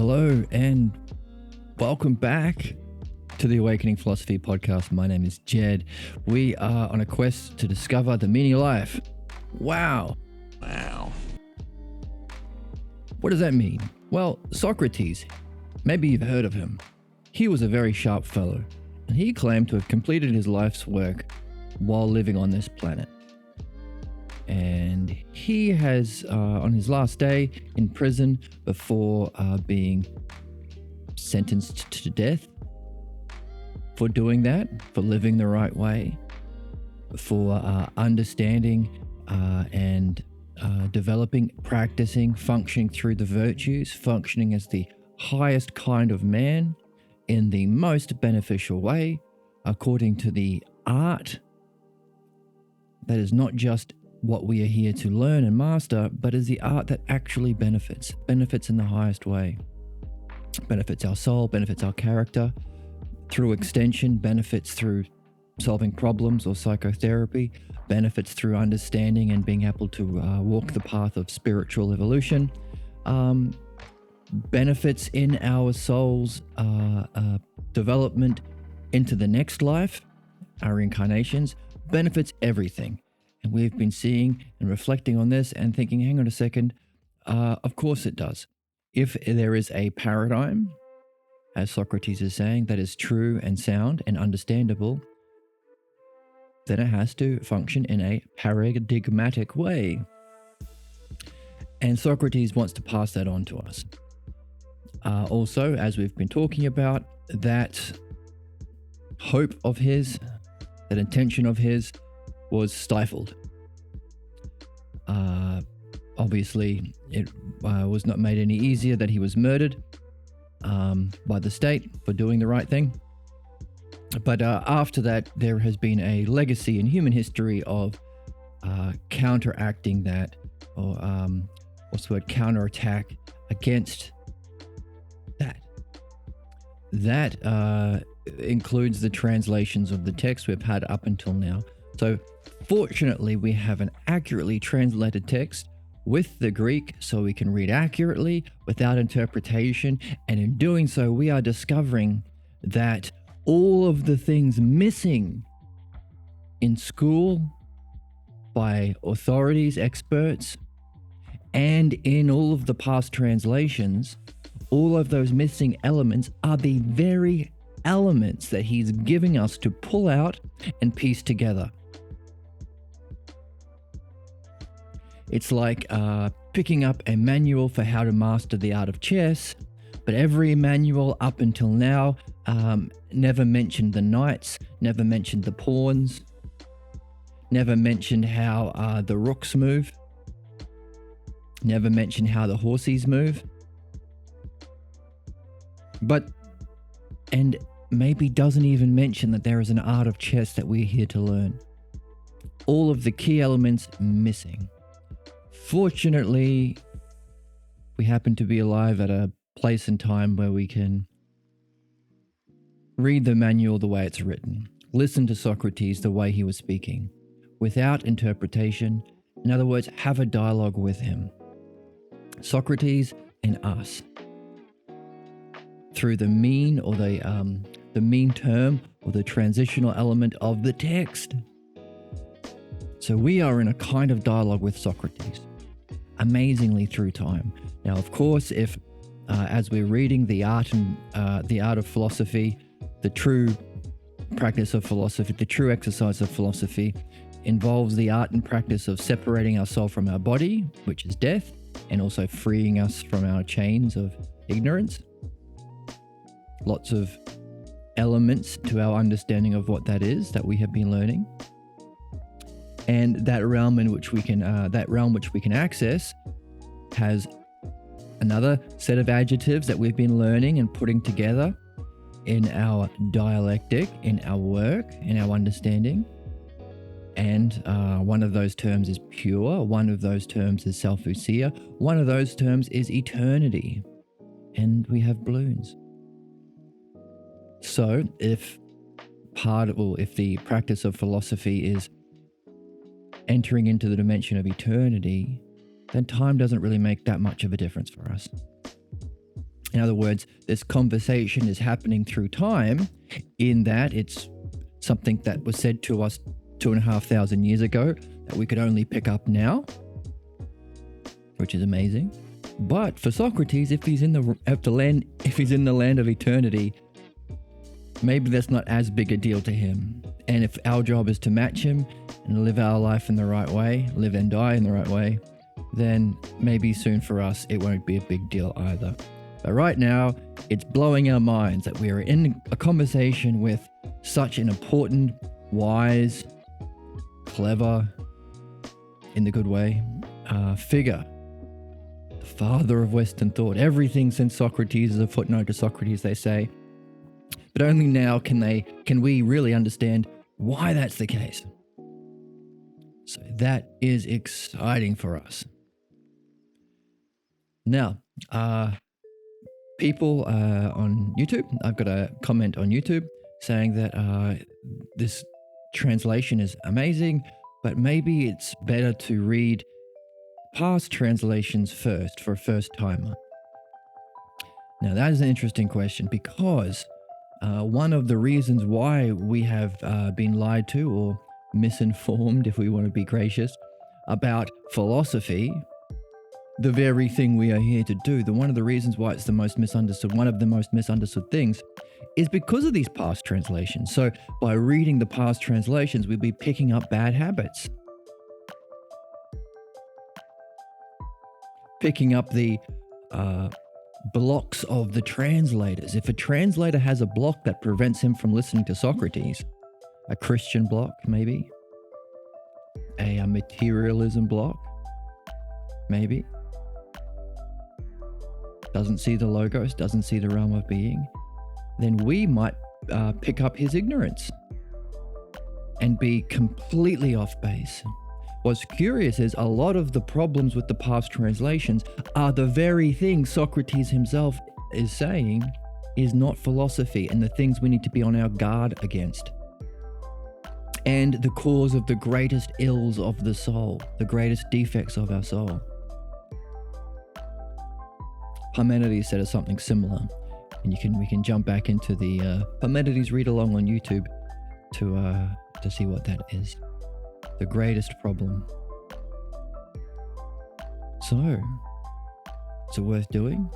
Hello and welcome back to the Awakening Philosophy Podcast. My name is Jed. We are on a quest to discover the meaning of life. Wow. What does that mean? Well, Socrates, maybe you've heard of him. He was a very sharp fellow, and he claimed to have completed his life's work while living on this planet. And he has, on his last day in prison before being sentenced to death for doing that, for living the right way, for understanding and developing, practicing, functioning through the virtues, functioning as the highest kind of man in the most beneficial way, according to the art that is not just what we are here to learn and master, but is the art that actually benefits in the highest way. Benefits our soul, benefits our character, through extension, benefits through solving problems or psychotherapy, benefits through understanding and being able to walk the path of spiritual evolution, benefits in our soul's development into the next life, our incarnations, benefits everything. And we've been seeing and reflecting on this and thinking, hang on a second, of course it does. If there is a paradigm, as Socrates is saying, that is true and sound and understandable, then it has to function in a paradigmatic way. And Socrates wants to pass that on to us. Also, as we've been talking about, that hope of his, that intention of his, was stifled. Obviously, it was not made any easier that he was murdered by the state for doing the right thing. But after that, there has been a legacy in human history of counteracting that, or what's the word, counterattack against that. That includes the translations of the text we've had up until now. So fortunately, we have an accurately translated text with the Greek so we can read accurately without interpretation. And in doing so, we are discovering that all of the things missing in school by authorities, experts, and in all of the past translations, all of those missing elements are the very elements that he's giving us to pull out and piece together. It's like picking up a manual for how to master the art of chess, but every manual up until now never mentioned the knights, never mentioned the pawns, never mentioned how the rooks move, never mentioned how the horses move. And maybe doesn't even mention that there is an art of chess that we're here to learn. All of the key elements missing. Fortunately, we happen to be alive at a place and time where we can read the manual the way it's written, listen to Socrates the way he was speaking, without interpretation. In other words, have a dialogue with him. Socrates and us. Through the mean or the mean term or the transitional element of the text. So we are in a kind of dialogue with Socrates, amazingly through time. Now, of course, if as we're reading the art of philosophy, the true practice of philosophy, the true exercise of philosophy involves the art and practice of separating our soul from our body, which is death, and also freeing us from our chains of ignorance. Lots of elements to our understanding of what that is that we have been learning. And that realm in which we can access has another set of adjectives that we've been learning and putting together in our dialectic, in our work, in our understanding. And one of those terms is pure, one of those terms is self-ousia, one of those terms is eternity. And we have balloons. So if the practice of philosophy is entering into the dimension of eternity, then time doesn't really make that much of a difference for us. In other words, this conversation is happening through time, in that it's something that was said to us 2,500 years ago that we could only pick up now, which is amazing. But for Socrates, if he's in the land of eternity, maybe that's not as big a deal to him. And if our job is to match him and live our life in the right way, live and die in the right way, then maybe soon for us it won't be a big deal either. But right now, it's blowing our minds that we are in a conversation with such an important, wise, clever, in the good way, figure. The father of Western thought. Everything since Socrates is a footnote to Socrates, they say. But only now can we really understand why that's the case. So that is exciting for us. Now, people on YouTube, I've got a comment on YouTube saying that this translation is amazing, but maybe it's better to read past translations first for a first timer. Now that is an interesting question, because one of the reasons why we have been lied to or misinformed, if we want to be gracious, about philosophy, the very thing we are here to do, one of the reasons why it's the most misunderstood, one of the most misunderstood things, is because of these past translations. So by reading the past translations, we'll be picking up bad habits. Picking up the blocks of the translators. If a translator has a block that prevents him from listening to Socrates, a Christian block maybe, a materialism block maybe, doesn't see the logos, doesn't see the realm of being, then we might pick up his ignorance and be completely off base. What's curious is a lot of the problems with the past translations are the very things Socrates himself is saying is not philosophy, and the things we need to be on our guard against. And the cause of the greatest ills of the soul, the greatest defects of our soul. Parmenides said something similar, and we can jump back into the Parmenides read along on YouTube to see what that is. The greatest problem. So, is it worth doing?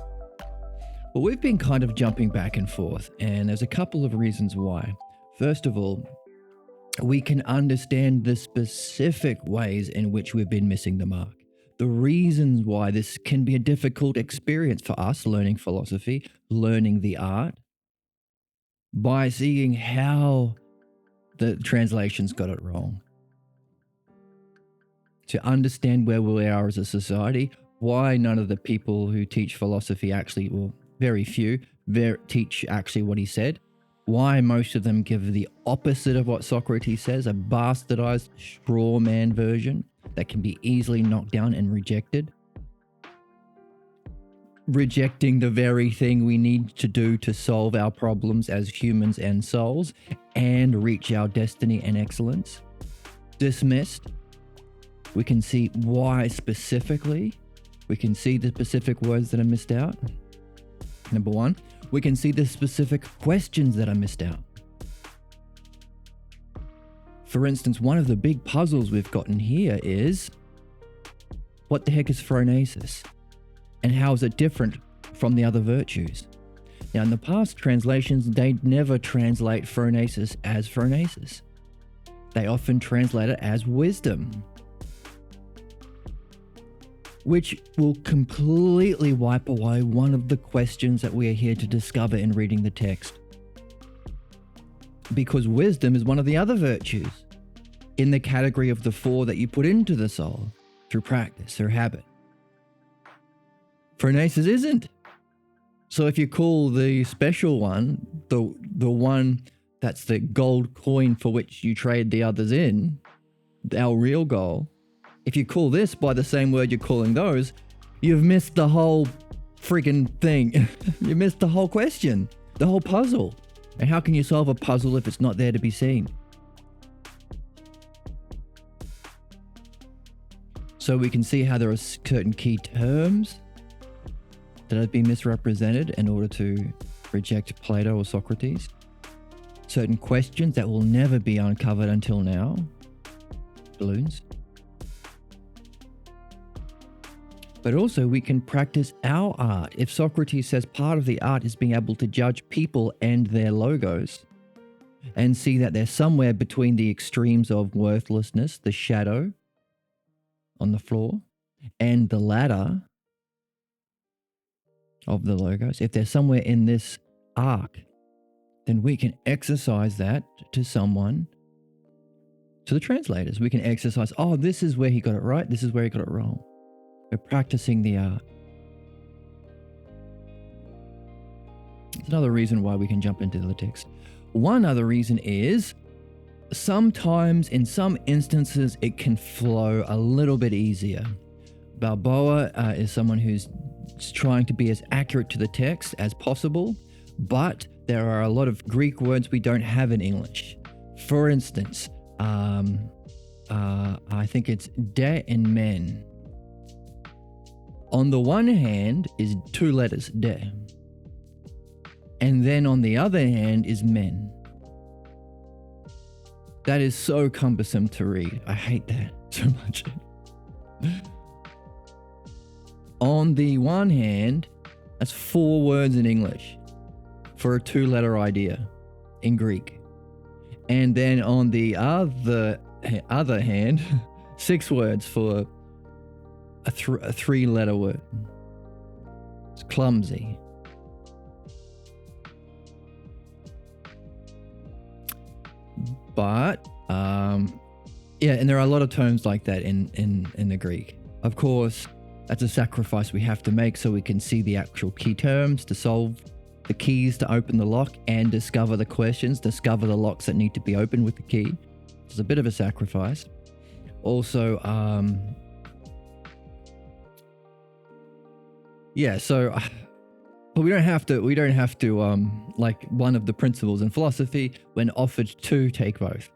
Well, we've been kind of jumping back and forth, and there's a couple of reasons why. First of all, we can understand the specific ways in which we've been missing the mark. The reasons why this can be a difficult experience for us learning philosophy, learning the art, by seeing how the translations got it wrong. To understand where we are as a society, why none of the people who teach philosophy actually, well, very few, teach actually what he said, why most of them give the opposite of what Socrates says, a bastardized straw man version that can be easily knocked down and rejected. Rejecting the very thing we need to do to solve our problems as humans and souls and reach our destiny and excellence. Dismissed. We can see why specifically. We can see the specific words that are missed out. Number one, we can see the specific questions that are missed out. For instance, one of the big puzzles we've gotten here is, what the heck is phronesis? And how is it different from the other virtues? Now, in the past translations, they never translate phronesis as phronesis. They often translate it as wisdom, which will completely wipe away one of the questions that we are here to discover in reading the text. Because wisdom is one of the other virtues in the category of the four that you put into the soul through practice, through habit. Phronesis isn't. So if you call the special one, the one that's the gold coin for which you trade the others in, our real goal, if you call this by the same word you're calling those, you've missed the whole friggin' thing. You missed the whole question, the whole puzzle. And how can you solve a puzzle if it's not there to be seen? So we can see how there are certain key terms that have been misrepresented in order to reject Plato or Socrates. Certain questions that will never be uncovered until now. Balloons. But also we can practice our art. If Socrates says part of the art is being able to judge people and their logos and see that they're somewhere between the extremes of worthlessness, the shadow on the floor, and the ladder of the logos, if they're somewhere in this arc, then we can exercise that to someone, to the translators. We can exercise, oh, this is where he got it right, this is where he got it wrong. We're practicing the art. It's another reason why we can jump into the text. One other reason is sometimes, in some instances, it can flow a little bit easier. Balboa is someone who's trying to be as accurate to the text as possible, but there are a lot of Greek words we don't have in English. For instance, I think it's de and men. On the one hand is two letters, de. And then on the other hand is men. That is so cumbersome to read. I hate that so much. On the one hand, that's 4 words in English for a 2-letter idea in Greek. And then on the other hand, 6 words for a 3-letter word. It's clumsy. But yeah, and there are a lot of terms like that in the Greek. Of course, that's a sacrifice we have to make so we can see the actual key terms to solve the keys to open the lock and discover the questions, discover the locks that need to be opened with the key. It's a bit of a sacrifice. Also, yeah, so but we don't have to like one of the principles in philosophy, when offered to, take both.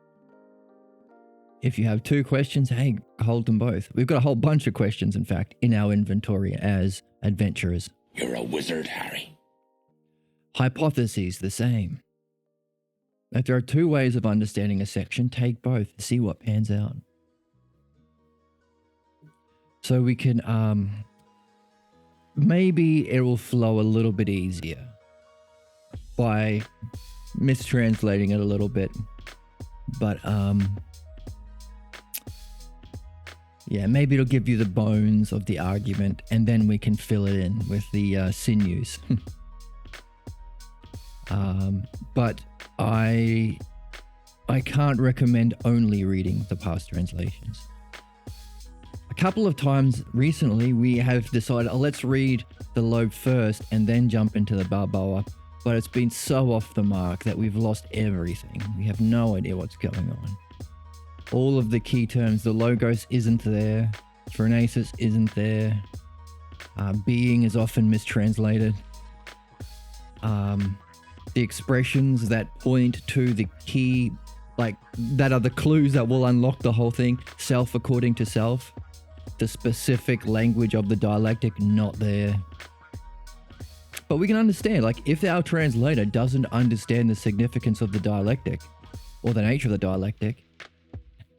If you have 2 questions, hey, hold them both. We've got a whole bunch of questions, in fact, in our inventory as adventurers. You're a wizard, Harry. Hypotheses, the same. If there are 2 ways of understanding a section, take both, see what pans out. So we can, maybe it will flow a little bit easier by mistranslating it a little bit. But, yeah, maybe it'll give you the bones of the argument, and then we can fill it in with the sinews. But I can't recommend only reading the past translations. A couple of times recently, we have decided, let's read the Loeb first and then jump into the Balboa. But it's been so off the mark that we've lost everything. We have no idea what's going on. All of the key terms, the logos isn't there, phronesis isn't there, being is often mistranslated. The expressions that point to the key, like that are the clues that will unlock the whole thing, self according to self, the specific language of the dialectic, not there. But we can understand, like, if our translator doesn't understand the significance of the dialectic or the nature of the dialectic,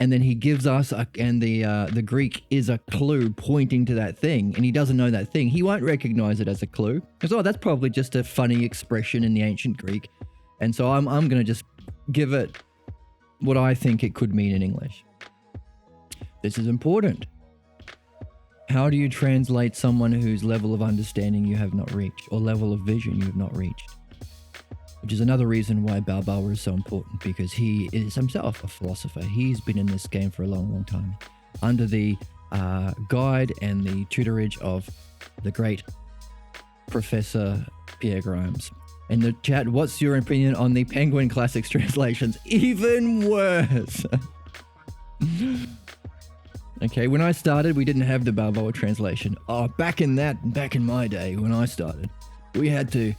and then he gives us the Greek is a clue pointing to that thing, and he doesn't know that thing, he won't recognize it as a clue because, oh, that's probably just a funny expression in the ancient Greek, and so I'm going to just give it what I think it could mean in English. This is important. How do you translate someone whose level of understanding you have not reached, or level of vision you have not reached? Which is another reason why Balboa is so important, because he is himself a philosopher. He's been in this game for a long, long time, under the guide and the tutorage of the great Professor Pierre Grimes. In the chat, what's your opinion on the Penguin Classics translations? Even worse. Okay, when I started, we didn't have the Balboa translation. Oh, back in my day when I started, we had to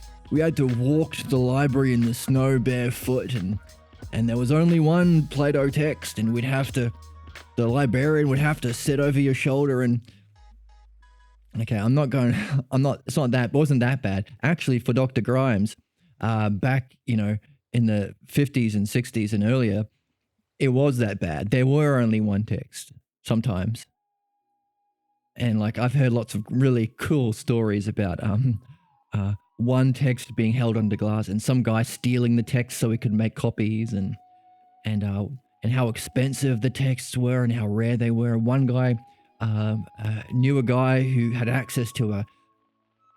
walk to the library in the snow barefoot, and there was only one Plato text, and the librarian would have to sit over your shoulder and Okay, it's not that, it wasn't that bad. Actually, for Dr. Grimes, back, in the 50s and 60s and earlier, it was that bad. There were only one text sometimes. And like, I've heard lots of really cool stories about one text being held under glass and some guy stealing the text so he could make copies, and how expensive the texts were and how rare they were. One guy knew a guy who had access to a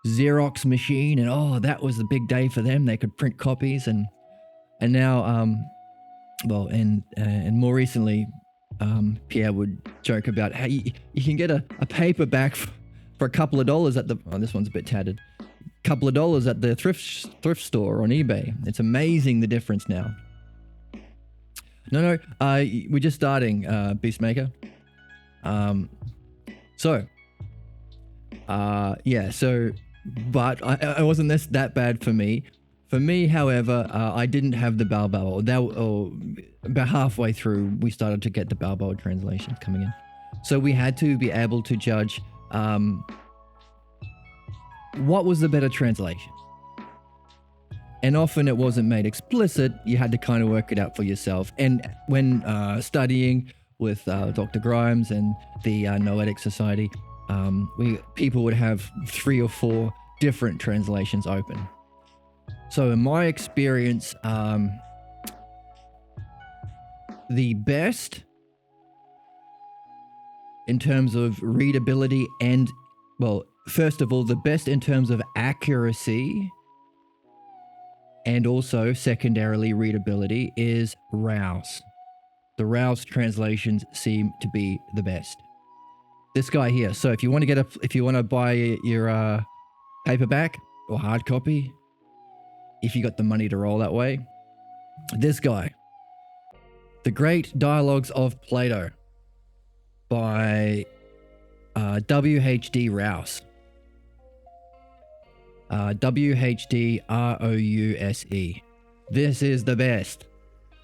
Xerox machine, and that was the big day for them. They could print copies, and now and more recently, Pierre would joke about how you can get a paperback for a couple of dollars at this one's a bit tattered, couple of dollars at the thrift store on eBay. It's amazing the difference now. No, we're just starting, Beastmaker. But I wasn't that bad for me. For me, however, I didn't have the Balboa. About halfway through, we started to get the Balboa translations coming in. So we had to be able to judge what was the better translation. And often it wasn't made explicit. You had to kind of work it out for yourself. And when studying with Dr. Grimes and the Noetic Society, people would have 3 or 4 different translations open. So in my experience, the best in terms of readability and, first of all, the best in terms of accuracy and also secondarily readability is Rouse. The Rouse translations seem to be the best. This guy here. So if you want to buy your paperback or hard copy, if you got the money to roll that way, this guy, The Great Dialogues of Plato by W.H.D. Rouse. W-H-D-R-O-U-S-E. This is the best.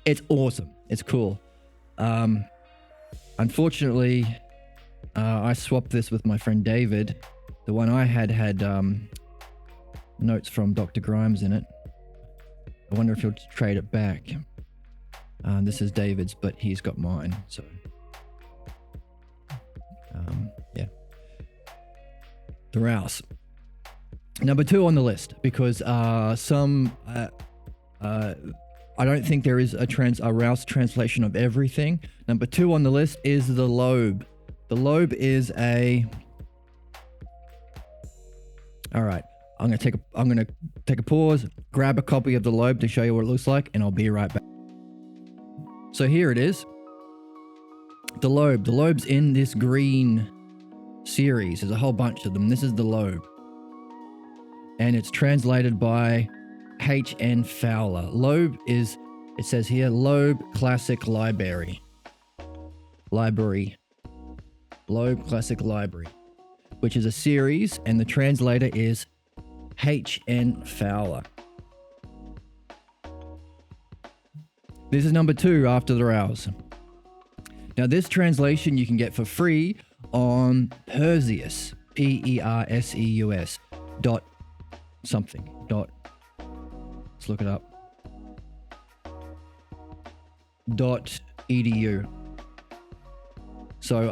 It's awesome. It's cool. Unfortunately, I swapped this with my friend David. The one I had notes from Dr. Grimes in it. I wonder if he'll trade it back. This is David's, but he's got mine. So, yeah. The Rouse. Number 2 on the list, because I don't think there is a Rouse translation of everything. Number 2 on the list is the Loeb. The Loeb is all right. I'm gonna take a pause, grab a copy of the Loeb to show you what it looks like, and I'll be right back. So here it is. The Loeb. The Loeb's in this green series. There's a whole bunch of them. This is the Loeb. And it's translated by H.N. Fowler. Loeb is, it says here, Loeb Classic Library. Loeb Classic Library, which is a series, and the translator is H.N. Fowler. This is number 2 after the Rouse. Now, this translation you can get for free on Perseus, Perseus let's look it up. .edu. So,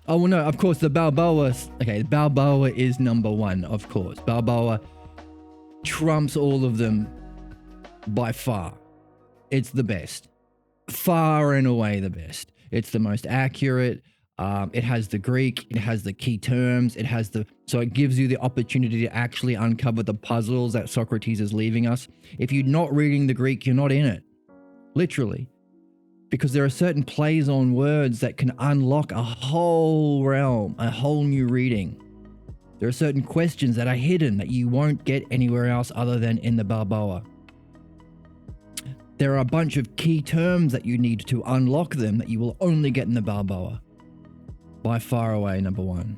of course, the Balboa. Okay, Balboa is number 1, of course. Balboa trumps all of them by far. It's the best. Far and away the best. It's the most accurate. It has the Greek, it has the key terms, so it gives you the opportunity to actually uncover the puzzles that Socrates is leaving us. If you're not reading the Greek, you're not in it. Literally. Because there are certain plays on words that can unlock a whole realm, a whole new reading. There are certain questions that are hidden that you won't get anywhere else other than in the Balboa. There are a bunch of key terms that you need to unlock them that you will only get in the Balboa. By far away, number 1.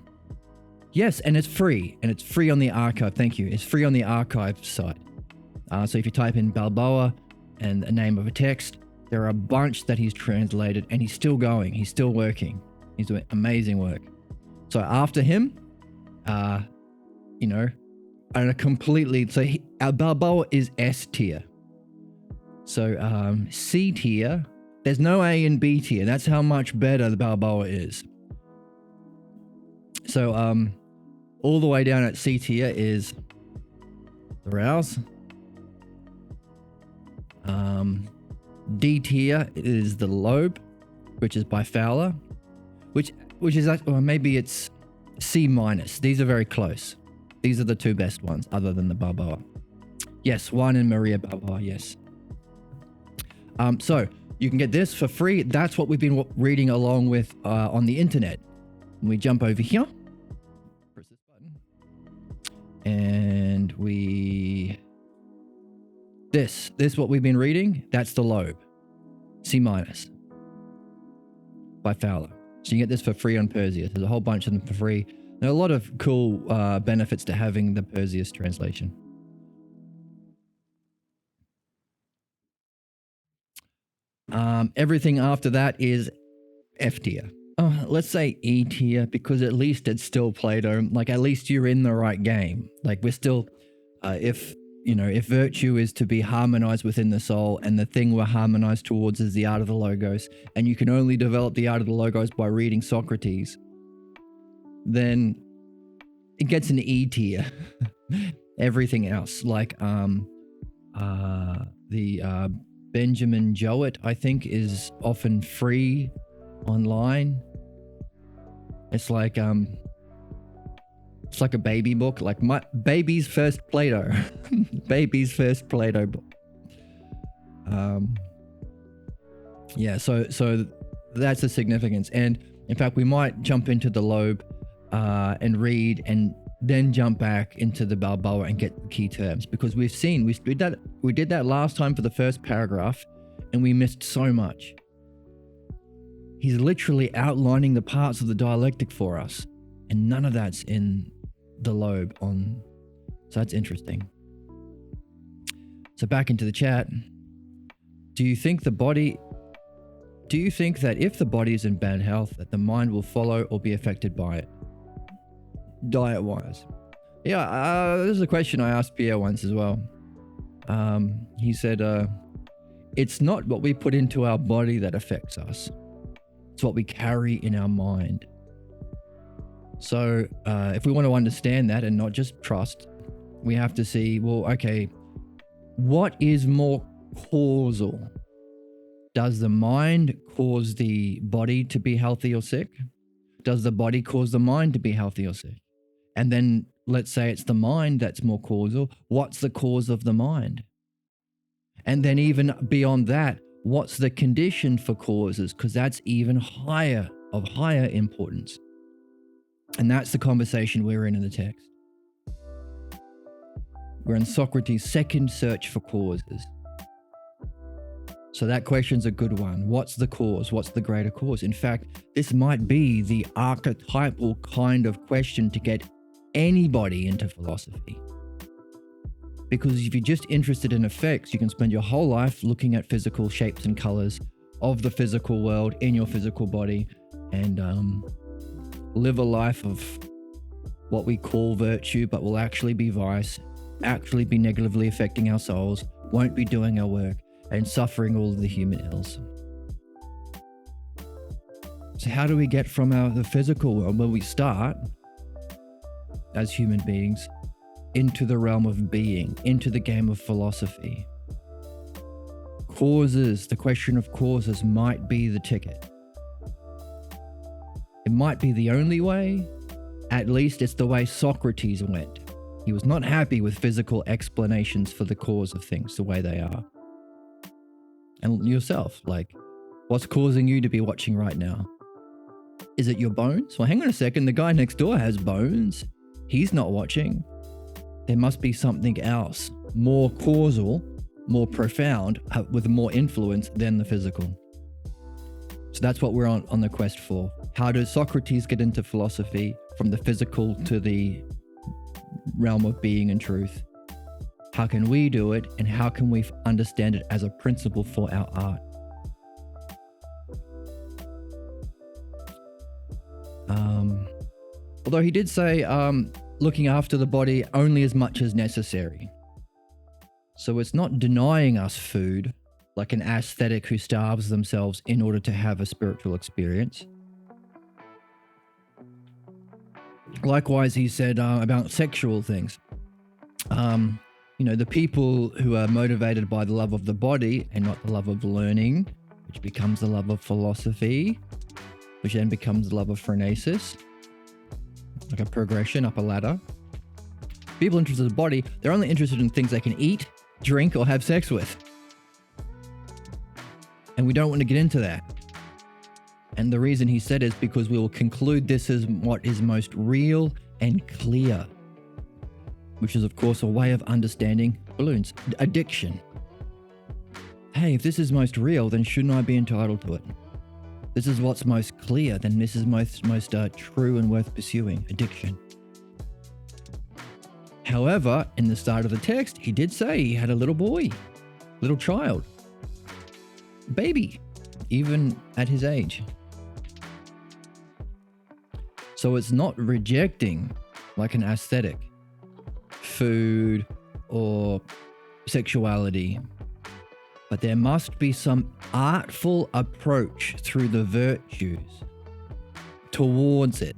Yes, and it's free. And it's free on the archive. Thank you. It's free on the archive site. So if you type in Balboa and the name of a text, there are a bunch that he's translated, and he's still going. He's still working. He's doing amazing work. So after him, you know, and a completely, so Balboa is S tier. So C tier, there's no A and B tier. That's how much better the Balboa is. So all the way down at C tier is the Rouse. D tier is the Loeb, which is by Fowler, which is like, or maybe it's C minus. These are very close. These are the two best ones other than the Balboa. Yes, Juan and Maria Balboa, yes. So you can get this for free. That's what we've been reading along with on the internet. We jump over here, press this button, and this what we've been reading. That's the Loeb, C minus, by Fowler. So you get this for free on Perseus. There's a whole bunch of them for free. There are a lot of cool benefits to having the Perseus translation. Everything after that is F tier. Let's say E tier, because at least it's still Plato. Like, at least you're in the right game. Like, we're still, if virtue is to be harmonized within the soul, and the thing we're harmonized towards is the art of the logos, and you can only develop the art of the logos by reading Socrates, then it gets an E tier. Everything else, like the Benjamin Jowett, I think, is often free online. It's like a baby book, like my baby's first Plato. Baby's first Plato book. Yeah, so that's the significance. And in fact, we might jump into the Loeb and read, and then jump back into the Balboa and get the key terms, because we did that last time for the first paragraph, and we missed so much. He's literally outlining the parts of the dialectic for us, and none of that's in the Loeb on. So that's interesting. So back into the chat. Do you think that if the body is in bad health, that the mind will follow or be affected by it? Diet-wise. Yeah, this is a question I asked Pierre once as well. He said, it's not what we put into our body that affects us. It's what we carry in our mind. So if we want to understand that and not just trust, we have to see, well, okay, what is more causal? Does the mind cause the body to be healthy or sick? Does the body cause the mind to be healthy or sick? And then let's say it's the mind that's more causal. What's the cause of the mind? And then even beyond that, what's the condition for causes? Because that's even higher importance. And that's the conversation we're in the text. We're in Socrates' second search for causes. So that question's a good one. What's the cause? What's the greater cause? In fact, this might be the archetypal kind of question to get anybody into philosophy. Because if you're just interested in effects, you can spend your whole life looking at physical shapes and colors of the physical world in your physical body, and live a life of what we call virtue, but will actually be vice, actually be negatively affecting our souls, won't be doing our work, and suffering all of the human ills. So how do we get from the physical world, where we start as human beings, into the realm of being, into the game of philosophy? Causes, the question of causes might be the ticket. It might be the only way. At least it's the way Socrates went. He was not happy with physical explanations for the cause of things the way they are. And yourself, like, what's causing you to be watching right now? Is it your bones? Well, hang on a second. The guy next door has bones. He's not watching. There must be something else, more causal, more profound, with more influence than the physical. So that's what we're on the quest for. How does Socrates get into philosophy from the physical to the realm of being and truth? How can we do it, and how can we understand it as a principle for our art? Although he did say looking after the body only as much as necessary. So it's not denying us food like an ascetic who starves themselves in order to have a spiritual experience. Likewise, he said about sexual things. The people who are motivated by the love of the body and not the love of learning, which becomes the love of philosophy, which then becomes the love of phronesis, like a progression up a ladder. People interested in the body, they're only interested in things they can eat, drink, or have sex with. And we don't want to get into that. And the reason he said is because we will conclude this is what is most real and clear, which is, of course, a way of understanding balloons. Addiction. Hey, if this is most real, then shouldn't I be entitled to it? This is what's most clear, then this is most true and worth pursuing. Addiction. However, in the start of the text, he did say he had a little boy, little child, baby, even at his age. So it's not rejecting, like an ascetic, food or sexuality, but there must be some artful approach through the virtues towards it.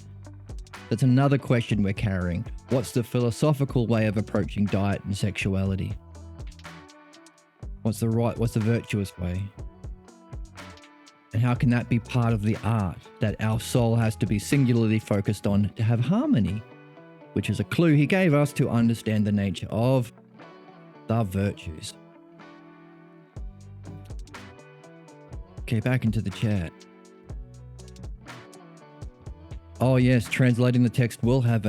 That's another question we're carrying. What's the philosophical way of approaching diet and sexuality? What's the virtuous way? And how can that be part of the art that our soul has to be singularly focused on to have harmony? Which is a clue he gave us to understand the nature of the virtues. Okay, back into the chat. Oh yes, translating the text will have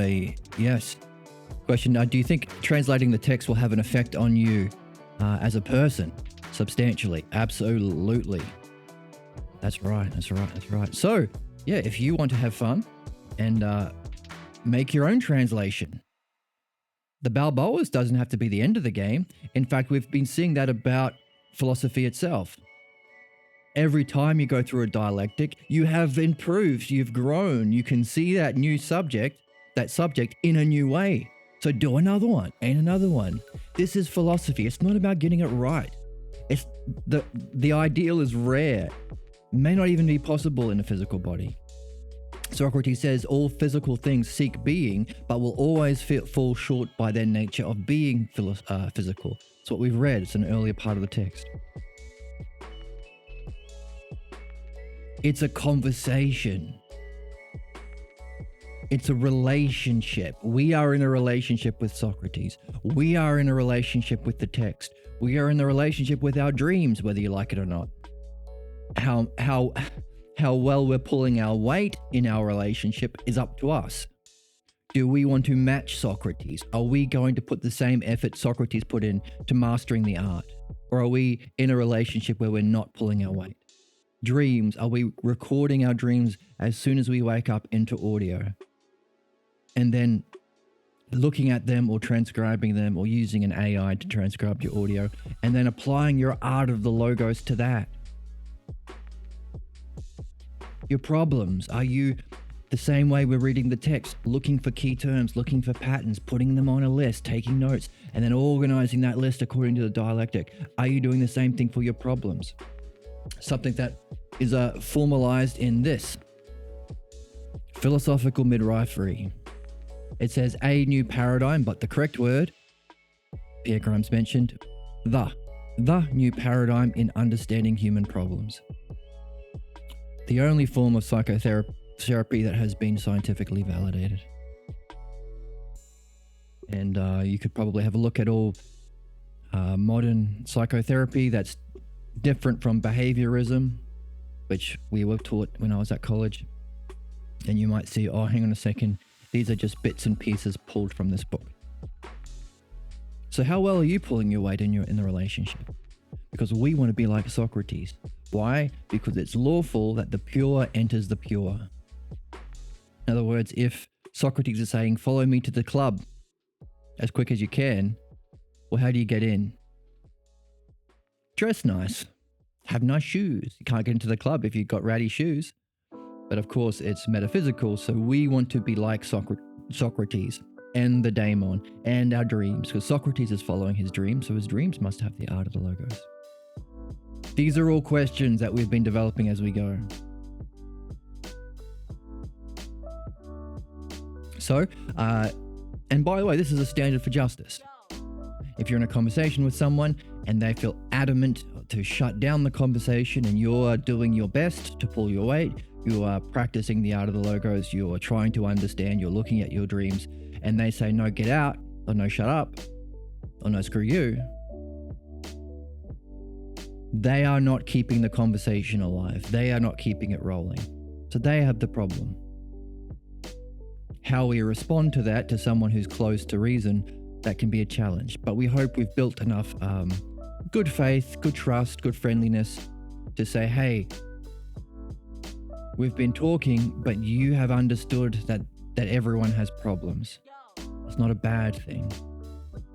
question. Do you think translating the text will have an effect on you as a person? Substantially. Absolutely. That's right. So, yeah, if you want to have fun and make your own translation, the Balboas doesn't have to be the end of the game. In fact, we've been seeing that about philosophy itself. Every time you go through a dialectic, you have improved, you've grown, you can see that subject in a new way. So do another one and another one. This is philosophy. It's not about getting it right. It's the ideal is rare. May not even be possible in a physical body. Socrates says all physical things seek being, but will always fall short by their nature of being physical. It's what we've read. It's an earlier part of the text. It's a conversation. It's a relationship. We are in a relationship with Socrates. We are in a relationship with the text. We are in a relationship with our dreams, whether you like it or not. How well we're pulling our weight in our relationship is up to us. Do we want to match Socrates? Are we going to put the same effort Socrates put in to mastering the art? Or are we in a relationship where we're not pulling our weight? Dreams, are we recording our dreams as soon as we wake up into audio? And then looking at them or transcribing them or using an AI to transcribe your audio and then applying your art of the logos to that? Your problems, are you the same way we're reading the text, looking for key terms, looking for patterns, putting them on a list, taking notes, and then organizing that list according to the dialectic? Are you doing the same thing for your problems? Something that is formalized in this philosophical midwifery. It says a new paradigm, but the correct word, Pierre Grimes mentioned, the new paradigm in understanding human problems. The only form of psychotherapy that has been scientifically validated. And you could probably have a look at all modern psychotherapy that's different from behaviorism, which we were taught when I was at college. And you might see, oh, hang on a second, these are just bits and pieces pulled from this book. So how well are you pulling your weight in the relationship? Because we want to be like Socrates. Why? Because it's lawful that the pure enters the pure. In other words, if Socrates is saying, follow me to the club as quick as you can, well, how do you get in? Dress nice. Have nice shoes. You can't get into the club if you've got ratty shoes. But of course, it's metaphysical, so we want to be like Socrates and the daemon and our dreams, because Socrates is following his dreams, so his dreams must have the art of the logos. These are all questions that we've been developing as we go. So, and by the way, this is a standard for justice. If you're in a conversation with someone and they feel adamant to shut down the conversation and you're doing your best to pull your weight, you are practicing the art of the logos, you're trying to understand, you're looking at your dreams, and they say, no, get out, or no, shut up, or no, screw you, they are not keeping the conversation alive. They are not keeping it rolling. So they have the problem. How we respond to that, to someone who's close to reason, that can be a challenge. But we hope we've built enough good faith, good trust, good friendliness to say, hey, we've been talking, but you have understood that everyone has problems. It's not a bad thing.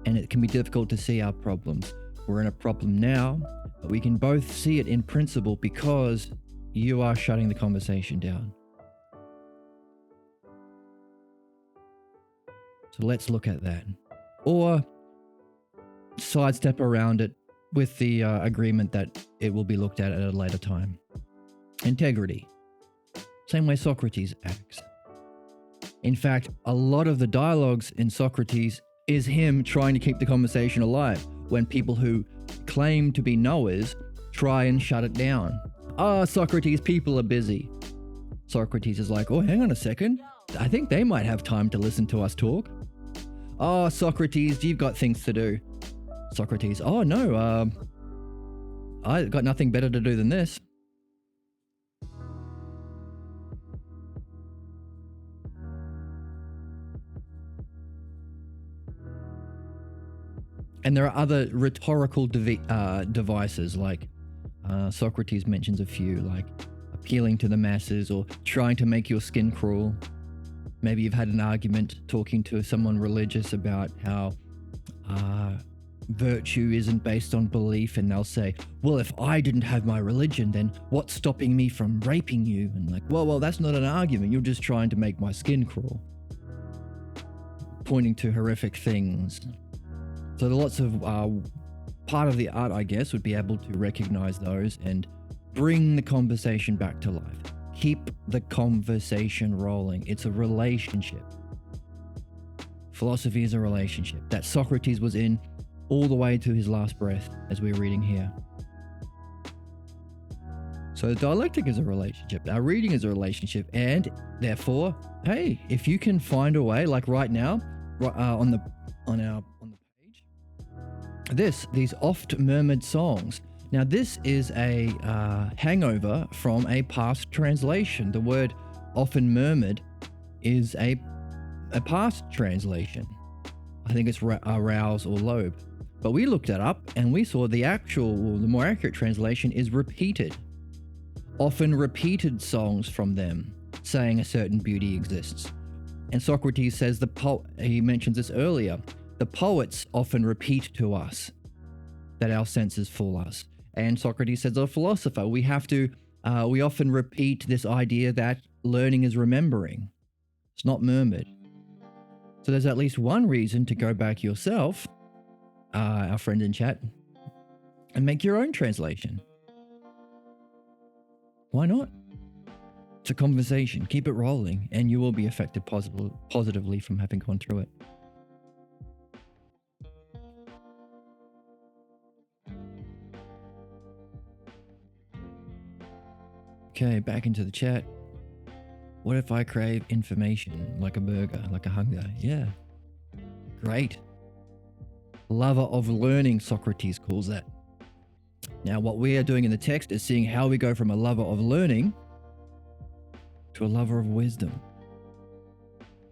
And it can be difficult to see our problems. We're in a problem now, but we can both see it in principle because you are shutting the conversation down. So let's look at that. Or sidestep around it with the agreement that it will be looked at a later time. Integrity. Same way Socrates acts. In fact, a lot of the dialogues in Socrates is him trying to keep the conversation alive when people who claim to be knowers try and shut it down. Socrates, people are busy. Socrates is like, oh, hang on a second. I think they might have time to listen to us talk. Socrates, you've got things to do. Socrates, oh no, I got nothing better to do than this. And there are other rhetorical devices, like Socrates mentions a few, like appealing to the masses or trying to make your skin crawl. Maybe you've had an argument talking to someone religious about how virtue isn't based on belief, and they'll say, well, if I didn't have my religion, then what's stopping me from raping you? And like, well, that's not an argument. You're just trying to make my skin crawl. Pointing to horrific things. So there are lots of part of the art, I guess, would be able to recognize those and bring the conversation back to life. Keep the conversation rolling. It's a relationship. Philosophy is a relationship that Socrates was in all the way to his last breath, as we're reading here. So dialectic is a relationship. Our reading is a relationship, and therefore, hey, if you can find a way, like right now, on the page, these oft murmured songs. Now, this is a hangover from a past translation. The word often murmured is a past translation. I think it's arouse or lobe. But we looked it up and we saw the more accurate translation is repeated. Often repeated songs from them, saying a certain beauty exists. And Socrates says, he mentions this earlier, the poets often repeat to us that our senses fool us. And Socrates says, a philosopher, we often repeat this idea that learning is remembering. It's not murmured. So there's at least one reason to go back yourself, our friend in chat, and make your own translation. Why not? It's a conversation. Keep it rolling, and you will be affected positively from having gone through it. Okay, back into the chat. What if I crave information like a burger, like a hunger? Yeah. Great. Lover of learning, Socrates calls that. Now, what we are doing in the text is seeing how we go from a lover of learning to a lover of wisdom.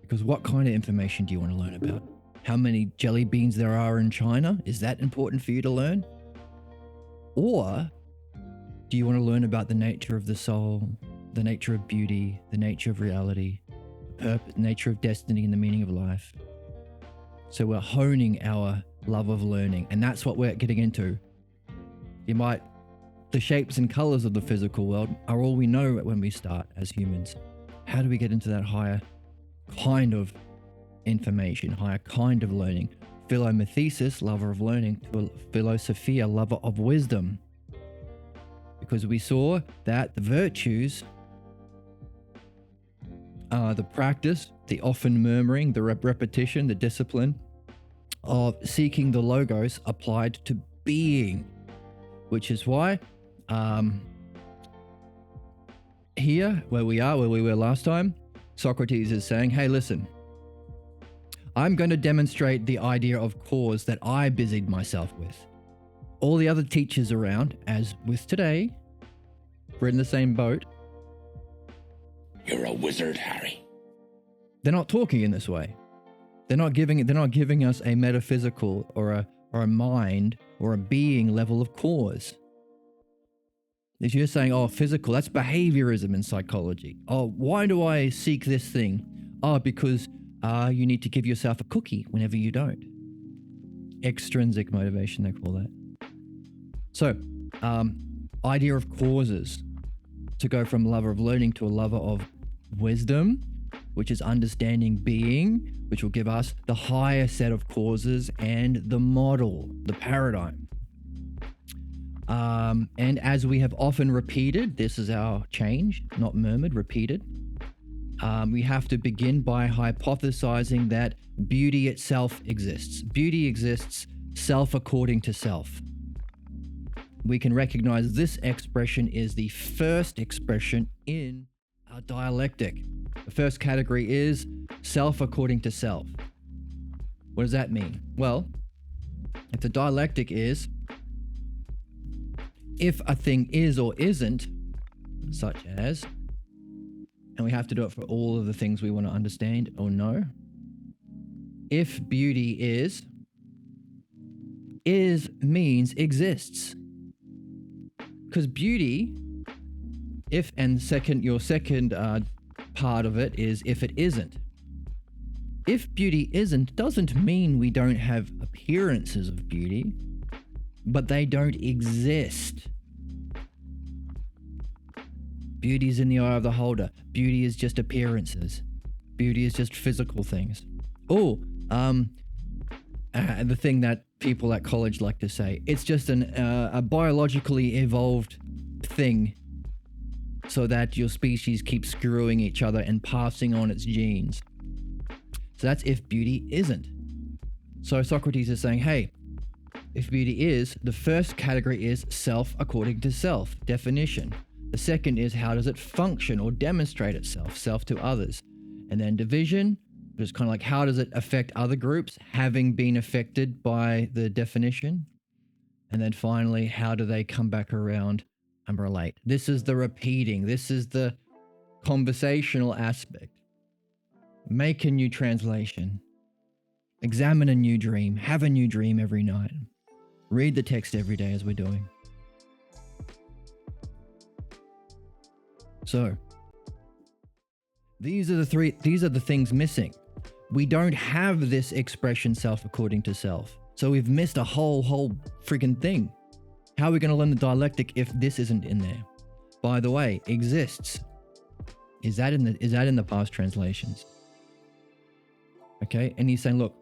Because what kind of information do you want to learn about? How many jelly beans there are in China? Is that important for you to learn? Or do you want to learn about the nature of the soul, the nature of beauty, the nature of reality, the purpose, nature of destiny, and the meaning of life? So we're honing our love of learning, and that's what we're getting into. You might The shapes and colors of the physical world are all we know when we start as humans. How do we get into that higher kind of information, higher kind of learning? Philomathesis, lover of learning, to philosophia, lover of wisdom. Because we saw that the virtues are the practice, the often murmuring, the repetition, the discipline of seeking the logos applied to being, which is why here, where we were last time, Socrates is saying, hey, listen, I'm going to demonstrate the idea of cause that I busied myself with. All the other teachers around, as with today, we're in the same boat. You're a wizard, Harry. They're not talking in this way. They're not giving us a metaphysical or a mind or a being level of cause. If you're saying, oh, physical, that's behaviorism in psychology. Oh, why do I seek this thing? Oh, because you need to give yourself a cookie whenever you don't. Extrinsic motivation, they call that. So, idea of causes. To go from lover of learning to a lover of wisdom, which is understanding being, which will give us the higher set of causes and the model, the paradigm. And as we have often repeated, this is our change, not murmured, repeated. We have to begin by hypothesizing that beauty itself exists. Beauty exists self according to self. We can recognize this expression is the first expression in our dialectic. The first category is self according to self. What does that mean? Well, if the dialectic is if a thing is or isn't, such as, and we have to do it for all of the things we want to understand or know. If beauty is means exists. Because beauty, if and second, your second part of it is if it isn't. If beauty isn't doesn't mean we don't have appearances of beauty, but they don't exist. Beauty is in the eye of the holder. Beauty is just appearances. Beauty is just physical things. Oh, the thing that people at college like to say, it's just a biologically evolved thing so that your species keeps screwing each other and passing on its genes. So that's if beauty isn't. So Socrates is saying, hey, if beauty is, the first category is self according to self, definition. The second is how does it function or demonstrate itself, self to others. And then division, which is kind of like how does it affect other groups, having been affected by the definition. And then finally, how do they come back around and relate? This is the repeating. This is the conversational aspect. Make a new translation. Examine a new dream. Have a new dream every night. Read the text every day as we're doing. So, these are the things missing. We don't have this expression self according to self. So we've missed a whole freaking thing. How are we going to learn the dialectic if this isn't in there? By the way, exists. Is that in the past translations? Okay, and he's saying, look,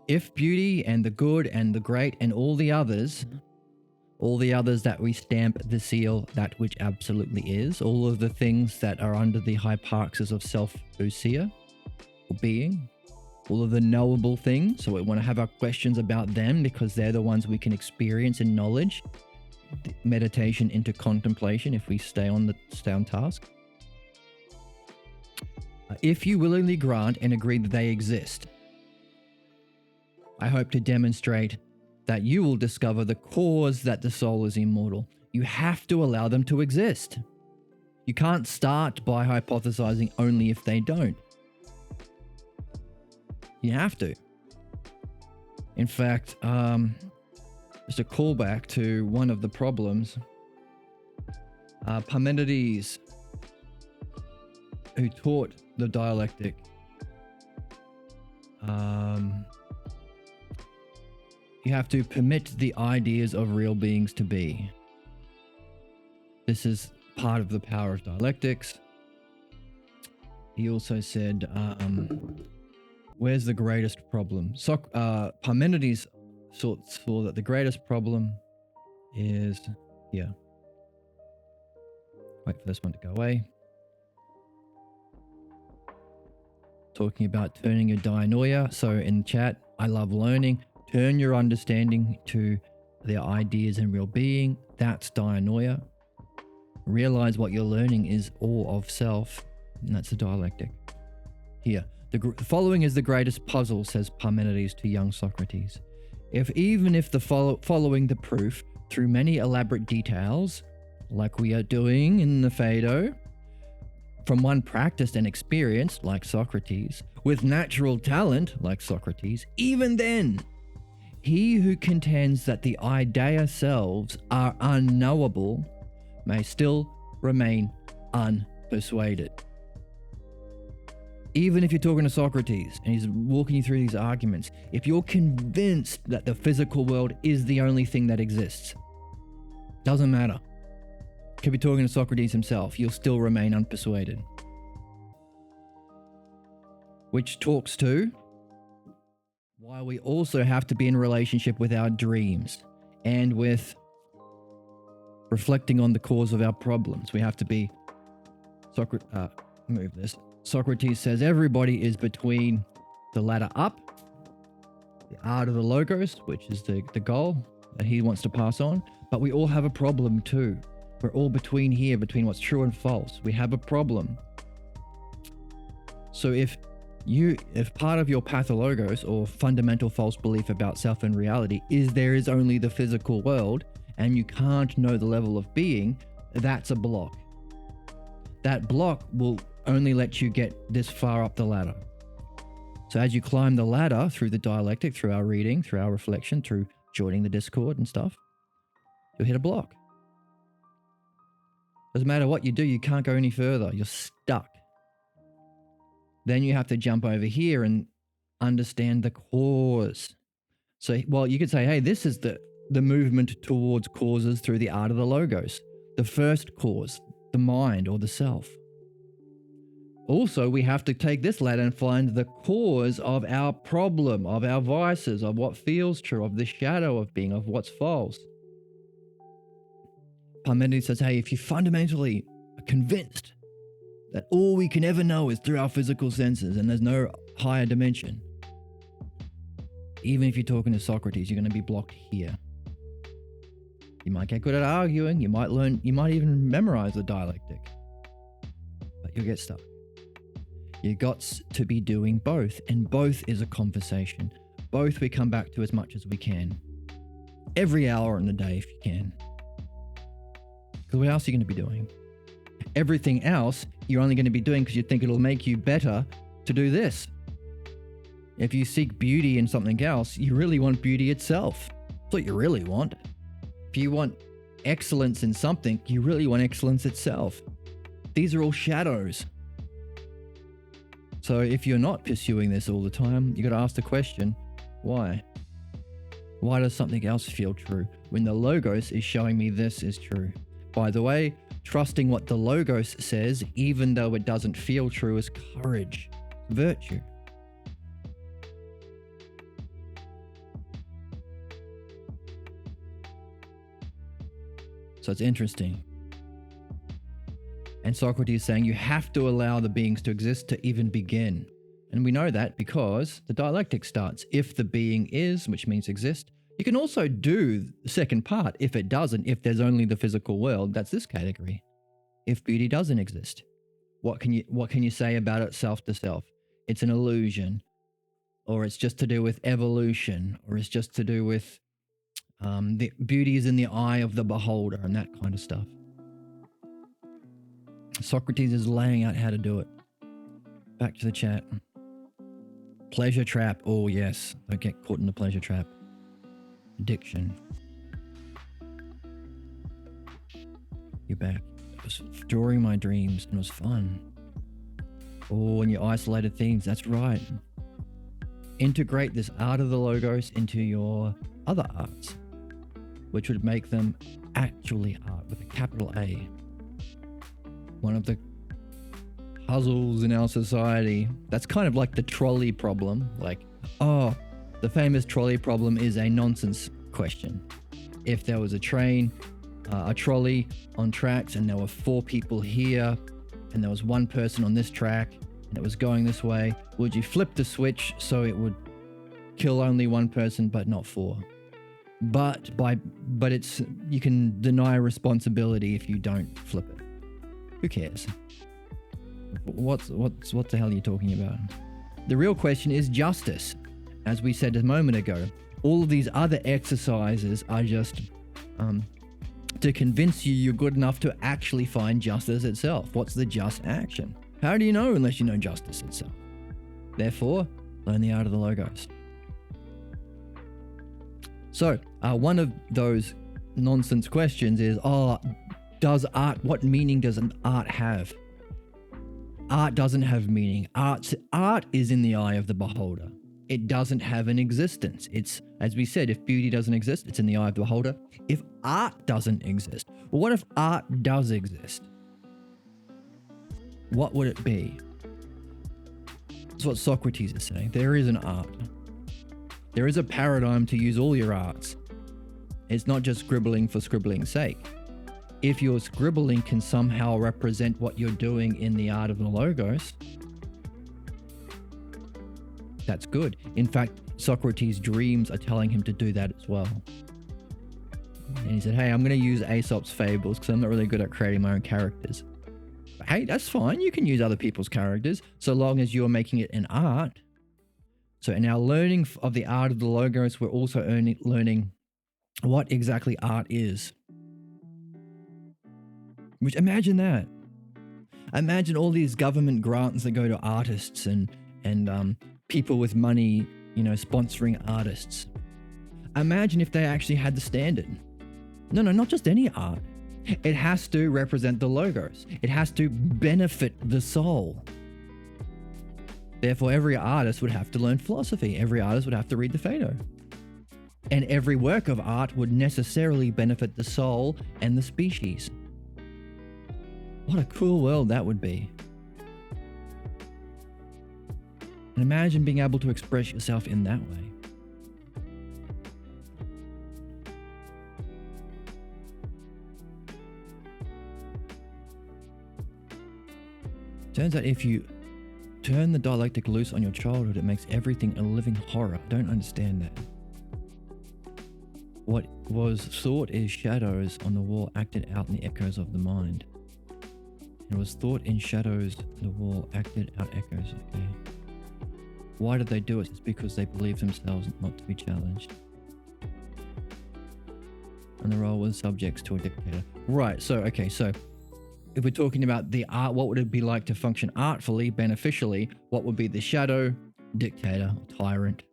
if beauty and the good and the great and all the others that we stamp the seal, that which absolutely is, all of the things that are under the hyparxis of self-ousia, or being, all of the knowable things, so we want to have our questions about them because they're the ones we can experience in knowledge, meditation into contemplation if we stay on task. If you willingly grant and agree that they exist, I hope to demonstrate that you will discover the cause that the soul is immortal. You have to allow them to exist. You can't start by hypothesizing only if they don't. You have to. In fact, just a callback to one of the problems. Parmenides, who taught the dialectic, You have to permit the ideas of real beings to be. This is part of the power of dialectics. He also said, where's the greatest problem? Parmenides saw that the greatest problem is here. Wait for this one to go away. Talking about turning your dianoia. So in chat, I love learning. Turn your understanding to the ideas in real being. That's dianoia. Realize what you're learning is all of self. And that's a dialectic. Here, the following is the greatest puzzle, says Parmenides to young Socrates. Even if the following the proof through many elaborate details, like we are doing in the Phaedo, from one practiced and experienced, like Socrates, with natural talent, like Socrates, even then, he who contends that the idea selves are unknowable may still remain unpersuaded. Even if you're talking to Socrates and he's walking you through these arguments, if you're convinced that the physical world is the only thing that exists, doesn't matter. Could be talking to Socrates himself, you'll still remain unpersuaded. Which talks to why we also have to be in relationship with our dreams and with reflecting on the cause of our problems. We have to be Socrates says everybody is between the ladder up, the art of the logos, which is the goal that he wants to pass on, but we all have a problem too. We're all between here, between what's true and false. We have a problem. So if part of your pathologos or fundamental false belief about self and reality is there is only the physical world and you can't know the level of being, that's a block. That block will only let you get this far up the ladder. So as you climb the ladder through the dialectic, through our reading, through our reflection, through joining the Discord and stuff, you'll hit a block. Doesn't matter what you do, you can't go any further. You're stuck. Then you have to jump over here and understand the cause. So, well, you could say, hey, this is the movement towards causes through the art of the logos. The first cause, the mind or the self. Also, we have to take this ladder and find the cause of our problem, of our vices, of what feels true, of the shadow of being, of what's false. Parmenides says, hey, if you fundamentally are convinced that all we can ever know is through our physical senses and there's no higher dimension, even if you're talking to Socrates, you're going to be blocked here. You might get good at arguing, you might even memorize the dialectic, but you'll get stuck. You got to be doing both, and both is a conversation. Both we come back to as much as we can. Every hour in the day if you can. Because what else are you going to be doing? Everything else you're only going to be doing because you think it'll make you better to do this. If you seek beauty in something else, you really want beauty itself. That's what you really want. If you want excellence in something, you really want excellence itself. These are all shadows. So if you're not pursuing this all the time, you got to ask the question, why? Why does something else feel true when the logos is showing me this is true? By the way, trusting what the logos says, even though it doesn't feel true, is courage, virtue. So it's interesting. And Socrates is saying you have to allow the beings to exist to even begin. And we know that because the dialectic starts. If the being is, which means exist, you can also do the second part. If it doesn't, if there's only the physical world, that's this category. If beauty doesn't exist, what can you say about it self to self? It's an illusion, or it's just to do with evolution, or it's just to do with the beauty is in the eye of the beholder and that kind of stuff. Socrates is laying out how to do it. Back to the chat. Pleasure trap. Oh yes, don't get caught in the pleasure trap. Addiction. You're back. I was drawing my dreams and it was fun. Oh, and your isolated themes. That's right. Integrate this art of the logos into your other arts, which would make them actually art with a capital A. One of the puzzles in our society, that's kind of like the trolley problem. Like, oh, the famous trolley problem is a nonsense question. If there was a train, a trolley on tracks, and there were 4 people here, and there was 1 person on this track, and it was going this way, would you flip the switch so it would kill only 1 person but not 4? But it's, you can deny responsibility if you don't flip it. Who cares? What the hell are you talking about? The real question is justice. As we said a moment ago, all of these other exercises are just to convince you you're good enough to actually find justice itself. What's the just action? How do you know unless you know justice itself? Therefore, learn the art of the logos. So, one of those nonsense questions is, what meaning does an art have? Art doesn't have meaning. Art is in the eye of the beholder. It doesn't have an existence. It's, as we said, if beauty doesn't exist, it's in the eye of the beholder. If art doesn't exist, well, what if art does exist? What would it be? That's what Socrates is saying. There is an art. There is a paradigm to use all your arts. It's not just scribbling for scribbling's sake. If your scribbling can somehow represent what you're doing in the art of the logos, that's good. In fact, Socrates' dreams are telling him to do that as well. And he said, hey, I'm going to use Aesop's fables because I'm not really good at creating my own characters. But hey, that's fine. You can use other people's characters so long as you're making it an art. So in our learning of the art of the logos, we're also learning what exactly art is. Which, imagine that. Imagine all these government grants that go to artists and people with money, sponsoring artists. Imagine if they actually had the standard. No, not just any art. It has to represent the logos. It has to benefit the soul. Therefore, every artist would have to learn philosophy. Every artist would have to read the Phaedo. And every work of art would necessarily benefit the soul and the species. What a cool world that would be. And imagine being able to express yourself in that way. Turns out if you turn the dialectic loose on your childhood, it makes everything a living horror. I don't understand that. What was thought is shadows on the wall acted out in the echoes of the mind. It was thought in shadows on the wall acted out echoes. Okay. Why did they do it? It's because they believed themselves not to be challenged. And the role was subjects to a dictator. Right, so if we're talking about the art, what would it be like to function artfully, beneficially? What would be the shadow, dictator, tyrant?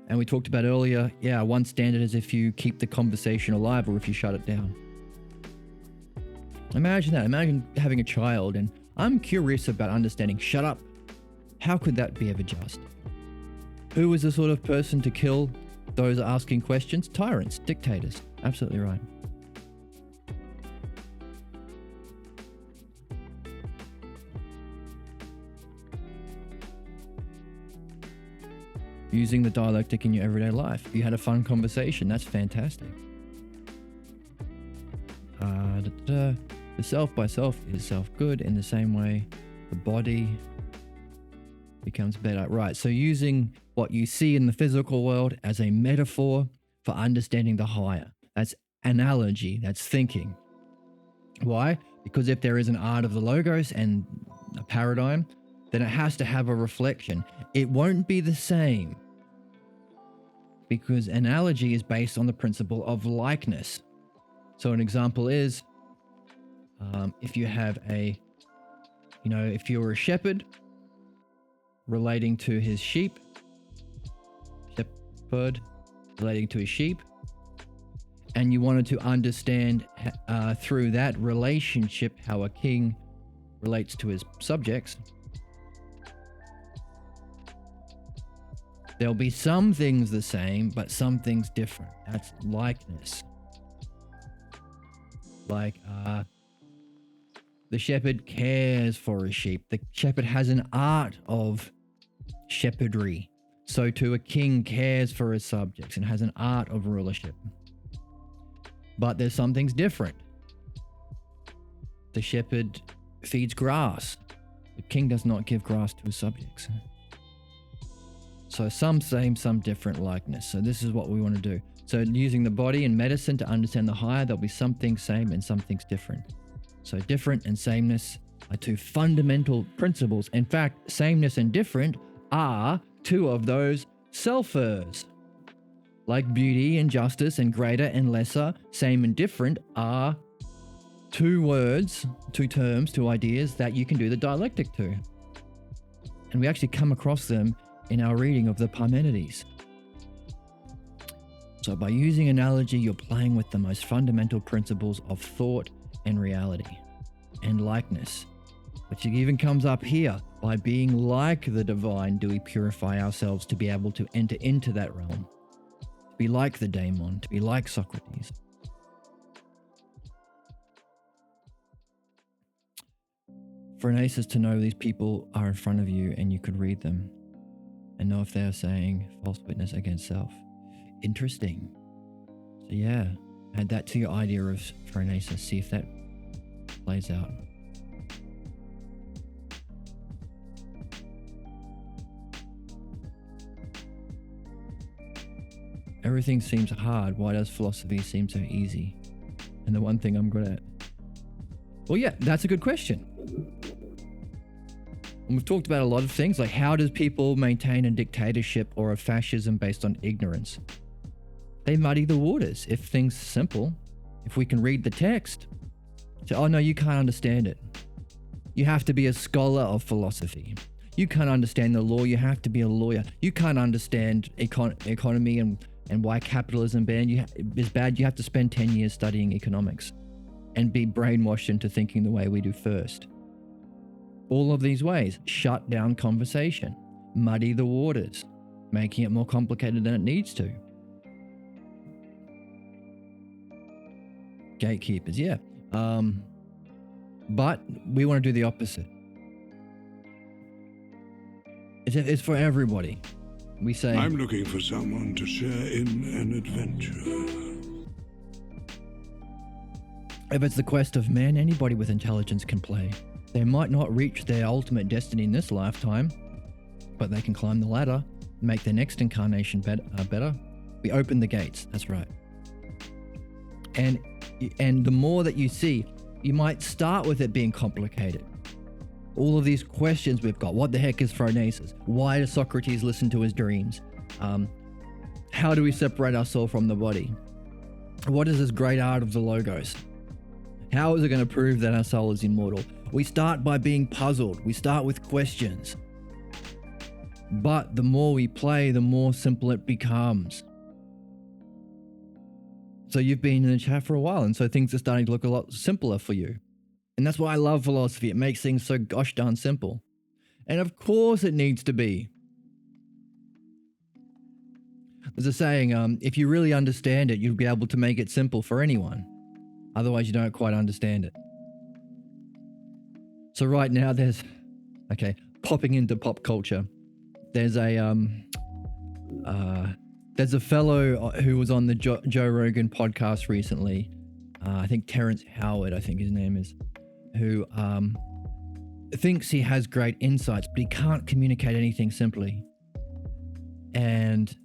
And we talked about earlier, one standard is if you keep the conversation alive or if you shut it down. Imagine that. Imagine having a child, and I'm curious about understanding, shut up. How could that be ever just? Who is the sort of person to kill those asking questions? Tyrants, dictators. Absolutely right. Using the dialectic in your everyday life. You had a fun conversation. That's fantastic. The self by self is self-good. In the same way, the body becomes better. Right, so using what you see in the physical world as a metaphor for understanding the higher. That's analogy, that's thinking. Why? Because if there is an art of the logos and a paradigm, then it has to have a reflection. It won't be the same because analogy is based on the principle of likeness. So an example is, if you have if you're a shepherd relating to his sheep, shepherd relating to his sheep, and you wanted to understand through that relationship how a king relates to his subjects, There'll be some things the same, but some things different. That's likeness. Like, the shepherd cares for his sheep. The shepherd has an art of shepherdry. So too a king cares for his subjects and has an art of rulership. But there's some things different. The shepherd feeds grass. The king does not give grass to his subjects. So some same, some different likeness. So this is what we want to do. So using the body and medicine to understand the higher, there'll be some things same and some things different. So different and sameness are two fundamental principles. In fact, sameness and different are two of those selfers. Like beauty and justice and greater and lesser, same and different are two words, two terms, two ideas that you can do the dialectic to. And we actually come across them in our reading of the Parmenides. So by using analogy, you're playing with the most fundamental principles of thought and reality and likeness, which even comes up here. By being like the divine, do we purify ourselves to be able to enter into that realm, to be like the daemon, to be like Socrates. Phronesis, to know these people are in front of you and you could read them and know if they are saying false witness against self. Interesting. So yeah, add that to your idea of phronesis. See if that plays out. Everything seems hard. Why does philosophy seem so easy? And the one thing I'm good at. Well, yeah, that's a good question. And we've talked about a lot of things, like how does people maintain a dictatorship or a fascism based on ignorance? They muddy the waters. If things are simple, if we can read the text, say, oh no, you can't understand it. You have to be a scholar of philosophy. You can't understand the law. You have to be a lawyer. You can't understand economy and why capitalism is bad. You have to spend 10 years studying economics and be brainwashed into thinking the way we do first. All of these ways shut down conversation, muddy the waters, making it more complicated than it needs to. Gatekeepers, yeah. But we want to do the opposite. It's for everybody. We say, I'm looking for someone to share in an adventure. If it's the quest of man, anybody with intelligence can play. They might not reach their ultimate destiny in this lifetime, but they can climb the ladder, make their next incarnation better. We open the gates, that's right. And the more that you see, you might start with it being complicated. All of these questions we've got. What the heck is phronesis? Why does Socrates listen to his dreams? How do we separate our soul from the body? What is this great art of the logos? How is it going to prove that our soul is immortal? We start by being puzzled. We start with questions. But the more we play, the more simple it becomes. So you've been in the chat for a while, and so things are starting to look a lot simpler for you. And that's why I love philosophy. It makes things so gosh darn simple. And of course it needs to be. There's a saying, if you really understand it, you'll be able to make it simple for anyone. Otherwise, you don't quite understand it. So right now popping into pop culture. There's a fellow who was on the Joe Rogan podcast recently. I think Terrence Howard, I think his name is, who thinks he has great insights, but he can't communicate anything simply. And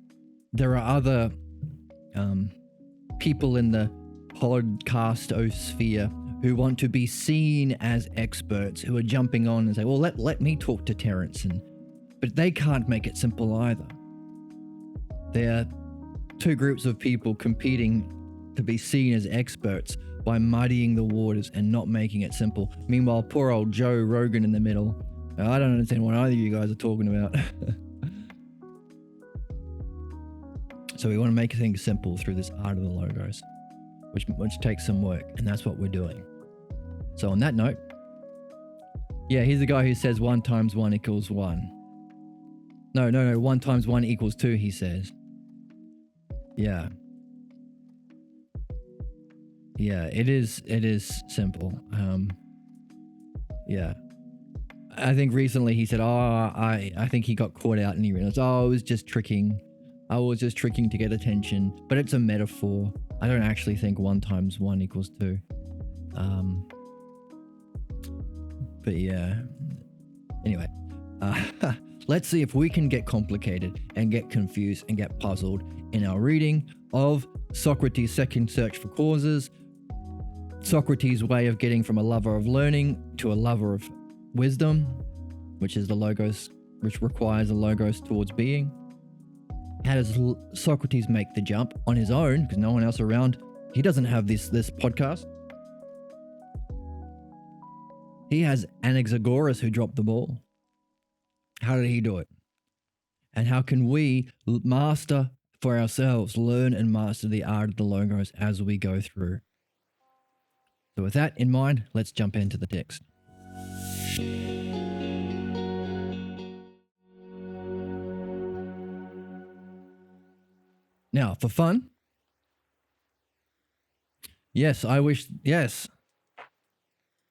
there are other people in the podcastosphere who want to be seen as experts, who are jumping on and say, well, let me talk to Terrence. But they can't make it simple either. They're two groups of people competing to be seen as experts by muddying the waters and not making it simple. Meanwhile, poor old Joe Rogan in the middle. I don't understand what either of you guys are talking about. So we want to make things simple through this art of the logos, which takes some work, and that's what we're doing. So on that note, yeah, he's the guy who says 1 × 1 = 1. No. 1 times 1 equals 2, he says. Yeah. Yeah, it is simple. Yeah. I think recently he said, I think he got caught out and he realized, I was just tricking to get attention. But it's a metaphor. I don't actually think 1 times 1 equals 2. But yeah. Anyway, let's see if we can get complicated and get confused and get puzzled in our reading of Socrates' second search for causes, Socrates' way of getting from a lover of learning to a lover of wisdom, which is the logos, which requires a logos towards being. How does Socrates make the jump on his own? Because no one else around. He doesn't have this podcast. He has Anaxagoras who dropped the ball. How did he do it? And how can we master for ourselves, learn and master the art of the logos as we go through? So with that in mind, let's jump into the text. Now, for fun. Yes, I wish. Yes.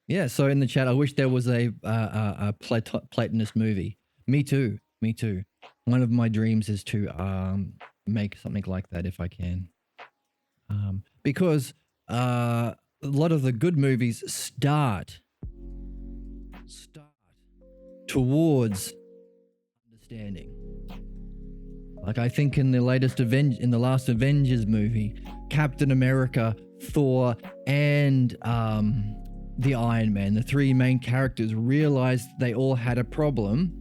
Yeah, so in the chat, I wish there was a Platonist movie. Me too. One of my dreams is to make something like that if I can. Because a lot of the good movies start towards understanding. Like I think in the last Avengers movie, Captain America, Thor, and the Iron Man, the 3 main characters realized they all had a problem.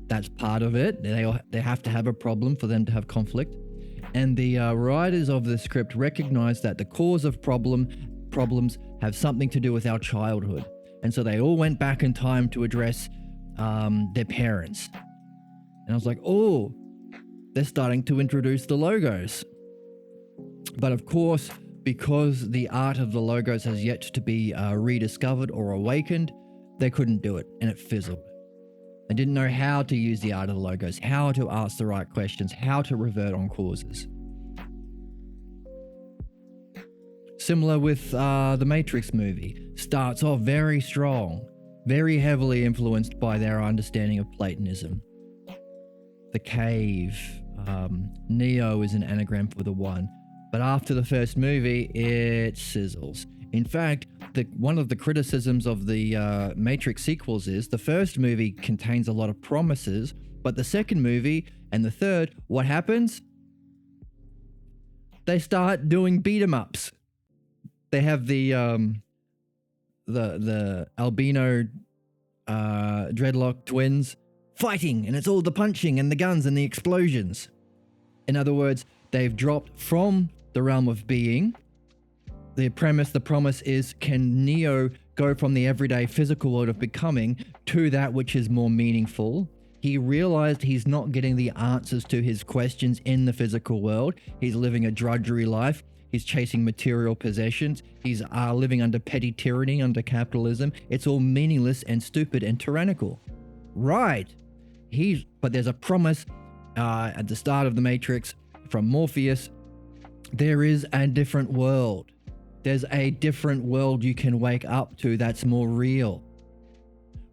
That's part of it. They have to have a problem for them to have conflict. And the writers of the script recognized that the cause of problems have something to do with our childhood. And so they all went back in time to address their parents. And I was like, oh, they're starting to introduce the logos. But of course, because the art of the logos has yet to be rediscovered or awakened, they couldn't do it, and it fizzled. They didn't know how to use the art of the logos, how to ask the right questions, how to revert on causes. Similar with the Matrix movie. Starts off very strong, very heavily influenced by their understanding of Platonism. The cave, Neo is an anagram for the one. But after the first movie, it sizzles. In fact, one of the criticisms of the Matrix sequels is the first movie contains a lot of promises, but the second movie and the third, what happens? They start doing beat-em-ups. They have the albino dreadlock twins fighting, and it's all the punching and the guns and the explosions. In other words, they've dropped from the realm of being. The promise is, can Neo go from the everyday physical world of becoming to that which is more meaningful? He realized he's not getting the answers to his questions in the physical world. He's living a drudgery life. He's chasing material possessions. He's living under petty tyranny, under capitalism. It's all meaningless and stupid and tyrannical. Right. But there's a promise at the start of the Matrix from Morpheus. There is a different world. There's a different world you can wake up to that's more real,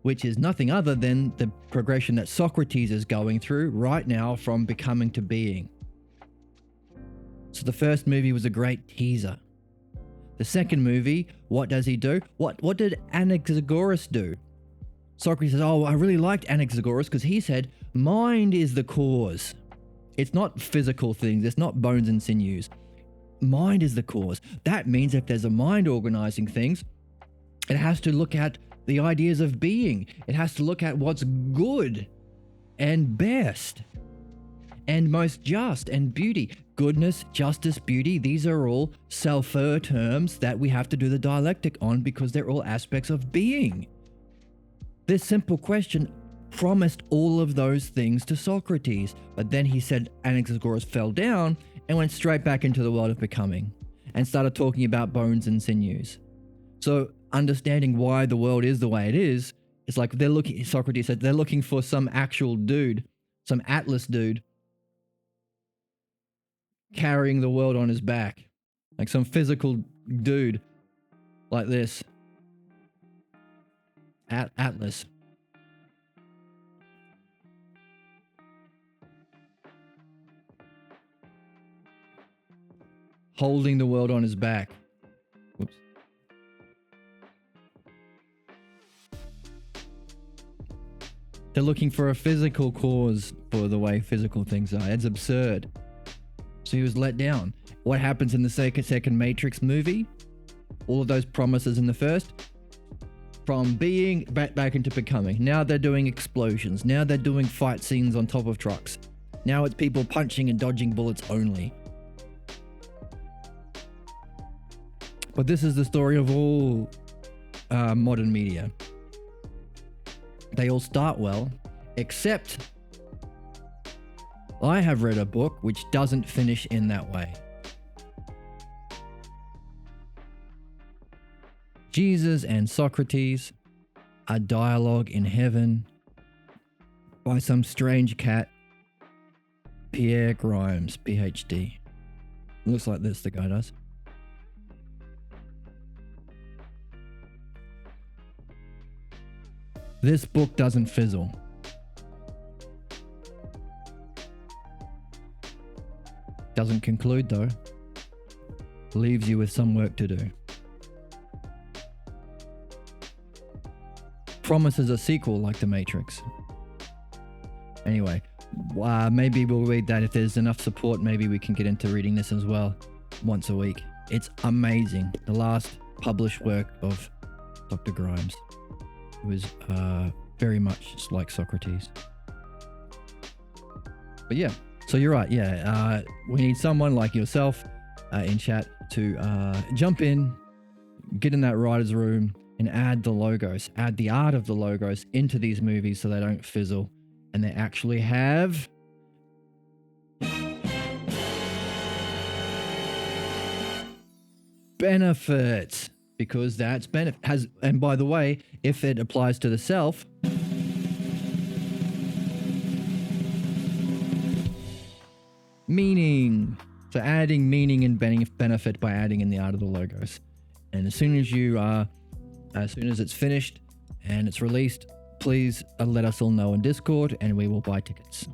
which is nothing other than the progression that Socrates is going through right now from becoming to being. So the first movie was a great teaser. The second movie, what does he do? What did Anaxagoras do? Socrates says, oh, I really liked Anaxagoras because he said, mind is the cause. It's not physical things. It's not bones and sinews. Mind is the cause. That means if there's a mind organizing things, it has to look at the ideas of being. It has to look at what's good and best and most just and beauty. Goodness, justice, beauty, these are all self-er terms that we have to do the dialectic on because they're all aspects of being. This simple question promised all of those things to Socrates, but then he said Anaxagoras fell down and went straight back into the world of becoming and started talking about bones and sinews. So understanding why the world is the way it is, it's like Socrates said, they're looking for some actual dude Some Atlas dude carrying the world on his back. Like some physical dude like this. Atlas. Holding the world on his back. Whoops. They're looking for a physical cause for the way physical things are. It's absurd. So he was let down. What happens in the second Matrix movie? All of those promises in the first, from being back into becoming. Now they're doing explosions. Now they're doing fight scenes on top of trucks. Now it's people punching and dodging bullets only. But this is the story of all modern media. They all start well, except I have read a book which doesn't finish in that way. Jesus and Socrates, a dialogue in heaven by some strange cat, Pierre Grimes, PhD. Looks like this, the guy does. This book doesn't fizzle. Doesn't conclude though. Leaves you with some work to do. Promises a sequel like The Matrix. Anyway, maybe we'll read that. If there's enough support, maybe we can get into reading this as well once a week. It's amazing. The last published work of Dr. Grimes. It was very much just like Socrates. But yeah, so you're right. Yeah, we need someone like yourself in chat to jump in, get in that writer's room, and add the logos, add the art of the logos into these movies so they don't fizzle and they actually have benefits. Because that's benefit and by the way, if it applies to the self, meaning. So adding meaning and benefit by adding in the art of the logos. And as soon as it's finished and it's released, please let us all know in Discord and we will buy tickets.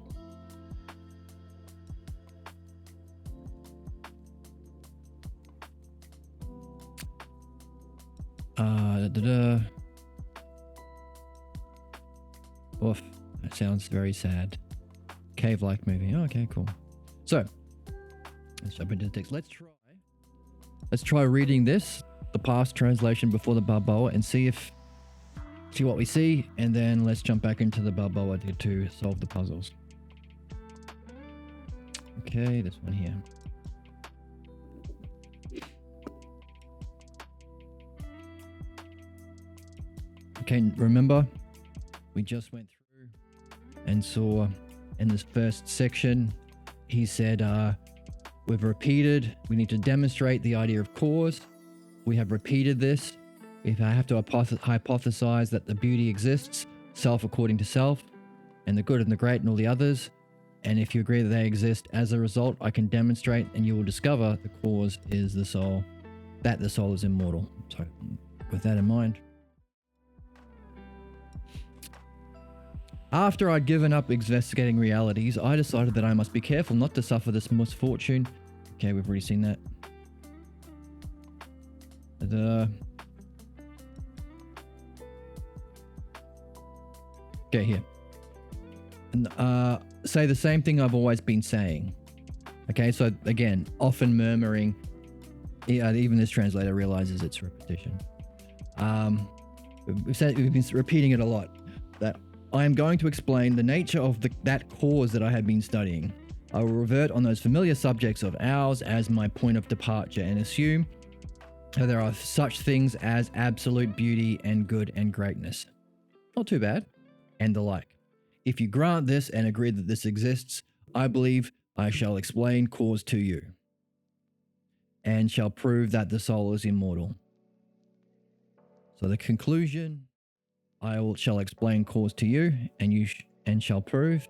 Oof, that sounds very sad. Cave-like movie. Oh, okay, cool. So, let's jump into the text. Let's try reading this, the past translation before the Balboa, and see what we see, and then let's jump back into the Balboa to solve the puzzles. Okay, this one here. Okay, remember, we just went through and saw in this first section, he said, we need to demonstrate the idea of cause. We have repeated this. We have to hypothesize that the beauty exists, self according to self, and the good and the great and all the others. And if you agree that they exist as a result, I can demonstrate and you will discover the cause is the soul, that the soul is immortal. So with that in mind, after I'd given up investigating realities, I decided that I must be careful not to suffer this misfortune. Okay, we've already seen that. Okay, here. And, say the same thing I've always been saying. Okay, so again, often murmuring. Even this translator realizes it's repetition. We've been repeating it a lot. That I am going to explain the nature of that cause that I have been studying. I will revert on those familiar subjects of ours as my point of departure and assume that there are such things as absolute beauty and good and greatness. Not too bad. And the like. If you grant this and agree that this exists, I believe I shall explain cause to you and shall prove that the soul is immortal. So the conclusion, shall explain cause to you and shall prove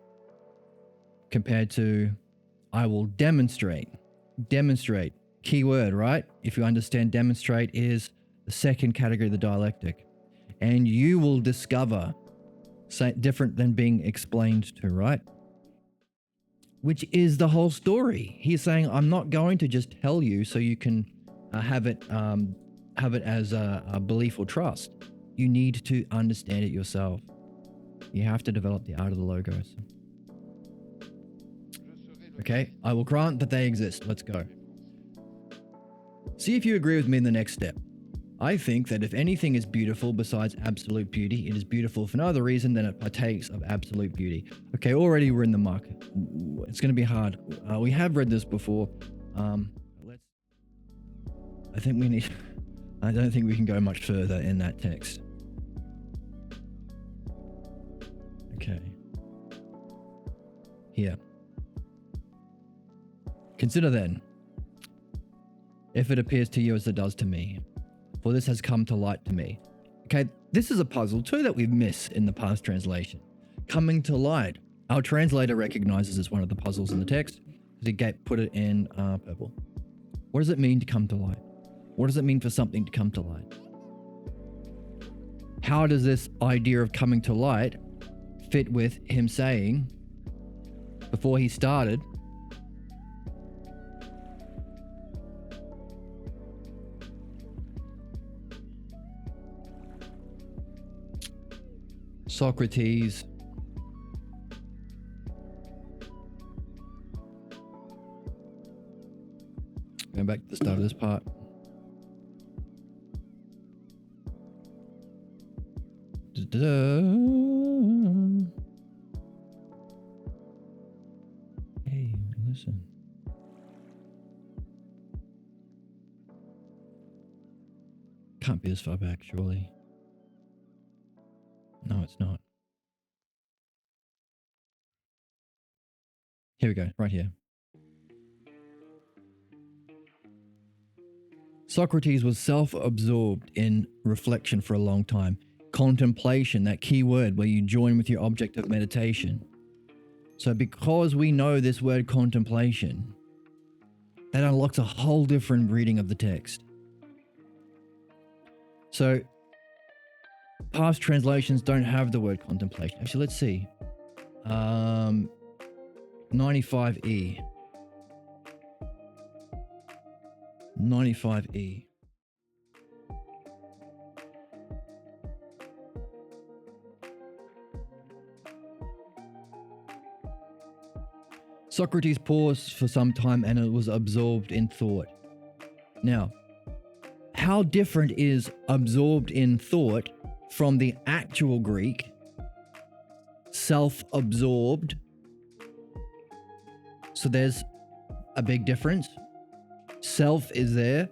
compared to I will demonstrate. Demonstrate, key word, right? If you understand, demonstrate is the second category of the dialectic. And you will discover, different than being explained to, right? Which is the whole story. He's saying, I'm not going to just tell you so you can have it as a belief or trust. You need to understand it yourself. You have to develop the art of the logos. Okay, I will grant that they exist. Let's go. See if you agree with me in the next step. I think that if anything is beautiful besides absolute beauty, it is beautiful for no other reason than it partakes of absolute beauty. Okay, already we're in the muck. It's going to be hard. We have read this before. I don't think we can go much further in that text. Okay. Here. Consider then, if it appears to you as it does to me, for this has come to light to me. Okay, this is a puzzle too that we've missed in the past translation. Coming to light. Our translator recognizes as one of the puzzles in the text. He put it in purple. What does it mean to come to light? What does it mean for something to come to light? How does this idea of coming to light fit with him saying, before he started, Socrates going back to the start of this part. Hey, listen. Can't be this far back, surely. No, it's not. Here we go, right here. Socrates was self-absorbed in reflection for a long time. Contemplation, that key word where you join with your object of meditation. So because we know this word contemplation, that unlocks a whole different reading of the text. So past translations don't have the word contemplation. Actually, let's see. 95E. 95E. Socrates paused for some time and it was absorbed in thought. Now, how different is absorbed in thought from the actual Greek, self-absorbed? So there's a big difference. Self is there.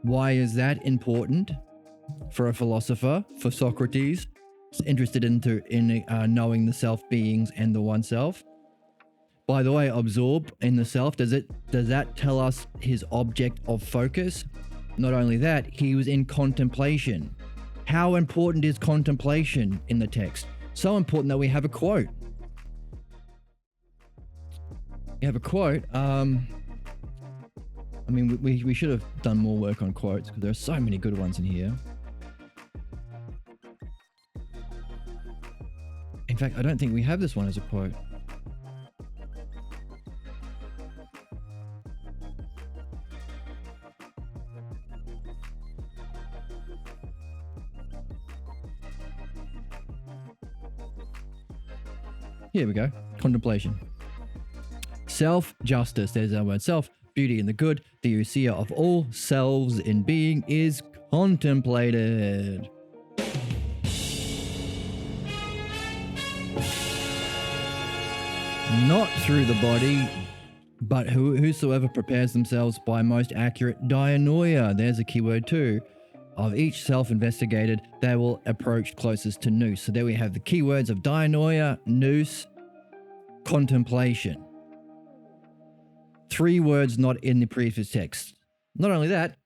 Why is that important for a philosopher, for Socrates, interested in knowing the self beings and the oneself? By the way, absorb in the self, does that tell us his object of focus? Not only that, he was in contemplation. How important is contemplation in the text? So important that we have a quote. We have a quote. I mean, we should have done more work on quotes because there are so many good ones in here. In fact, I don't think we have this one as a quote. Here we go. Contemplation. Self-justice. There's our word. Self. Beauty in the good. The ousia of all selves in being is contemplated. Not through the body, but whosoever prepares themselves by most accurate dianoia. There's a keyword too. Of each self investigated, they will approach closest to nous. So there we have the keywords of dianoia, nous, contemplation. 3 words not in the previous text. Not only that,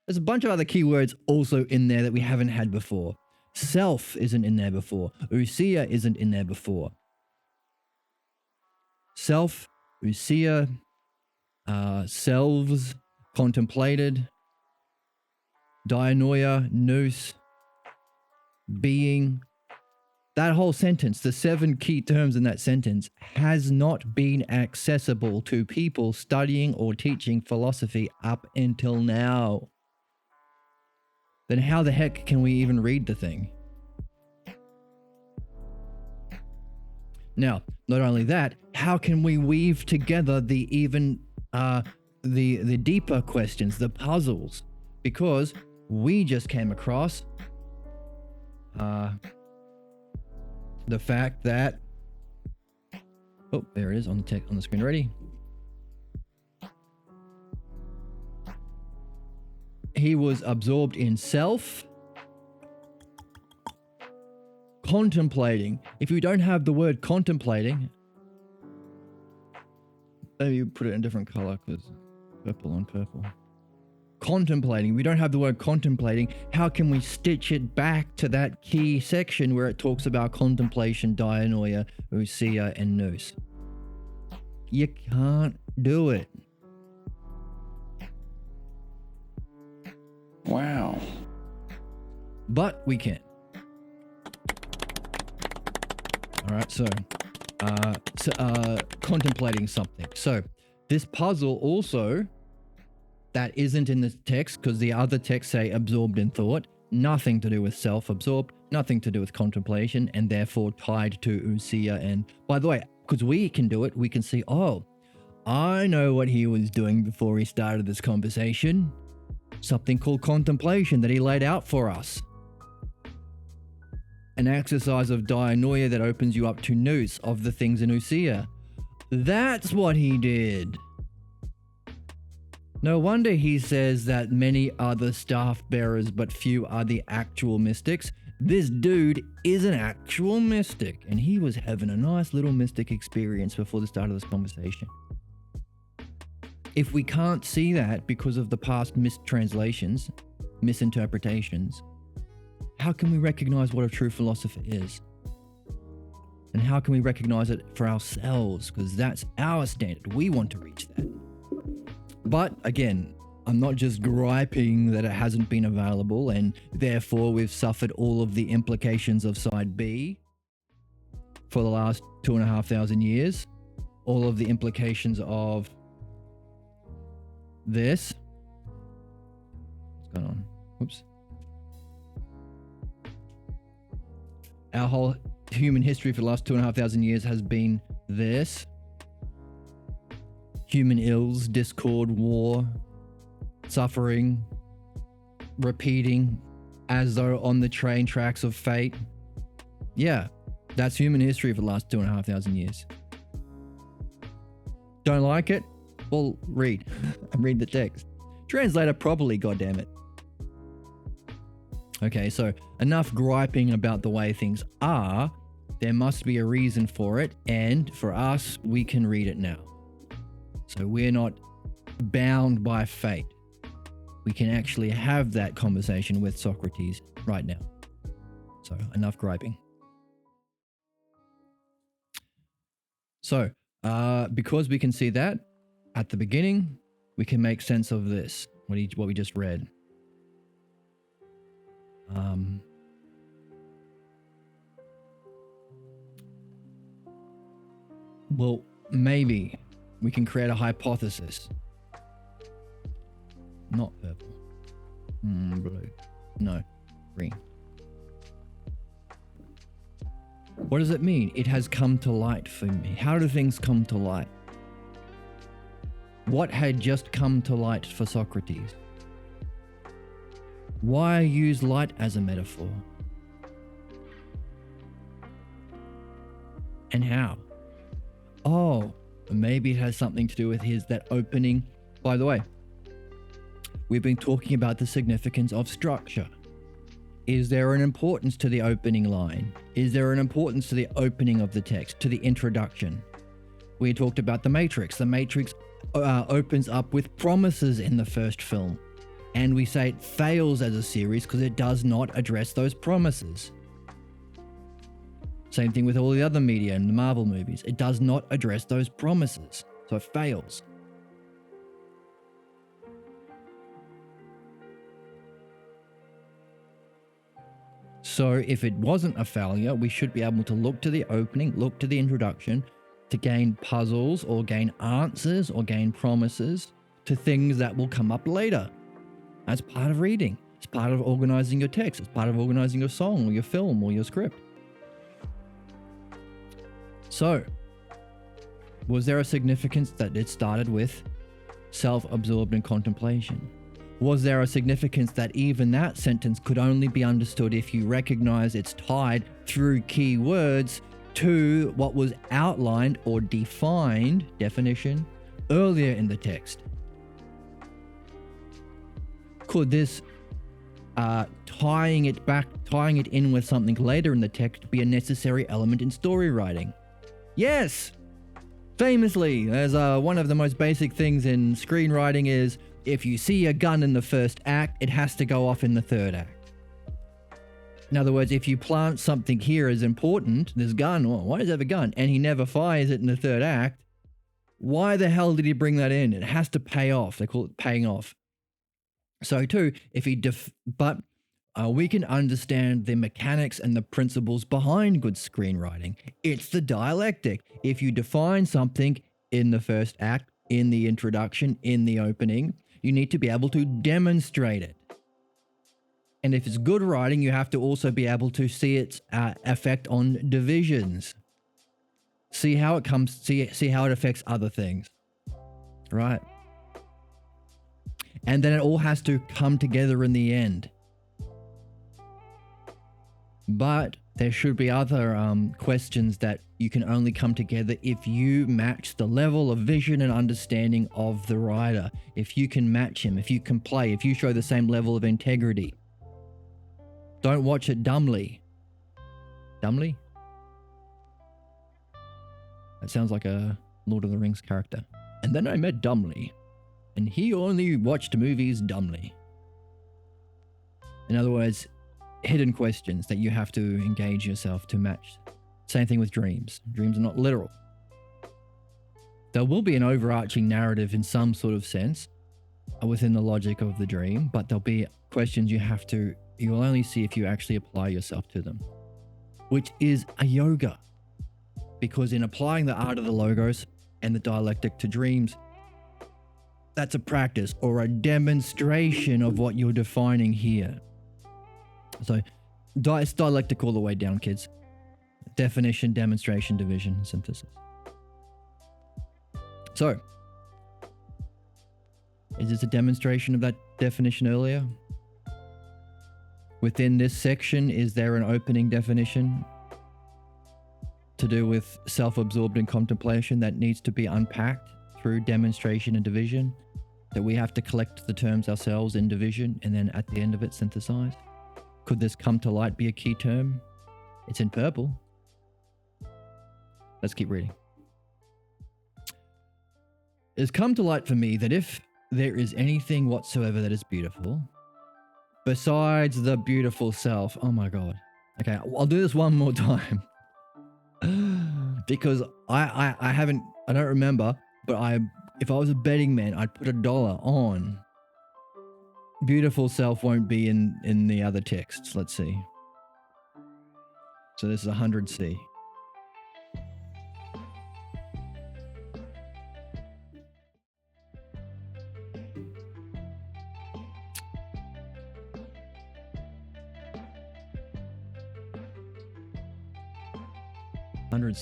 there's a bunch of other keywords also in there that we haven't had before. Self isn't in there before. Ousia isn't in there before. self, ousia, selves, contemplated, dianoia, nous, being. That whole sentence, the 7 key terms in that sentence, has not been accessible to people studying or teaching philosophy up until now. Then how the heck can we even read the thing? Now, not only that, how can we weave together the deeper questions, the puzzles? Because we just came across the fact that, oh, there it is on the screen already. He was absorbed in self, contemplating. If you don't have the word contemplating, maybe you put it in a different color because purple on purple. Contemplating. We don't have the word contemplating. How can we stitch it back to that key section where it talks about contemplation, dianoia, ousia, and nous? You can't do it. Wow. But we can. All right, so contemplating something. So this puzzle also, that isn't in the text because the other texts say absorbed in thought, nothing to do with self-absorbed, nothing to do with contemplation, and therefore tied to ousia. And by the way, because we can do it, we can see, oh, I know what he was doing before he started this conversation. Something called contemplation that he laid out for us. An exercise of dianoia that opens you up to nous, of the things in ousia. That's what he did. No wonder he says that many are the staff bearers, but few are the actual mystics. This dude is an actual mystic, and he was having a nice little mystic experience before the start of this conversation. If we can't see that because of the past mistranslations, misinterpretations, how can we recognize what a true philosopher is? And how can we recognize it for ourselves? Because that's our standard. We want to reach that. But again, I'm not just griping that it hasn't been available and therefore we've suffered all of the implications of side B for the last 2,500 years. All of the implications of this. What's going on? Oops. Our whole human history for the last 2,500 years has been this. Human ills, discord, war, suffering, repeating as though on the train tracks of fate. Yeah, that's human history for the last 2,500 years. Don't like it? Well, read. And read the text. Translate it properly, goddammit. Okay, so enough griping about the way things are. There must be a reason for it, and for us, we can read it now. So we're not bound by fate. We can actually have that conversation with Socrates right now. So enough griping. So, because we can see that at the beginning, we can make sense of this, what we just read. Well, maybe we can create a hypothesis. Not purple. Blue. No, green. What does it mean? It has come to light for me. How do things come to light? What had just come to light for Socrates? Why use light as a metaphor? And how? Oh, maybe it has something to do with that opening. By the way, we've been talking about the significance of structure. Is there an importance to the opening line? Is there an importance to the opening of the text, to the introduction? We talked about the Matrix. The Matrix opens up with promises in the first film. And we say it fails as a series because it does not address those promises. Same thing with all the other media and the Marvel movies. It does not address those promises, so it fails. So if it wasn't a failure, we should be able to look to the opening, look to the introduction to gain puzzles or gain answers or gain promises to things that will come up later. That's part of reading. It's part of organizing your text. It's part of organizing your song or your film or your script. So, was there a significance that it started with self-absorbed in contemplation? Was there a significance that even that sentence could only be understood if you recognize it's tied through key words to what was outlined or defined, definition, earlier in the text? Could this tying it in with something later in the text be a necessary element in story writing? Yes! Famously, as one of the most basic things in screenwriting is, if you see a gun in the first act, it has to go off in the third act. In other words, if you plant something here as important, this gun, well, why does he have a gun? And he never fires it in the third act, why the hell did he bring that in? It has to pay off. They call it paying off. So too, if he we can understand the mechanics and the principles behind good screenwriting. It's the dialectic. If you define something in the first act, in the introduction, in the opening, you need to be able to demonstrate it. And if it's good writing, you have to also be able to see its effect on divisions. See how it affects other things. Right? And then it all has to come together in the end. But there should be other questions that you can only come together if you match the level of vision and understanding of the writer. If you can match him, if you can play, if you show the same level of integrity. Don't watch it dumbly. Dumbly? That sounds like a Lord of the Rings character. And then I met Dumbly, and he only watched movies dumbly. In other words, hidden questions that you have to engage yourself to match. Same thing with dreams. Dreams are not literal. There will be an overarching narrative in some sort of sense within the logic of the dream, but there'll be questions you'll only see if you actually apply yourself to them, which is a yoga. Because in applying the art of the logos and the dialectic to dreams, that's a practice or a demonstration of what you're defining here. So it's dialectic all the way down, kids. Definition, demonstration, division, synthesis. So, is this a demonstration of that definition earlier? Within this section, is there an opening definition to do with self-absorbed in contemplation that needs to be unpacked through demonstration and division? That we have to collect the terms ourselves in division and then at the end of it synthesize? Could this come to light be a key term? It's in purple. Let's keep reading. It's come to light for me that if there is anything whatsoever that is beautiful, besides the beautiful self, oh my God. Okay, I'll do this one more time. Because I don't remember, but if I was a betting man, I'd put $1 on beautiful self won't be in the other texts. Let's see. So this is 100C. Hundred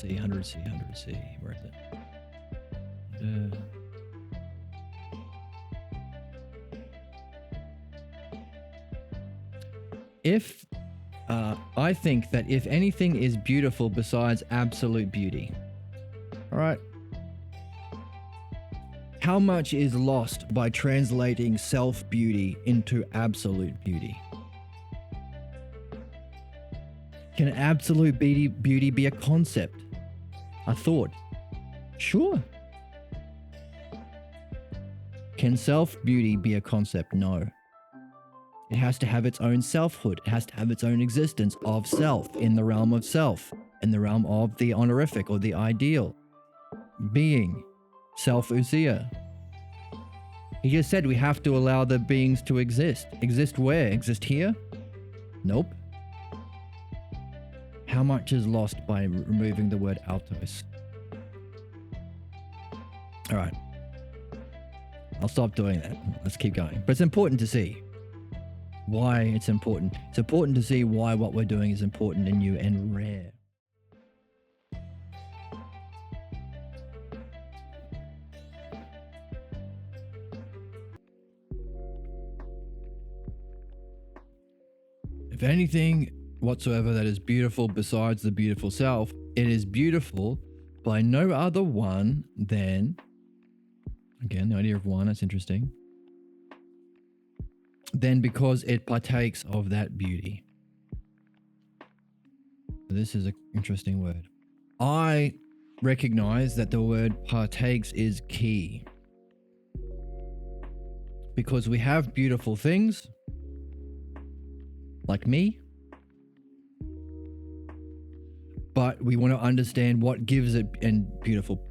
C. Where is it? I think that if anything is beautiful besides absolute beauty, all right, how much is lost by translating self-beauty into absolute beauty? Can absolute beauty be a concept? A thought? Sure. Can self-beauty be a concept? No. It has to have its own selfhood. It has to have its own existence of self in the realm of self. in the realm of the honorific or the ideal. Being, self-ousia. He just said we have to allow the beings to exist. Exist where? Exist here? Nope. How much is lost by removing the word autos? All right. I'll stop doing that. Let's keep going. But it's important to see why it's important. It's important to see why what we're doing is important and new and rare. If anything whatsoever that is beautiful besides the beautiful self, it is beautiful by no other one than, again, the idea of one, that's interesting, than because it partakes of that beauty. This is an interesting word. I recognize that the word partakes is key because we have beautiful things like me, but we want to understand what gives it, and beautiful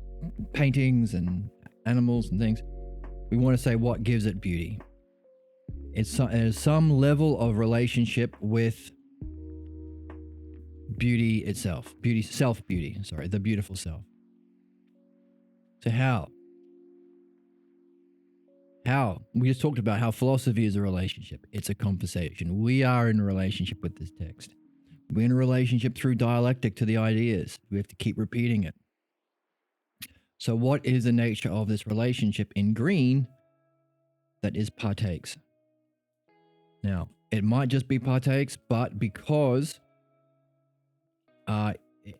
paintings and animals and things. We want to say what gives it beauty. It's some level of relationship with beauty itself, self-beauty, the beautiful self. So how? We just talked about how philosophy is a relationship. It's a conversation. We are in a relationship with this text. We're in a relationship through dialectic to the ideas. We have to keep repeating it. So what is the nature of this relationship in green that is partakes? Now, it might just be partakes, but because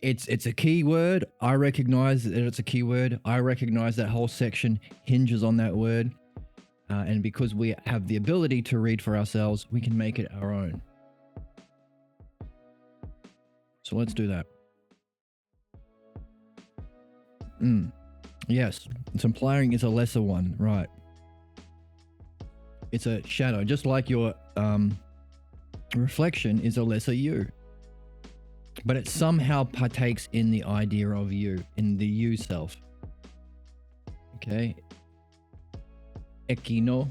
it's a key word, I recognize that it's a key word. I recognize that whole section hinges on that word. And because we have the ability to read for ourselves, we can make it our own. So let's do that. Yes, it's implying it's a lesser one, right? It's a shadow, just like your reflection is a lesser you. But it somehow partakes in the idea of you, in the you self. Okay? Ekino.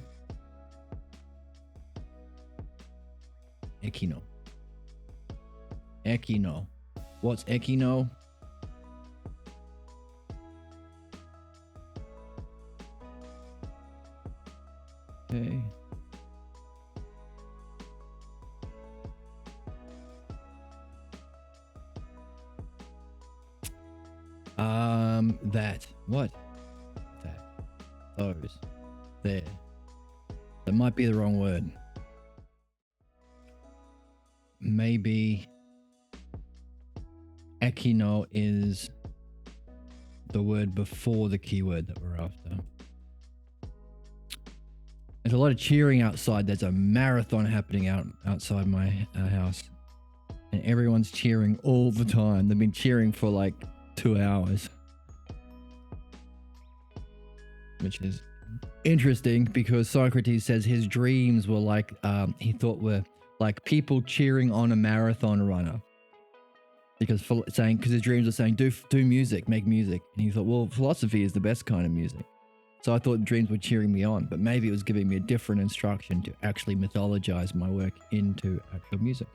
What's ekino? Okay. That. What? That. Those. There. That might be the wrong word. Maybe ekino is the word before the keyword that we're after. There's a lot of cheering outside. There's a marathon happening outside my house. And everyone's cheering all the time. They've been cheering for like 2 hours. Which is interesting because Socrates says his dreams were like, he thought were like people cheering on a marathon runner. Because his dreams are saying, do music, make music. And he thought, well, philosophy is the best kind of music. So I thought dreams were cheering me on, but maybe it was giving me a different instruction to actually mythologize my work into actual music.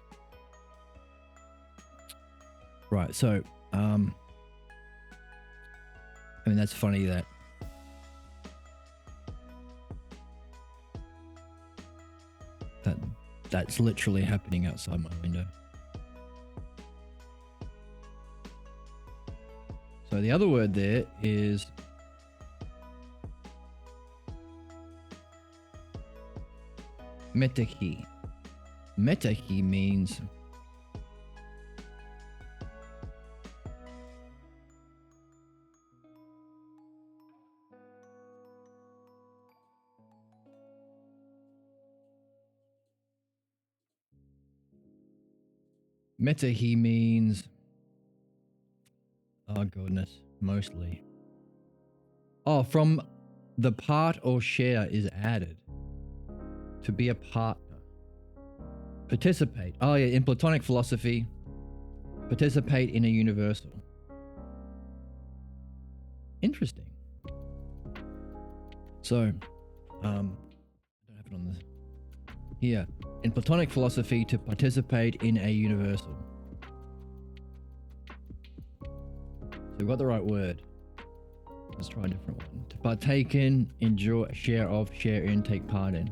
Right, so, I mean, that's funny that's literally happening outside my window. So the other word there is metahi. Metahi means oh goodness, mostly. Oh, from the part or share is added. To be a partner. Participate. Oh yeah, in Platonic philosophy, Participate in a universal. Interesting. So, I don't have it on this. Here, in Platonic philosophy, to participate in a universal. So we've got the right word. Let's try a different one. To partake in, enjoy, share of, share in, take part in.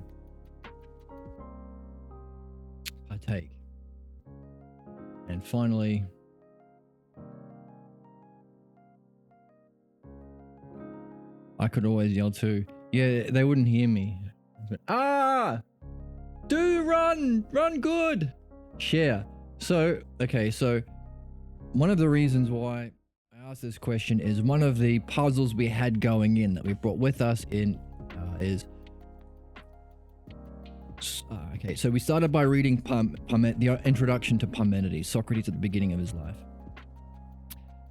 Partake. And finally, I could always yell too. Yeah, they wouldn't hear me. Do run good. Share. So, okay, so one of the reasons why I asked this question is one of the puzzles we had going in that we brought with us in is okay, so we started by reading the introduction to Parmenides, Socrates at the beginning of his life.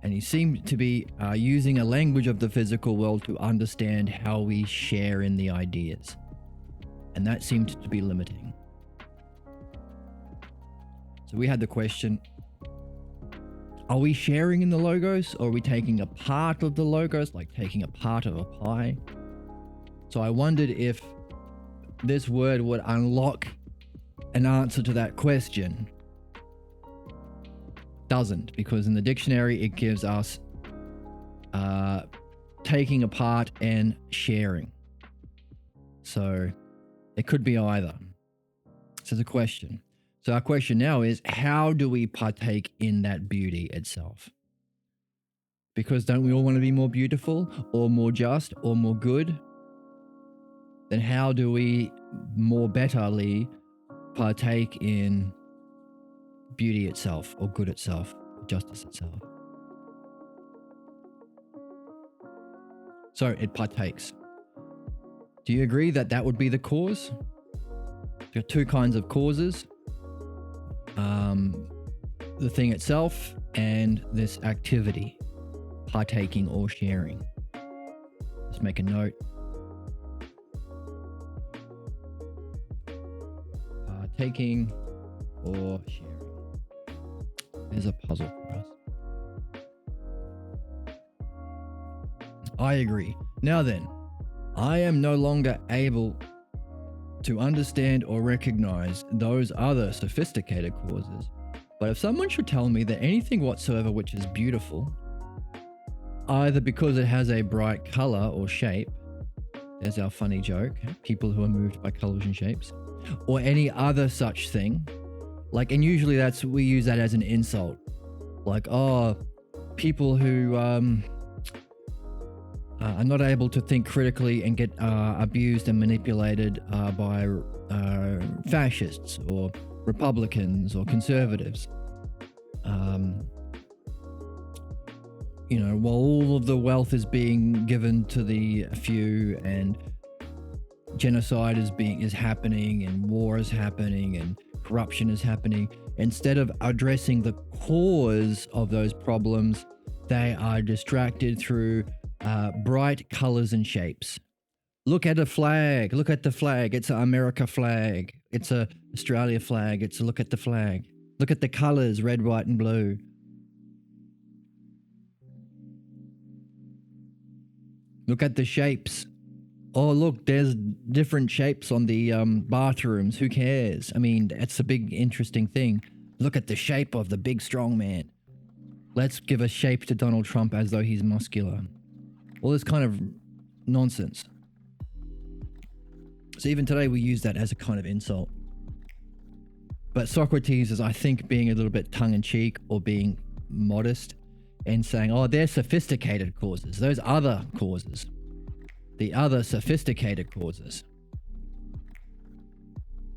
And he seemed to be using a language of the physical world to understand how we share in the ideas. And that seemed to be limiting. So we had the question, are we sharing in the logos, or are we taking a part of the logos, like taking a part of a pie? So I wondered if this word would unlock an answer to that question. Doesn't, because in the dictionary it gives us taking a part and sharing. So it could be either. So it's a question. So our question now is, how do we partake in that beauty itself? Because don't we all want to be more beautiful or more just or more good? Then how do we more betterly partake in beauty itself, or good itself, or justice itself? So it partakes. Do you agree that that would be the cause? There are two kinds of causes. The thing itself and this activity, partaking or sharing. Let's make a note. Partaking or sharing. There's a puzzle for us. I agree. Now then, I am no longer able to understand or recognize those other sophisticated causes. But if someone should tell me that anything whatsoever which is beautiful, either because it has a bright color or shape, there's our funny joke, people who are moved by colors and shapes, or any other such thing, like, and usually we use that as an insult, like, oh, people who are not able to think critically and get abused and manipulated by fascists or Republicans or conservatives. While all of the wealth is being given to the few, and genocide is happening, and war is happening, and corruption is happening, instead of addressing the cause of those problems, they are distracted through bright colors and shapes. Look at a flag. Look at the flag. It's an America flag. It's a Australia flag. Look at the flag. Look at the colors, red, white, and blue. Look at the shapes. Oh, look, there's different shapes on the bathrooms. Who cares? I mean, that's a big, interesting thing. Look at the shape of the big, strong man. Let's give a shape to Donald Trump as though he's muscular. All this kind of nonsense. So even today we use that as a kind of insult. But Socrates is, I think, being a little bit tongue-in-cheek or being modest and saying, oh, they're sophisticated causes. Those other causes. The other sophisticated causes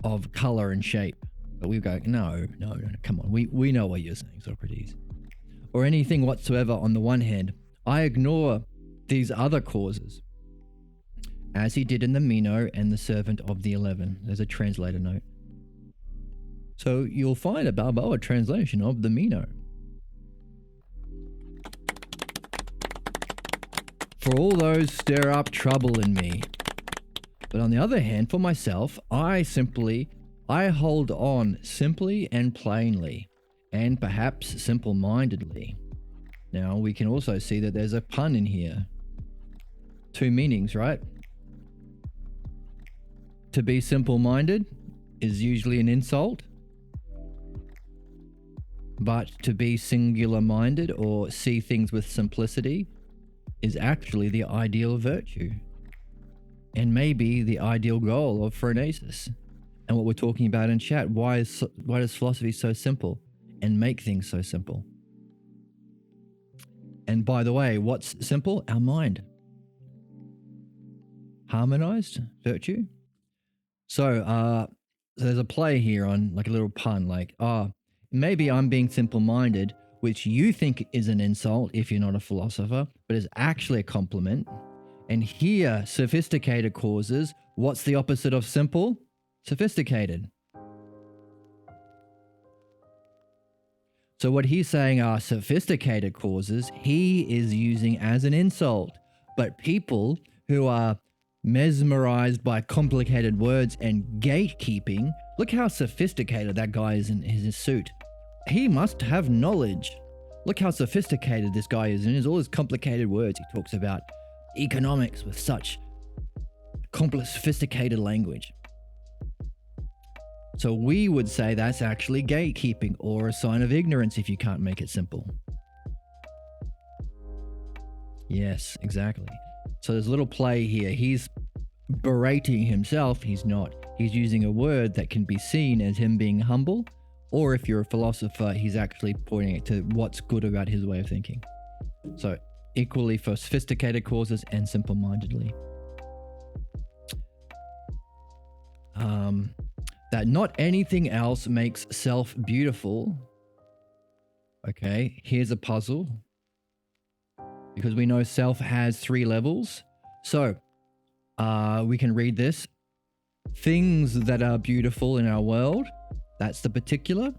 of color and shape. But we go, no, come on. We know what you're saying, Socrates. Or anything whatsoever on the one hand. I ignore these other causes, as he did in the Meno and the Servant of the 11. There's a translator note. So you'll find a Balboa translation of the Meno. For all those stir up trouble in me. But on the other hand, for myself, I hold on simply and plainly, and perhaps simple-mindedly. Now, we can also see that there's a pun in here. Two meanings, right? To be simple-minded is usually an insult, but to be singular-minded or see things with simplicity is actually the ideal virtue, and maybe the ideal goal of phronesis. And what we're talking about in chat, why does philosophy so simple and make things so simple? And by the way, what's simple? Our mind. Harmonized virtue. So there's a play here on like a little pun, like, maybe I'm being simple-minded, which you think is an insult if you're not a philosopher, but is actually a compliment. And here, sophisticated causes, what's the opposite of simple? Sophisticated. So what he's saying are sophisticated causes, he is using as an insult. But people who are mesmerized by complicated words and gatekeeping, look how sophisticated that guy is in his suit. He must have knowledge. Look how sophisticated this guy is in all his complicated words. He talks about economics with such sophisticated language. So we would say that's actually gatekeeping or a sign of ignorance if you can't make it simple. Yes, exactly. So there's a little play here. He's berating himself. He's not. He's using a word that can be seen as him being humble, or if you're a philosopher, he's actually pointing it to what's good about his way of thinking. So equally for sophisticated causes and simple-mindedly. That not anything else makes self beautiful. Okay, here's a puzzle. Because we know self has 3 levels. So we can read this. Things that are beautiful in our world, that's the particular,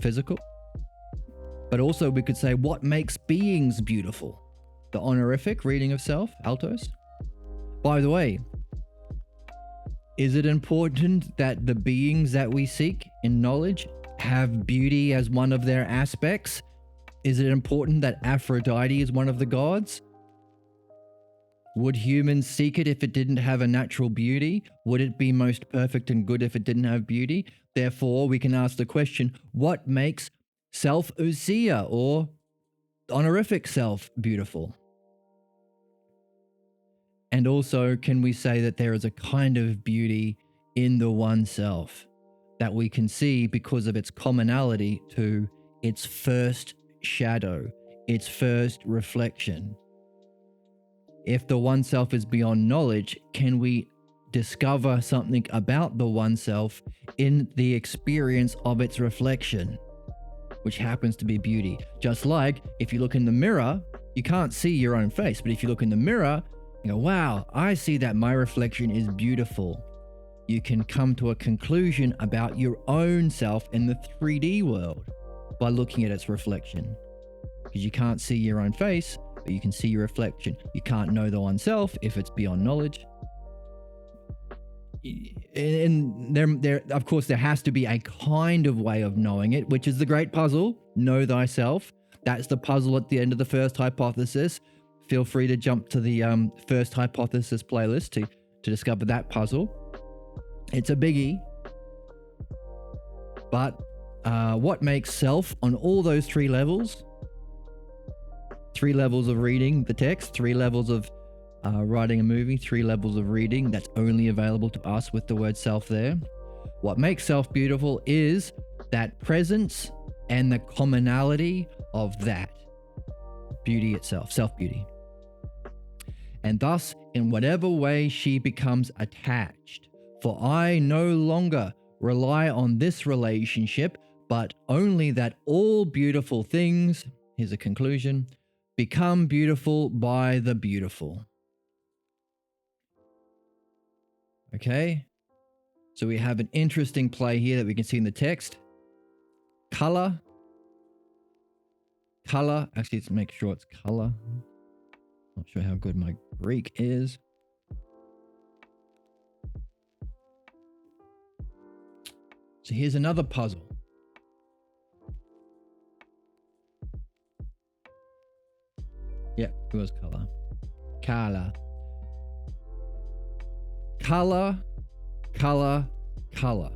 physical. But also we could say what makes beings beautiful? The honorific reading of self, altos. By the way, is it important that the beings that we seek in knowledge have beauty as one of their aspects? Is it important that Aphrodite is one of the gods? Would humans seek it if it didn't have a natural beauty? Would it be most perfect and good if it didn't have beauty? Therefore, we can ask the question, what makes self-ousia or honorific self beautiful? And also, can we say that there is a kind of beauty in the one self that we can see because of its commonality to its first shadow, its first reflection? If the one self is beyond knowledge, can we discover something about the one self in the experience of its reflection, which happens to be beauty? Just like if you look in the mirror, you can't see your own face, but if you look in the mirror, you go, wow, I see that my reflection is beautiful. You can come to a conclusion about your own self in the 3D world by looking at its reflection. Because you can't see your own face, but you can see your reflection. You can't know the oneself if it's beyond knowledge. And there, of course, there has to be a kind of way of knowing it, which is the great puzzle, know thyself. That's the puzzle at the end of the first hypothesis. Feel free to jump to the first hypothesis playlist to discover that puzzle. It's a biggie. But what makes self on all those 3 levels? 3 levels of reading the text, 3 levels of writing a movie, 3 levels of reading that's only available to us with the word self there. What makes self beautiful is that presence and the commonality of that beauty itself, self-beauty. And thus, in whatever way she becomes attached, for I no longer rely on this relationship, but only that all beautiful things, here's a conclusion, become beautiful by the beautiful. Okay, so we have an interesting play here that we can see in the text. Color, actually let's make sure it's color. Not sure how good my Greek is. So here's another puzzle. Yeah, it was color. Color. Color, color, color.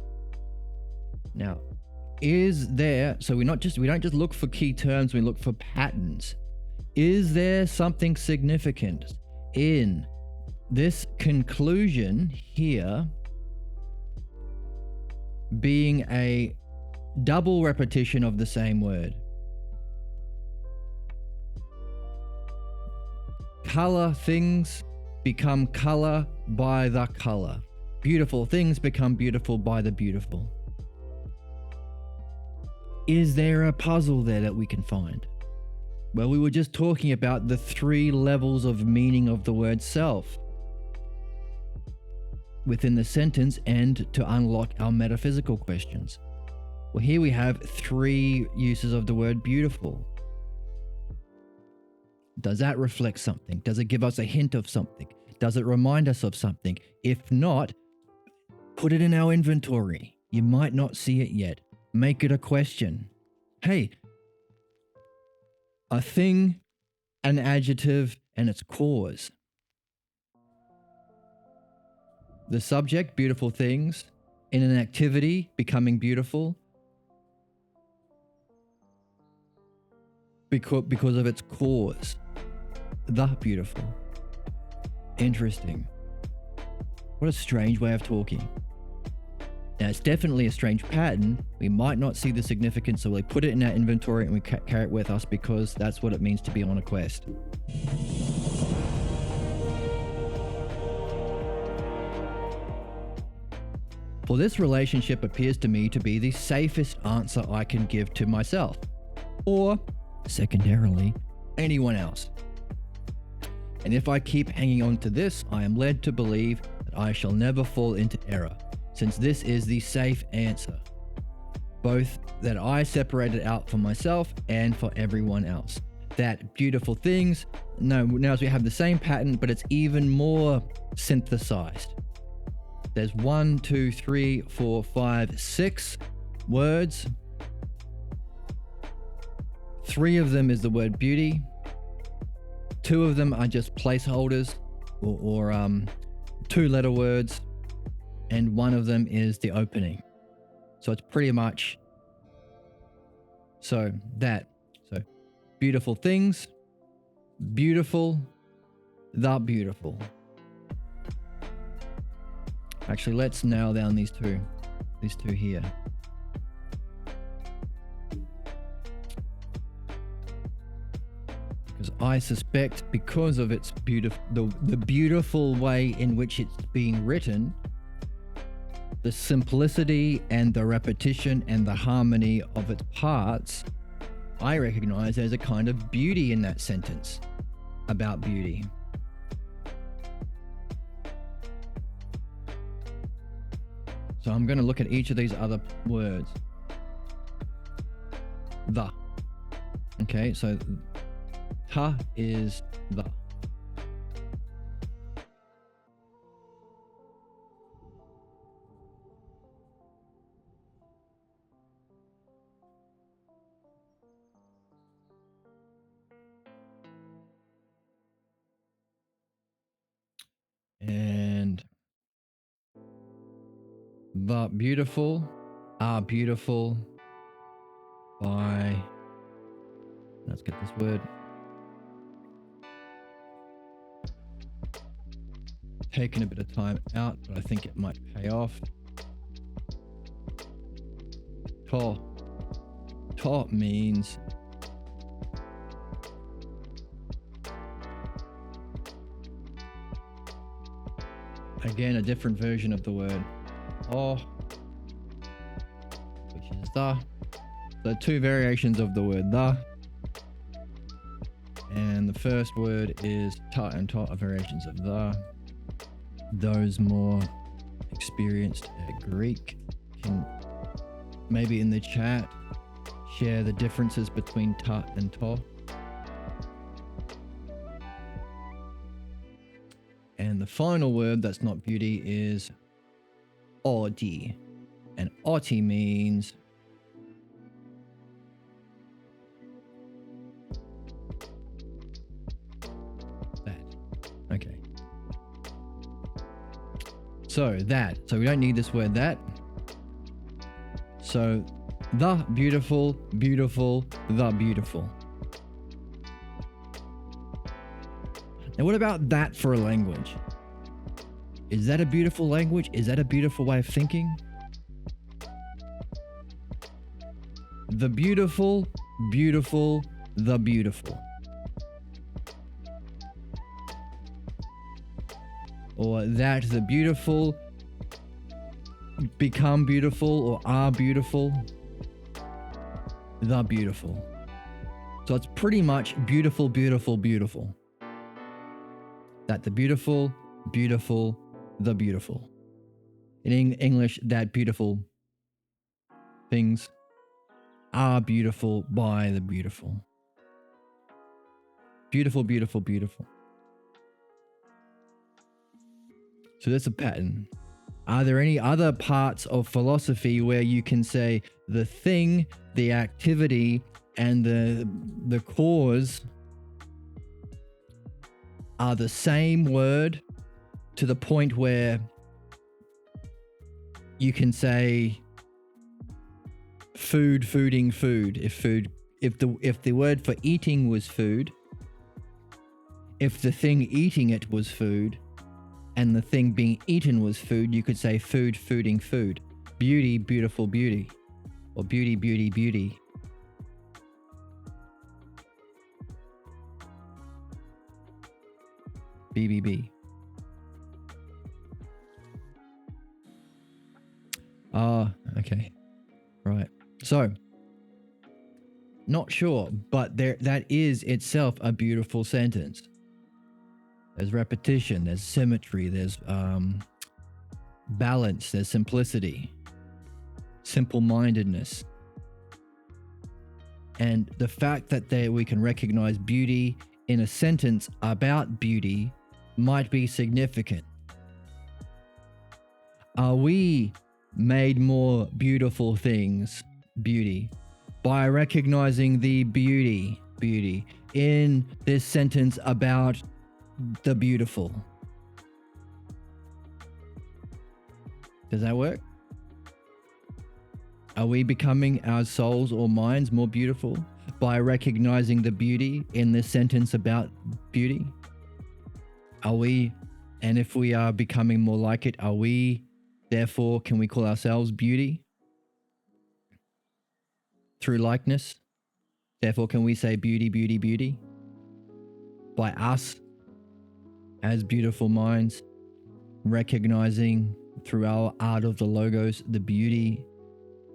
Now, is there, so we don't just look for key terms, we look for patterns. Is there something significant in this conclusion here being a double repetition of the same word? Color things become color by the color. Beautiful things become beautiful by the beautiful. Is there a puzzle there that we can find? Well, we were just talking about the 3 levels of meaning of the word self within the sentence and to unlock our metaphysical questions. Well, here we have 3 uses of the word beautiful. Does that reflect something? Does it give us a hint of something? Does it remind us of something? If not, put it in our inventory. You might not see it yet. Make it a question. Hey, a thing, an adjective, and its cause. The subject, beautiful things. In an activity, becoming beautiful. Because of its cause. The beautiful. Interesting. What a strange way of talking. Now, it's definitely a strange pattern. We might not see the significance, so we put it in our inventory and we carry it with us because that's what it means to be on a quest. For this relationship appears to me to be the safest answer I can give to myself, or, secondarily, anyone else. And if I keep hanging on to this, I am led to believe that I shall never fall into error, since this is the safe answer, both that I separated out for myself and for everyone else. That beautiful things, now as we have the same pattern, but it's even more synthesized. There's 1, 2, 3, 4, 5, 6 words. 3 of them is the word beauty. 2 of them are just placeholders or 2-letter words. And 1 of them is the opening. So it's pretty much so beautiful things, beautiful, the beautiful. Actually, let's nail down these two here. Because I suspect, because of its the beautiful way in which it's being written, the simplicity and the repetition and the harmony of its parts, I recognize there's a kind of beauty in that sentence about beauty. So I'm going to look at each of these other words. The. Okay, so ta is the. And the beautiful are beautiful by, let's get this word, taking a bit of time out, but I think it might pay off. To means again a different version of the word which is the. So 2 variations of the word the, and the first word is ta, and ta are variations of the. Those more experienced at Greek can maybe in the chat share the differences between ta and ta. And the final word that's not beauty is oti. And oti means So that. So we don't need this word that. So the beautiful, beautiful, the beautiful. Now what about that for a language? Is that a beautiful language? Is that a beautiful way of thinking? The beautiful, beautiful, the beautiful. Or that the beautiful become beautiful or are beautiful. The beautiful. So it's pretty much beautiful, beautiful, beautiful. That the beautiful, beautiful, the beautiful. In English, that beautiful things are beautiful by the beautiful. Beautiful, beautiful, beautiful. So that's a pattern. Are there any other parts of philosophy where you can say the thing, the activity, and the cause are the same word to the point where you can say food, fooding, food. If the word for eating was food, if the thing eating it was food, and the thing being eaten was food, you could say food, fooding, food. Beauty, beautiful, beauty. Or beauty, beauty, beauty. BBB. Okay. Right. So, not sure, but that is itself a beautiful sentence. There's repetition, there's symmetry, there's balance, there's simplicity, simple-mindedness. And the fact that we can recognize beauty in a sentence about beauty might be significant. Are we made more beautiful things, beauty, by recognizing the beauty in this sentence about the beautiful? Does that work? Are we becoming our souls or minds more beautiful by recognizing the beauty in this sentence about beauty? Are we, and if we are becoming more like it, are we, therefore, can we call ourselves beauty? Through likeness? Therefore, can we say beauty, beauty, beauty? By us as beautiful minds, recognizing through our art of the logos the beauty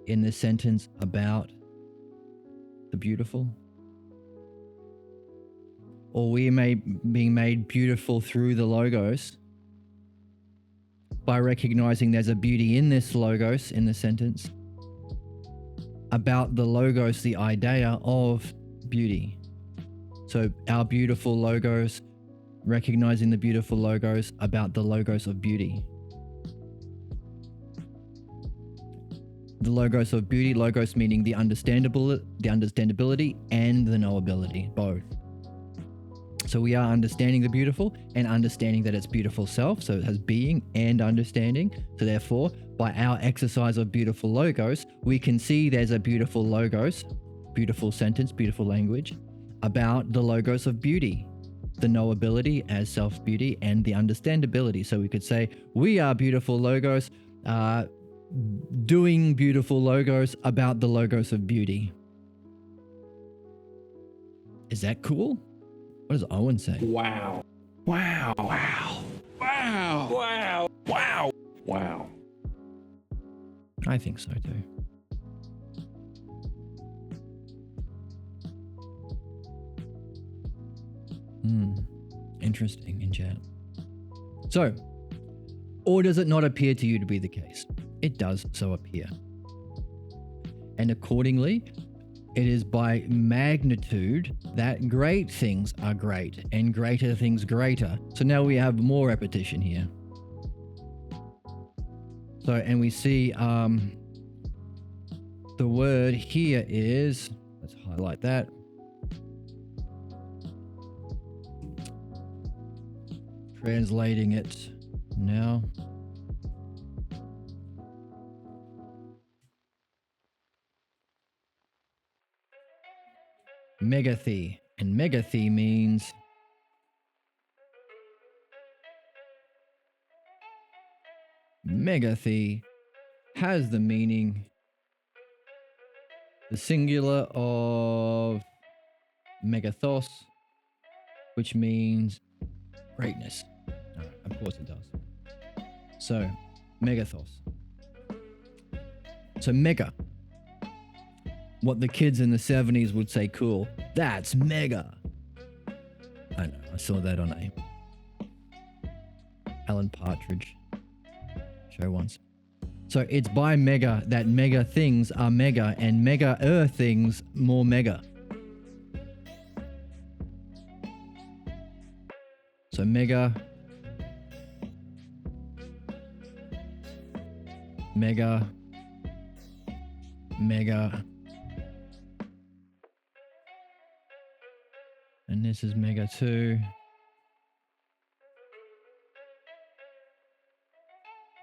in the sentence about the beautiful? Or we may being made beautiful through the logos by recognizing there's a beauty in this logos, in the sentence, about the logos, the idea of beauty. So our beautiful logos, recognizing the beautiful logos about the logos of beauty. The logos of beauty, logos meaning the understandability and the knowability, both. So we are understanding the beautiful and understanding that it's beautiful self, so it has being and understanding. So therefore, by our exercise of beautiful logos, we can see there's a beautiful logos, beautiful sentence, beautiful language, about the logos of beauty, the knowability as self-beauty and the understandability. So we could say, we are beautiful logos, doing beautiful logos about the logos of beauty. Is that cool? What does Owen say? Wow. Wow. Wow. Wow. Wow. Wow. Wow. I think so too. Interesting in chat. So, or does it not appear to you to be the case? It does so appear. And accordingly, it is by magnitude that great things are great and greater things greater. So now we have more repetition here. So, and we see the word here is, let's highlight that. Translating it now. megathe. And megathe means megathe has the meaning, the singular of megathos, which means greatness. Of course it does. So, megathos. So mega. What the kids in the 70s would say cool. That's mega. I know, I saw that on a Alan Partridge show once. So it's by mega that mega things are mega and mega things more mega. So mega, mega, mega, and this is mega 2,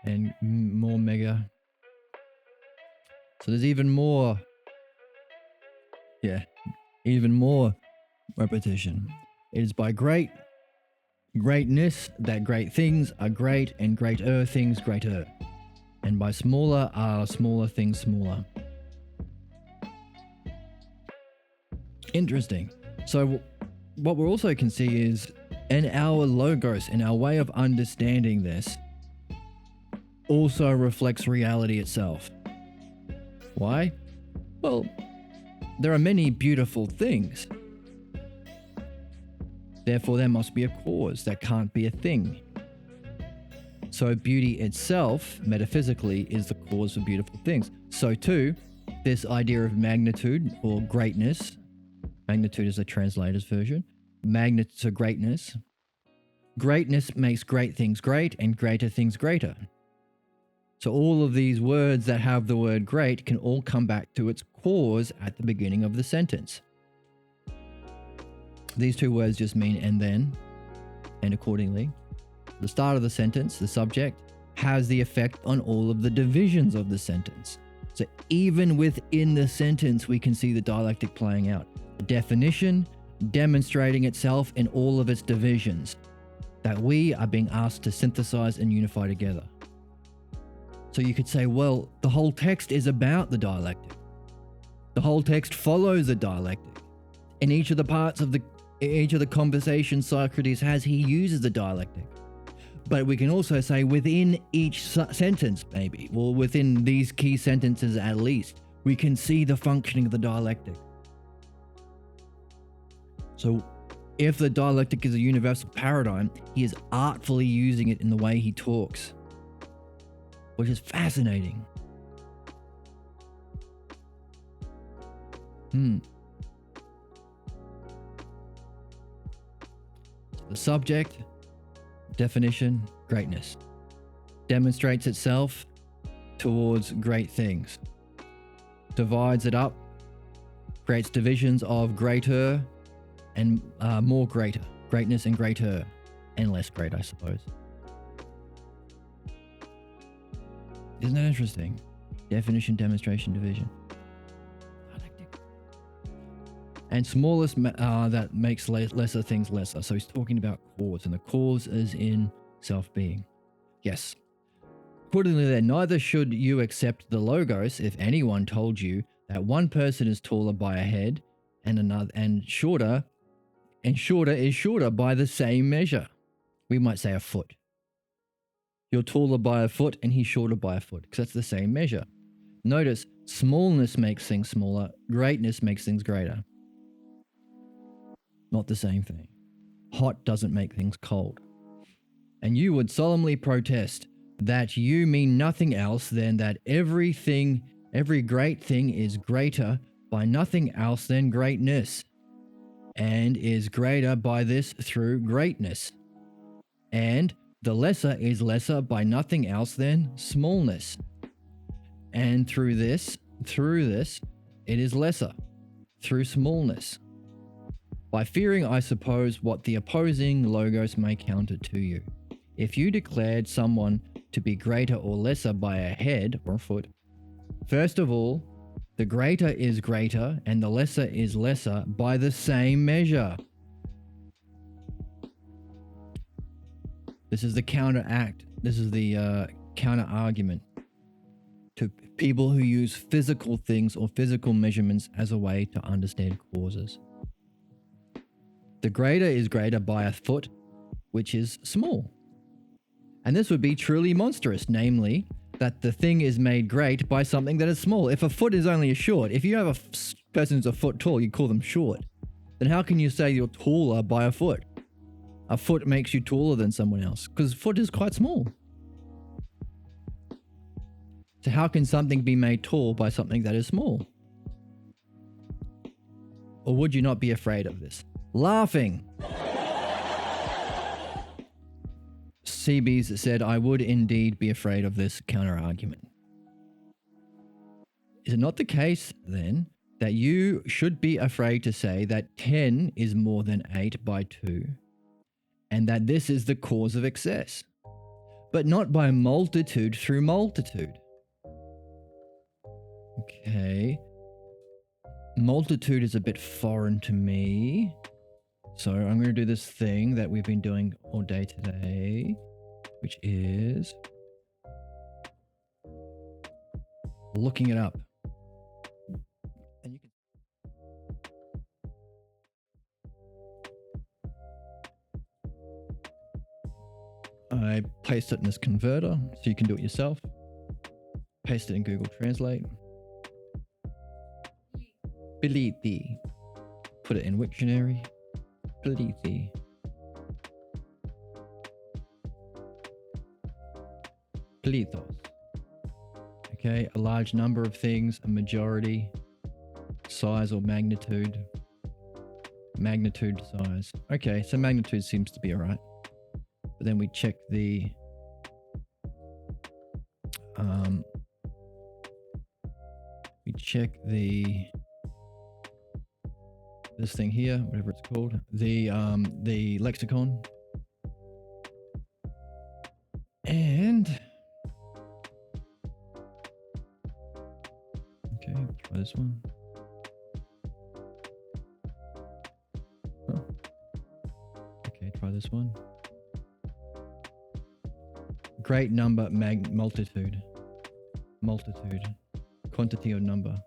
and more mega. So there's even more, even more repetition. It is by greatness that great things are great and greater things greater. And by smaller are smaller things smaller. Interesting. So what we also can see is in our logos, in our way of understanding this, also reflects reality itself. Why? Well, there are many beautiful things. Therefore, there must be a cause. That can't be a thing. So beauty itself, metaphysically, is the cause for beautiful things. So too, this idea of magnitude or greatness, magnitude is a translator's version, so greatness. Greatness makes great things great and greater things greater. So all of these words that have the word great can all come back to its cause at the beginning of the sentence. These two words just mean and then, and accordingly. The start of the sentence, the subject, has the effect on all of the divisions of the sentence. So even within the sentence, we can see the dialectic playing out. The definition demonstrating itself in all of its divisions that we are being asked to synthesize and unify together. So you could say, well, the whole text is about the dialectic. The whole text follows the dialectic. In each of the parts of the conversation Socrates has, he uses the dialectic. But we can also say within each sentence, maybe, or within these key sentences at least, we can see the functioning of the dialectic. So if the dialectic is a universal paradigm, he is artfully using it in the way he talks, which is fascinating. The subject, definition, greatness, demonstrates itself towards great things, divides it up, creates divisions of greater and more greater, greatness and greater, and less great, I suppose. Isn't that interesting? Definition, demonstration, division. Dialectic. And smallest that makes lesser things lesser. So he's talking about cause, and the cause is in self-being. Yes. Accordingly, then, neither should you accept the logos if anyone told you that one person is taller by a head and shorter is shorter by the same measure. We might say a foot. You're taller by a foot and he's shorter by a foot, because that's the same measure. Notice, smallness makes things smaller, greatness makes things greater. Not the same thing. Hot doesn't make things cold. And you would solemnly protest that you mean nothing else than that every great thing is greater by nothing else than greatness, and is greater by this through greatness. And the lesser is lesser by nothing else than smallness. And through this, it is lesser, through smallness. By fearing, I suppose, what the opposing logos may counter to you. If you declared someone to be greater or lesser by a head or a foot, first of all, The greater is greater and the lesser is lesser by the same measure. This is the counteract. This is the counter argument to people who use physical things or physical measurements as a way to understand causes. The greater is greater by a foot, which is small. And this would be truly monstrous, namely, that the thing is made great by something that is small. If a foot is only a short, if you have a person who's a foot tall, you call them short. Then how can you say you're taller by a foot? A foot makes you taller than someone else, because a foot is quite small. So how can something be made tall by something that is small? Or would you not be afraid of this? Laughing. Seabees said, I would indeed be afraid of this counter-argument. Is it not the case, then, that you should be afraid to say that 10 is more than 8 by 2, and that this is the cause of excess, but not by multitude through multitude? Okay. Multitude is a bit foreign to me. So I'm going to do this thing that we've been doing all day today, which is looking it up. And you can... I paste it in this converter, so you can do it yourself. Paste it in Google Translate. Biliti. Put it in Wiktionary. Biliti. Plithos. Okay, a large number of things, a majority, size or magnitude. Magnitude, size. Okay, so magnitude seems to be alright. But then we check the this thing here, whatever it's called, the lexicon, and okay, try this one. Oh. Okay, try this one. Great number, multitude, quantity or number.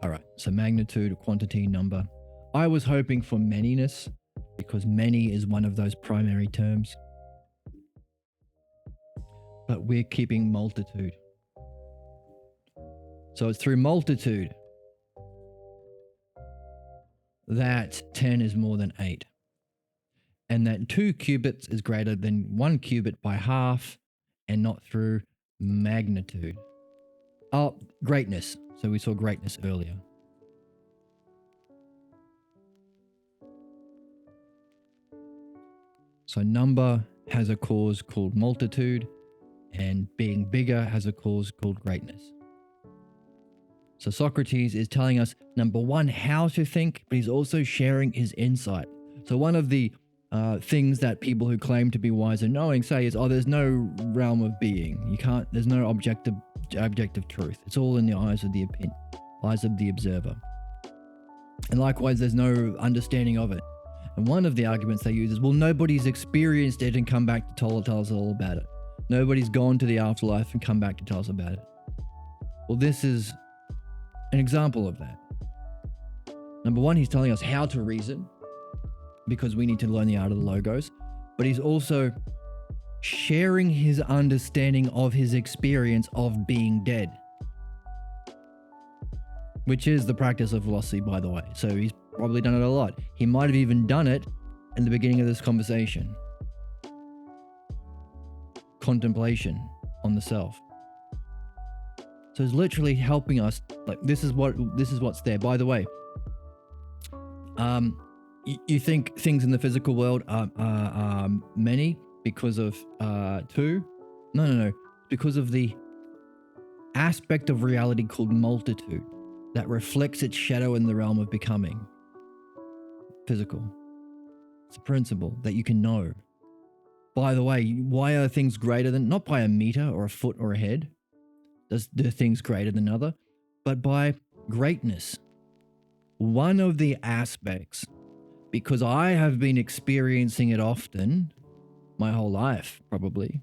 All right, so magnitude, quantity, number. I was hoping for manyness, because many is one of those primary terms. But we're keeping multitude. So it's through multitude that 10 is more than 8. And that 2 cubits is greater than 1 cubit by half, and not through magnitude. Oh, greatness. So we saw greatness earlier. So number has a cause called multitude, and being bigger has a cause called greatness. So Socrates is telling us, number one, how to think, but he's also sharing his insight. So one of the things that people who claim to be wise and knowing say is, oh, there's no realm of being. There's no objective truth. It's all in the eyes of the observer. And likewise, there's no understanding of it. And one of the arguments they use is, well, nobody's experienced it and come back to tell us all about it. Nobody's gone to the afterlife and come back to tell us about it. Well, this is an example of that. Number one, he's telling us how to reason, because we need to learn the art of the logos, but he's also sharing his understanding of his experience of being dead, which is the practice of philosophy, by the way. So he's probably done it a lot. He might have even done it in the beginning of this conversation. Contemplation on the self. So it's literally helping us. Like, this is what's there. By the way, you think things in the physical world are many because of 2? No. Because of the aspect of reality called multitude that reflects its shadow in the realm of becoming. Physical. It's a principle that you can know. By the way, why are things greater than, not by a meter or a foot or a head, do things greater than other, but by greatness. One of the aspects, because I have been experiencing it often, my whole life, probably.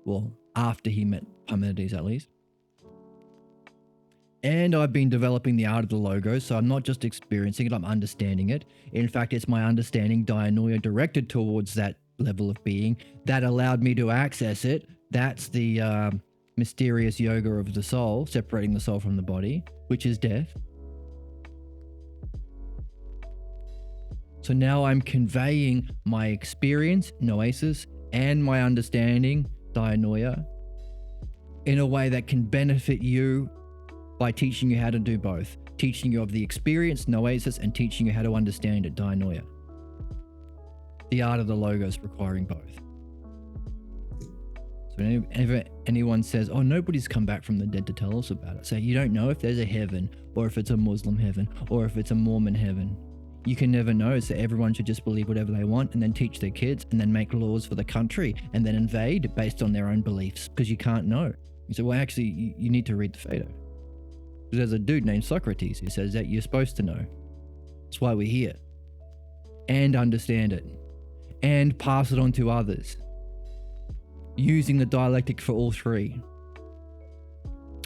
Well, after he met Parmenides, at least. And I've been developing the art of the logos, so I'm not just experiencing it, I'm understanding it. In fact, it's my understanding, dianoia, directed towards that level of being that allowed me to access it. That's the mysterious yoga of the soul, separating the soul from the body, which is death. So now I'm conveying my experience, noesis, and my understanding, dianoia, in a way that can benefit you by teaching you how to do both. Teaching you of the experience, noesis, and teaching you how to understand it, dianoia. The art of the logos requiring both. So whenever anyone says, oh, nobody's come back from the dead to tell us about it, say, you don't know if there's a heaven, or if it's a Muslim heaven, or if it's a Mormon heaven. You can never know, so everyone should just believe whatever they want and then teach their kids and then make laws for the country and then invade based on their own beliefs, because you can't know. You say, well, actually, you need to read the Phaedo. There's a dude named Socrates who says that you're supposed to know. That's why we're here. And understand it. And pass it on to others. Using the dialectic for all three.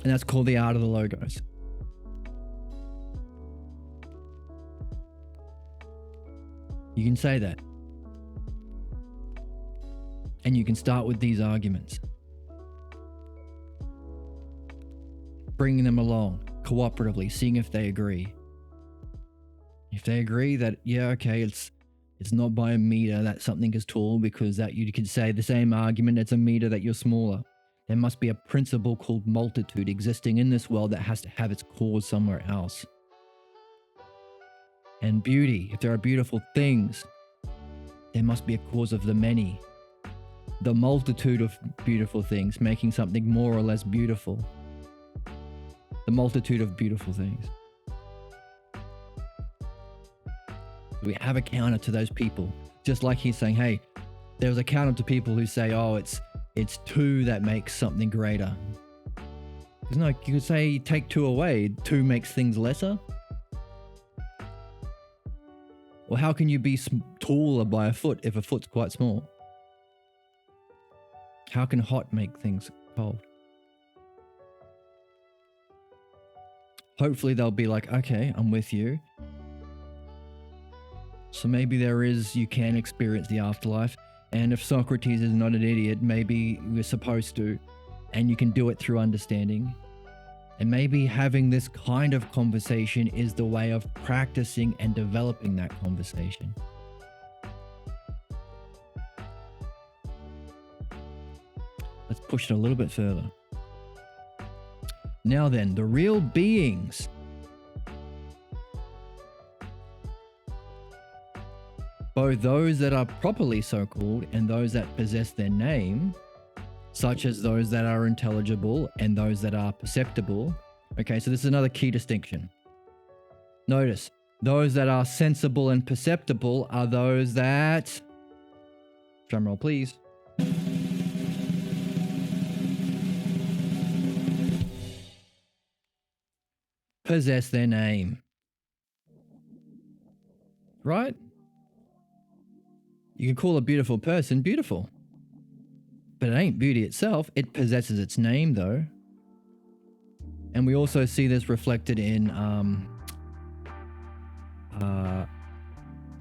And that's called the art of the logos. You can say that. And you can start with these arguments. Bringing them along cooperatively, seeing if they agree. If they agree that, yeah, okay, it's not by a meter that something is tall, because that you could say the same argument, it's a meter that you're smaller. There must be a principle called multitude existing in this world that has to have its cause somewhere else. And beauty, if there are beautiful things, there must be a cause of the many. The multitude of beautiful things making something more or less beautiful. The multitude of beautiful things. We have a counter to those people. Just like he's saying, hey, there's a counter to people who say, oh, it's two that makes something greater. Because no, you could say take two away, two makes things lesser. Well, how can you be taller by a foot if a foot's quite small? How can hot make things cold? Hopefully they'll be like, okay, I'm with you. So maybe you can experience the afterlife. And if Socrates is not an idiot, maybe we're supposed to. And you can do it through understanding. And maybe having this kind of conversation is the way of practicing and developing that conversation. Let's push it a little bit further. Now then, the real beings. Both those that are properly so-called and those that possess their name, such as those that are intelligible and those that are perceptible. Okay, so this is another key distinction. Notice, those that are sensible and perceptible are those that, drumroll please, possess their name. Right? You can call a beautiful person beautiful. But it ain't beauty itself. It possesses its name, though. And we also see this reflected in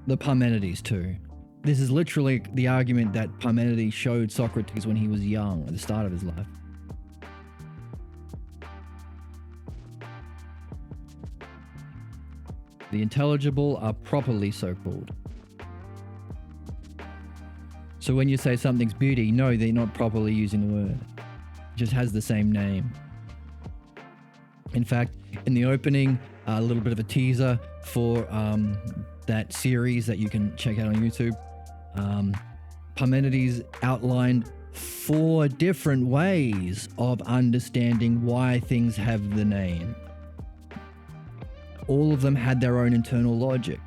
the Parmenides too. This is literally the argument that Parmenides showed Socrates when he was young, at the start of his life. The intelligible are properly so-called. So when you say something's beauty, no, they're not properly using the word. It just has the same name. In fact, in the opening, a little bit of a teaser for that series that you can check out on YouTube, Parmenides outlined 4 different ways of understanding why things have the name. All of them had their own internal logic.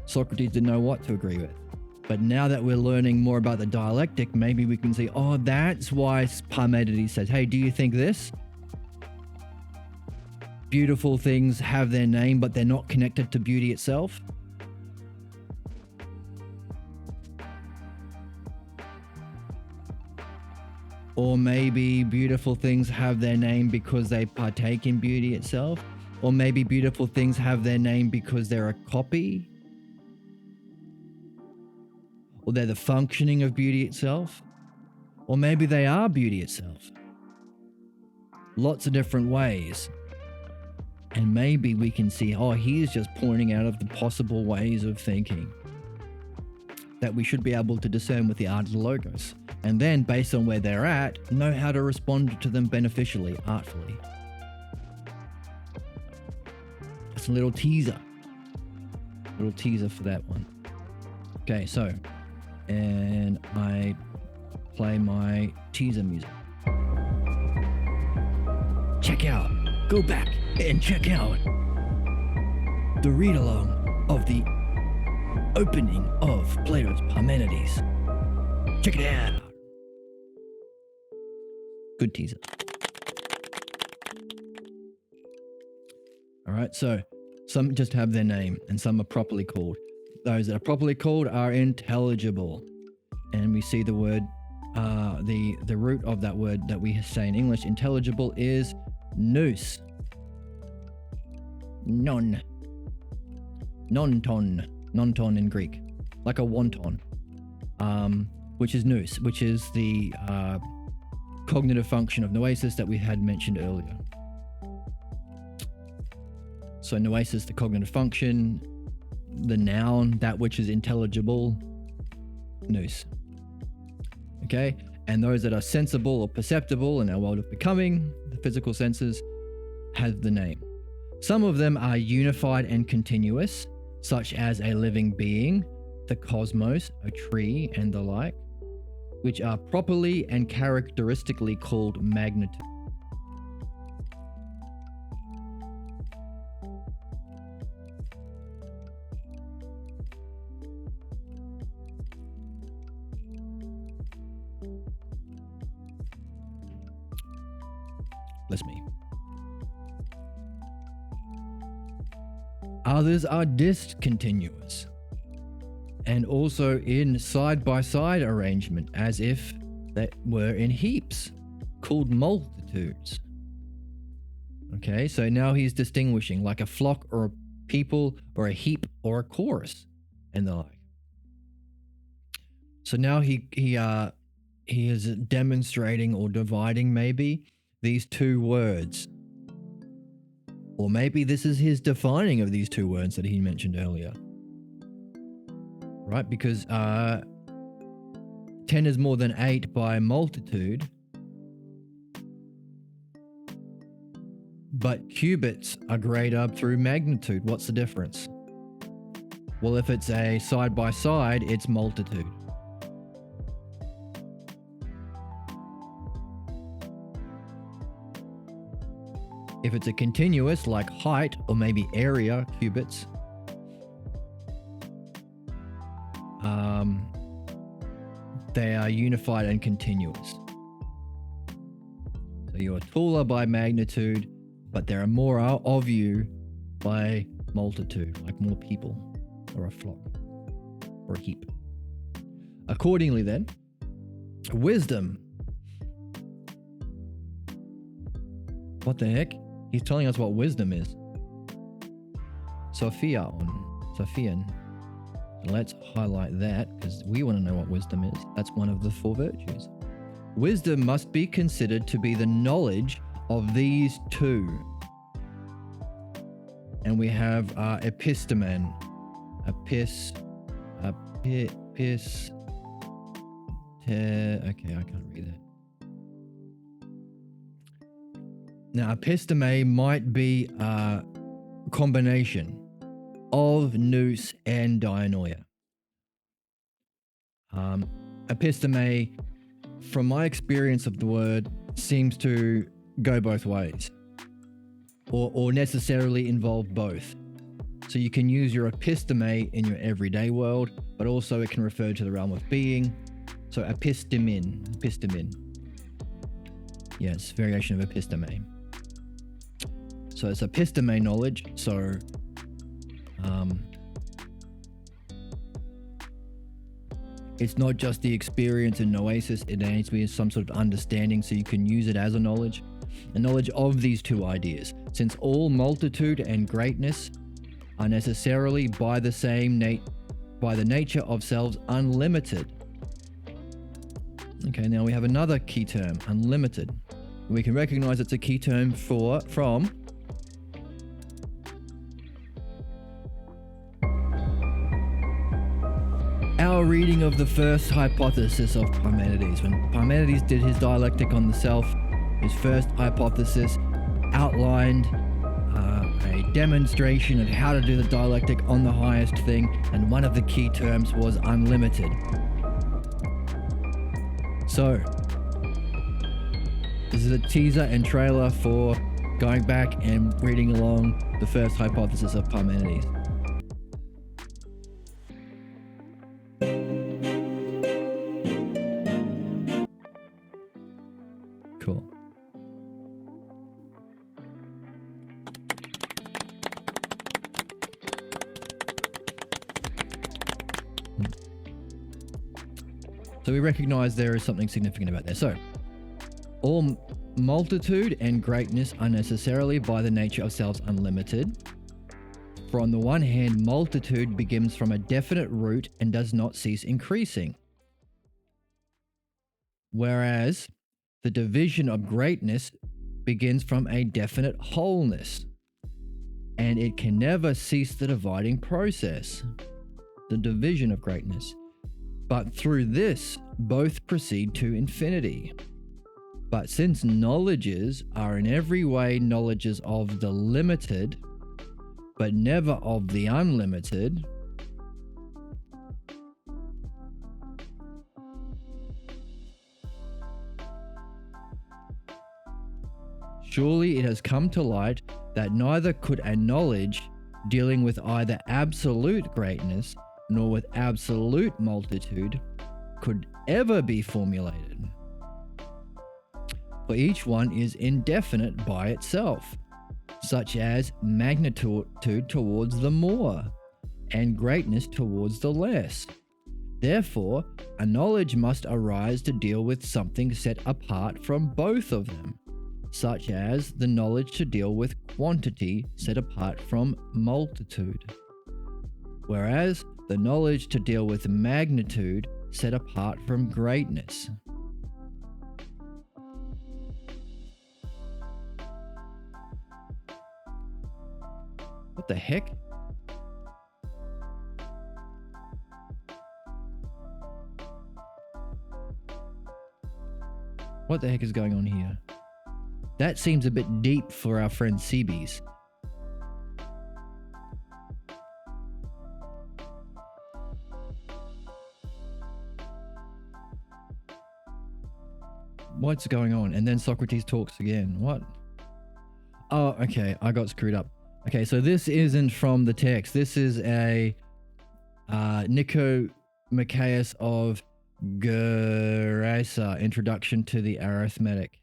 Socrates didn't know what to agree with. But now that we're learning more about the dialectic, maybe we can see, oh, that's why Parmenides says, hey, do you think this? beautiful things have their name, but they're not connected to beauty itself? Or maybe beautiful things have their name because they partake in beauty itself? Or maybe beautiful things have their name because they're a copy? Or they're the functioning of beauty itself? Or maybe they are beauty itself. Lots of different ways. And maybe we can see, oh, he's just pointing out of the possible ways of thinking that we should be able to discern with the art of the logos. And then, based on where they're at, know how to respond to them beneficially, artfully. That's a little teaser. Little teaser for that one. Okay, so, and I play my teaser music. Check out, go back and check out the read-along of the opening of Plato's Parmenides. Check it out. Good teaser. All right, so some just have their name and some are properly called. Those that are properly called are intelligible. And we see the word, the root of that word that we say in English, intelligible, is nous. Non-ton in Greek, like a wonton, which is nous, which is the cognitive function of noesis that we had mentioned earlier. So noesis, the cognitive function, the noun, that which is intelligible, nous. Okay, and those that are sensible or perceptible in our world of becoming, the physical senses, have the name. Some of them are unified and continuous, such as a living being, the cosmos, a tree, and the like, which are properly and characteristically called magnitude. Bless me. Others are discontinuous and also in side-by-side arrangement, as if they were in heaps, called multitudes. Okay, so now he's distinguishing, like a flock or a people or a heap or a chorus and the like. So now he is demonstrating or dividing maybe these two words. Or maybe this is his defining of these two words that he mentioned earlier. Right? Because 10 is more than 8 by multitude. But cubits are greater through magnitude. What's the difference? Well, if it's a side by side, it's multitude. If it's a continuous, like height or maybe area, cubits, they are unified and continuous. So you're taller by magnitude, but there are more of you by multitude, like more people, or a flock, or a heap. Accordingly then, wisdom. What the heck? He's telling us what wisdom is. Sophian. Let's highlight that because we want to know what wisdom is. That's one of the 4 virtues. Wisdom must be considered to be the knowledge of these two. And we have epistemen. Okay, I can't read that. Now, episteme might be a combination of nous and dianoia. Episteme, from my experience of the word, seems to go both ways, or necessarily involve both. So you can use your episteme in your everyday world, but also it can refer to the realm of being. So epistemin. Yes, variation of episteme. So it's episteme knowledge. So it's not just the experience and noesis, it needs to be some sort of understanding so you can use it as a knowledge of these two ideas. Since all multitude and greatness are necessarily by the nature of selves unlimited. Okay, now we have another key term, unlimited. We can recognize it's a key term from our reading of the first hypothesis of Parmenides. When Parmenides did his dialectic on the self, his first hypothesis outlined a demonstration of how to do the dialectic on the highest thing, and one of the key terms was unlimited. So, this is a teaser and trailer for going back and reading along the first hypothesis of Parmenides. Cool. So we recognize there is something significant about there. So, all multitude and greatness are necessarily by the nature of selves unlimited. For on the one hand, multitude begins from a definite root and does not cease increasing. Whereas the division of greatness begins from a definite wholeness, and it can never cease the dividing process, the division of greatness. But through this, both proceed to infinity. But since knowledges are in every way knowledges of the limited, but never of the unlimited, surely it has come to light that neither could a knowledge dealing with either absolute greatness nor with absolute multitude could ever be formulated. For each one is indefinite by itself, such as magnitude towards the more, and greatness towards the less. Therefore, a knowledge must arise to deal with something set apart from both of them, such as the knowledge to deal with quantity set apart from multitude, whereas the knowledge to deal with magnitude set apart from greatness. What the heck? What the heck is going on here? That seems a bit deep for our friend Seabees. What's going on? And then Socrates talks again. What? Oh, okay. I got screwed up. Okay, so this isn't from the text. This is a Nicomacheus of Gerasa, Introduction to the Arithmetic,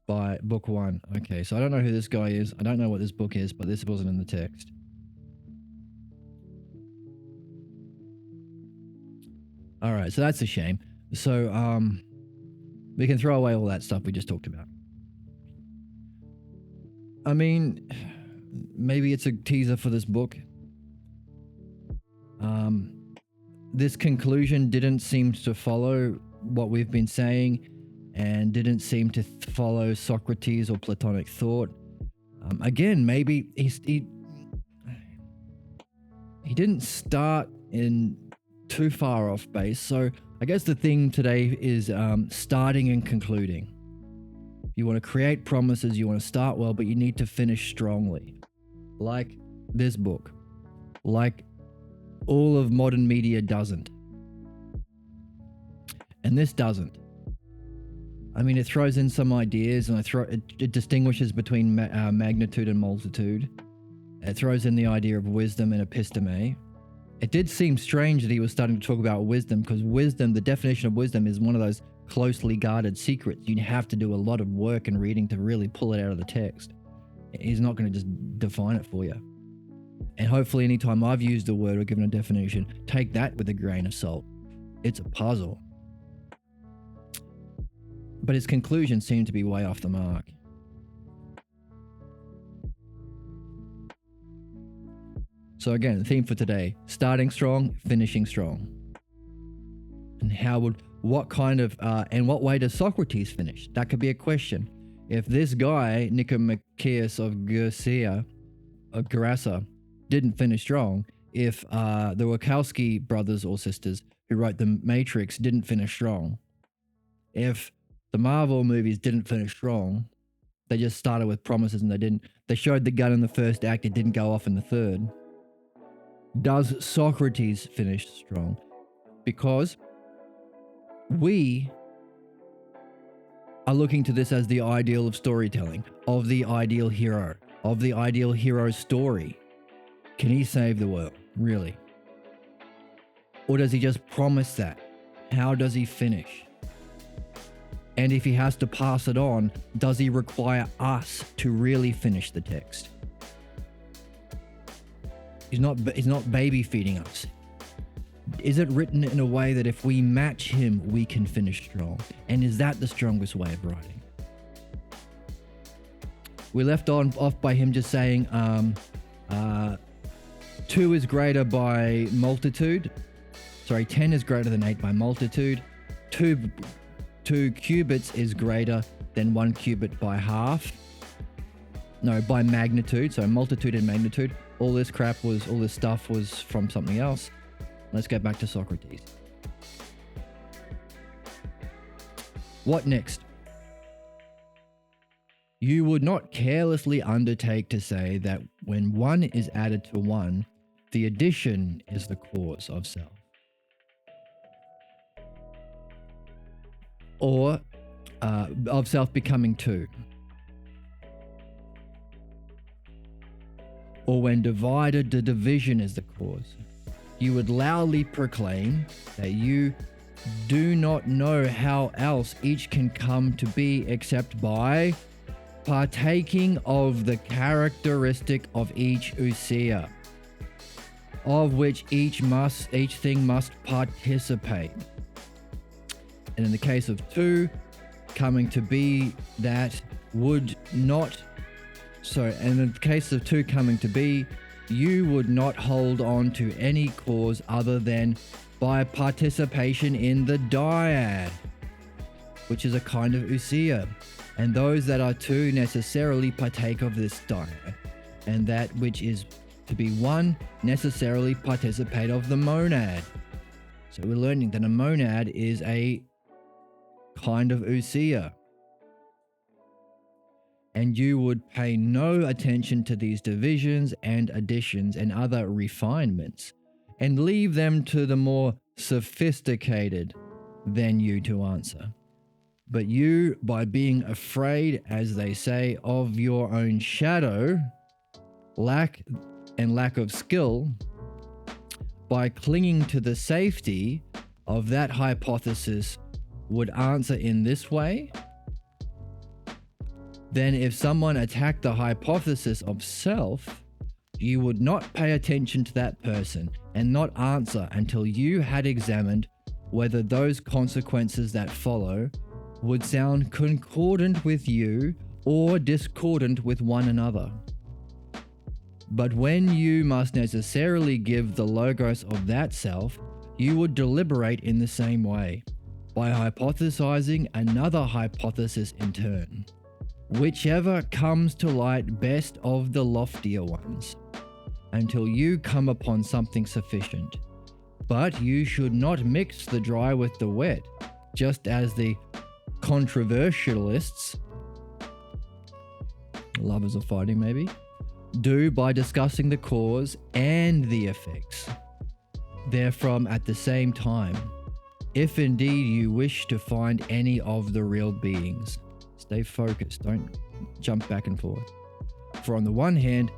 by Book 1. Okay, so I don't know who this guy is. I don't know what this book is, but this wasn't in the text. All right, so that's a shame. So, we can throw away all that stuff we just talked about. I mean, maybe it's a teaser for this book. This conclusion didn't seem to follow what we've been saying and didn't seem to follow Socrates or Platonic thought. Again, maybe he didn't start in too far off base. So I guess the thing today is starting and concluding. You want to create promises, you want to start well, but you need to finish strongly. Like this book. Like all of modern media doesn't. And this doesn't. I mean, it throws in some ideas and it distinguishes between magnitude and multitude. It throws in the idea of wisdom and episteme. It did seem strange that he was starting to talk about wisdom, because wisdom, the definition of wisdom is one of those closely guarded secrets. You have to do a lot of work and reading to really pull it out of the text. He's not going to just define it for you. And hopefully anytime I've used a word or given a definition, take that with a grain of salt. It's a puzzle. But his conclusions seem to be way off the mark. So again, the theme for today, starting strong, finishing strong. And what way does Socrates finish? That could be a question. If this guy, Nicomacheus of Gerasa, didn't finish strong, if the Wachowski brothers or sisters who wrote The Matrix didn't finish strong, if the Marvel movies didn't finish strong, they just started with promises and they showed the gun in the first act, it didn't go off in the third. Does Socrates finish strong? Because we are looking to this as the ideal of storytelling, of the ideal hero, of the ideal hero's story. Can he save the world, really? Or does he just promise that? How does he finish? And if he has to pass it on, does he require us to really finish the text? He's not baby feeding us. Is it written in a way that if we match him, we can finish strong? And is that the strongest way of writing? We left off by him just saying 2 is greater by multitude. 10 is greater than 8 by multitude. 2 cubits is greater than 1 cubit by half. No, by magnitude. So multitude and magnitude. All this stuff was from something else. Let's go back to Socrates. What next? You would not carelessly undertake to say that when 1 is added to 1, the addition is the cause of self. Or of self becoming 2. Or when divided, the division is the cause. You would loudly proclaim that you do not know how else each can come to be except by partaking of the characteristic of each ousia, of which each thing must participate. And in the case of 2 coming to be, that would not. And in the case of 2 coming to be, you would not hold on to any cause other than by participation in the dyad, which is a kind of ousia. And those that are 2 necessarily partake of this dyad, and that which is to be 1 necessarily participate of the monad. So we're learning that a monad is a kind of ousia. And you would pay no attention to these divisions and additions and other refinements, and leave them to the more sophisticated than you to answer. But you, by being afraid, as they say, of your own shadow, lack of skill, by clinging to the safety of that hypothesis, would answer in this way. Then if someone attacked the hypothesis of self, you would not pay attention to that person and not answer until you had examined whether those consequences that follow would sound concordant with you or discordant with one another. But when you must necessarily give the logos of that self, you would deliberate in the same way, by hypothesizing another hypothesis in turn, whichever comes to light best of the loftier ones, until you come upon something sufficient. But you should not mix the dry with the wet, just as the controversialists, lovers of fighting maybe, do by discussing the cause and the effects therefrom at the same time, if indeed you wish to find any of the real beings. Stay focused, don't jump back and forth. For on the one hand,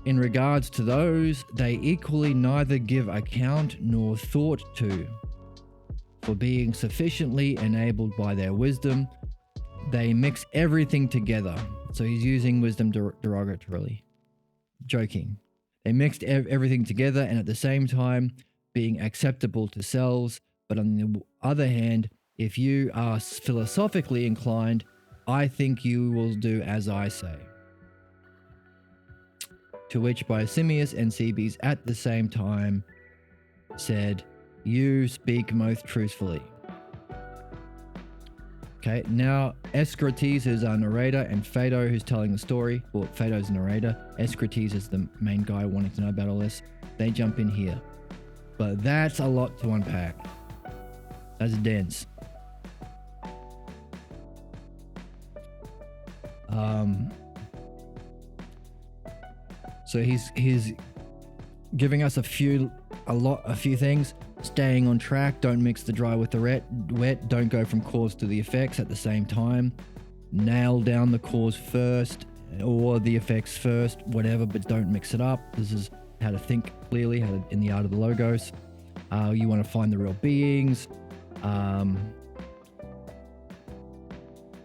in regards to those, they equally neither give account nor thought to. For being sufficiently enabled by their wisdom, they mix everything together, So he's using wisdom derogatorily. Joking. They mixed everything together and at the same time being acceptable to selves. But on the other hand, if you are philosophically inclined, I think you will do as I say. To which Biosimius and Cebes at the same time said, you speak most truthfully. Okay, now Socrates is our narrator and Phaedo who's telling the story. Well, Phaedo's the narrator. Socrates is the main guy wanting to know about all this. They jump in here. But that's a lot to unpack. That's dense. So he's giving us a few things. Staying on track, don't mix the dry with the wet, don't go from cause to the effects at the same time. Nail down the cause first or the effects first, whatever, but don't mix it up. This is how to think clearly, in the art of the logos. You want to find the real beings.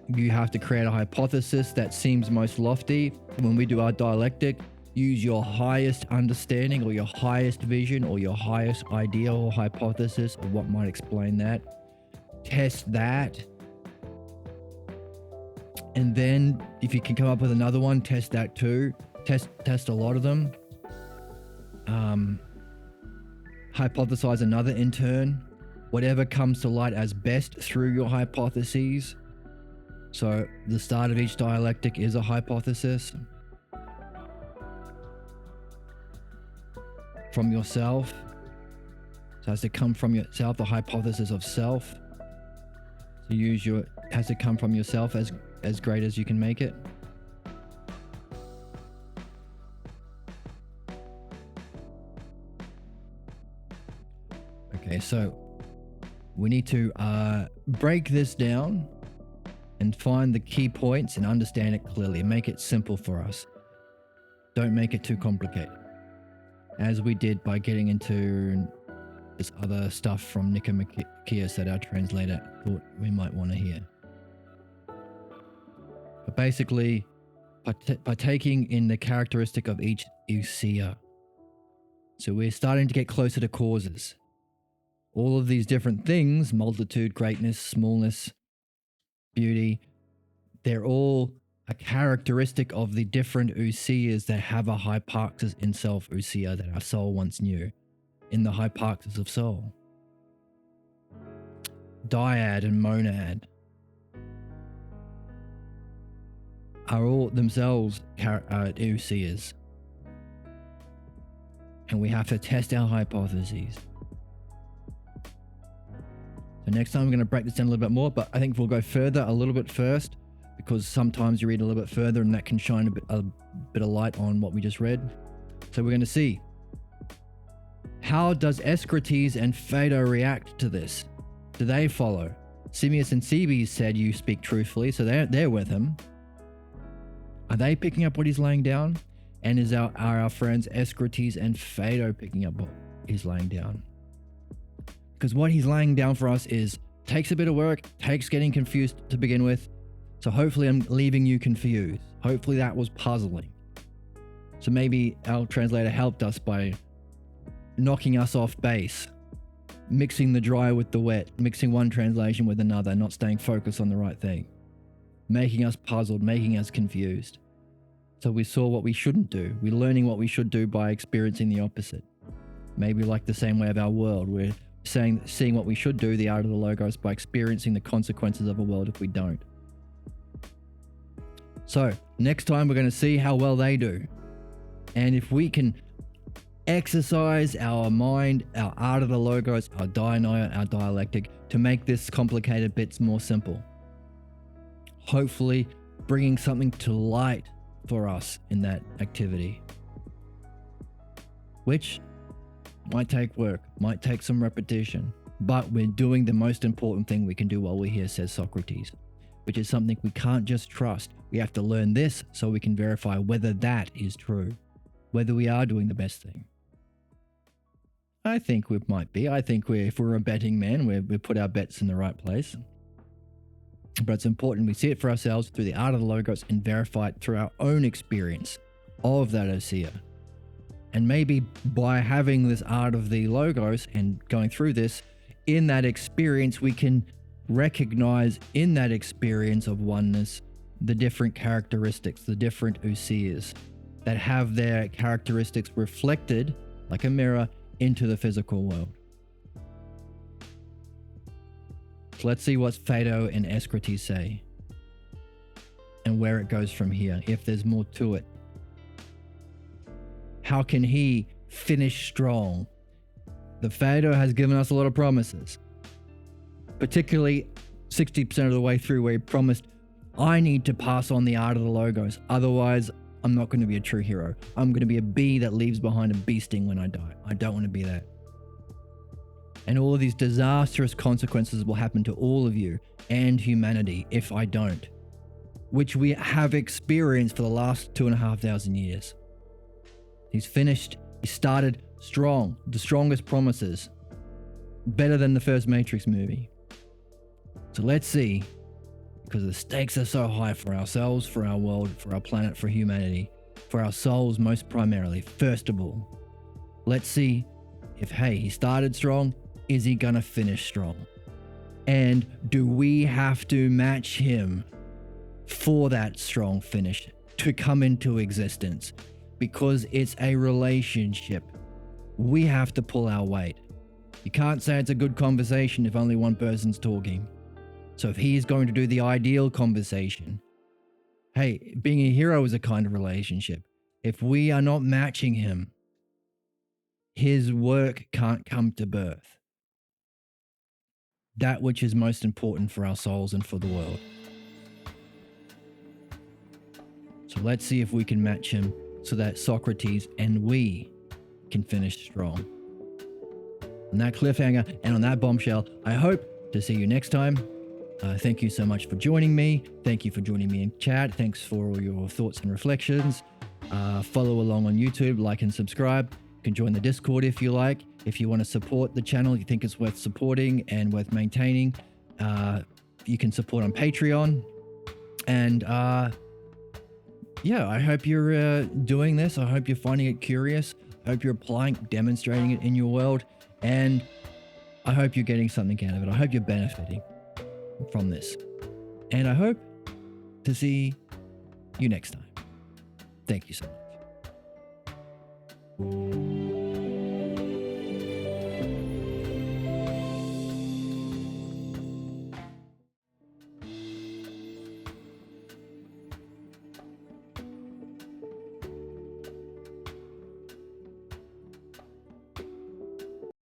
You have to create a hypothesis that seems most lofty. When we do our dialectic, use your highest understanding or your highest vision or your highest idea or hypothesis of what might explain that. Test that. And then if you can come up with another one, test that too. Test a lot of them. Hypothesize another in turn. Whatever comes to light as best through your hypotheses. So the start of each dialectic is a hypothesis. From yourself. So it has to come from yourself, the hypothesis of self. So has to come from yourself as great as you can make it. Okay, so we need to break this down and find the key points and understand it clearly. Make it simple for us. Don't make it too complicated. As we did by getting into this other stuff from Nicomacheus that our translator thought we might want to hear. But basically, partaking in the characteristic of each ousia. So we're starting to get closer to causes. All of these different things, multitude, greatness, smallness, beauty, they're all a characteristic of the different ousias that have a hyparxis in self ousia that our soul once knew, in the hyparxis of soul. Dyad and monad are all themselves ousias. And we have to test our hypotheses. So next time we're going to break this down a little bit more, but I think we'll go further a little bit first, because sometimes you read a little bit further and that can shine a bit of light on what we just read. So we're going to see, how does Socrates and Phaedo react to this? Do they follow? Simius and Cebes said you speak truthfully, so they're with him. Are they picking up what he's laying down? And are our friends Socrates and Phaedo picking up what he's laying down? Because what he's laying down for us takes a bit of work, takes getting confused to begin with. So hopefully I'm leaving you confused. Hopefully that was puzzling. So maybe our translator helped us by knocking us off base, mixing the dry with the wet, mixing one translation with another, not staying focused on the right thing, making us puzzled, making us confused. So we saw what we shouldn't do. We're learning what we should do by experiencing the opposite. Maybe like the same way of our world. We're seeing what we should do, the art of the logos, by experiencing the consequences of a world if we don't. So next time we're going to see how well they do. And if we can exercise our mind, our art of the logos, our dianoia, our dialectic, to make this complicated bits more simple. Hopefully bringing something to light for us in that activity. Which might take work, might take some repetition, but we're doing the most important thing we can do while we're here, says Socrates, which is something we can't just trust. We have to learn this so we can verify whether that is true, whether we are doing the best thing. I think we might be. I think if we're a betting man, we put our bets in the right place. But it's important we see it for ourselves through the art of the Logos and verify it through our own experience of that Osea. And maybe by having this art of the Logos and going through this, in that experience, we can recognize in that experience of oneness the different characteristics, the different Oseas that have their characteristics reflected like a mirror into the physical world. So let's see what Phaedo and Socrates say and where it goes from here, if there's more to it. How can he finish strong? The Phaedo has given us a lot of promises, particularly 60% of the way through, where he promised, I need to pass on the art of the Logos, otherwise I'm not going to be a true hero. I'm going to be a bee that leaves behind a bee sting when I die. I don't want to be that. And all of these disastrous consequences will happen to all of you and humanity if I don't, which we have experienced for the last 2,500 years. He's finished. He started strong, the strongest promises, better than the first Matrix movie. So let's see, because the stakes are so high for ourselves, for our world, for our planet, for humanity, for our souls most primarily. First of all, let's see if, hey, he started strong, is he gonna finish strong? And do we have to match him for that strong finish to come into existence? Because it's a relationship. We have to pull our weight. You can't say it's a good conversation if only one person's talking. So if he's going to do the ideal conversation, hey, being a hero is a kind of relationship. If we are not matching him, his work can't come to birth. That which is most important for our souls and for the world. So let's see if we can match him so that Socrates and we can finish strong. On that cliffhanger and on that bombshell, I hope to see you next time. Thank you so much for joining me. Thank you for joining me in chat. Thanks for all your thoughts and reflections. Follow along on YouTube, like and subscribe. You can join the Discord if you like. If you want to support the channel, you think it's worth supporting and worth maintaining, you can support on Patreon. And yeah, I hope you're doing this. I hope you're finding it curious. I hope you're applying, demonstrating it in your world. And I hope you're getting something out of it. I hope you're benefiting from this. And I hope to see you next time. Thank you so much.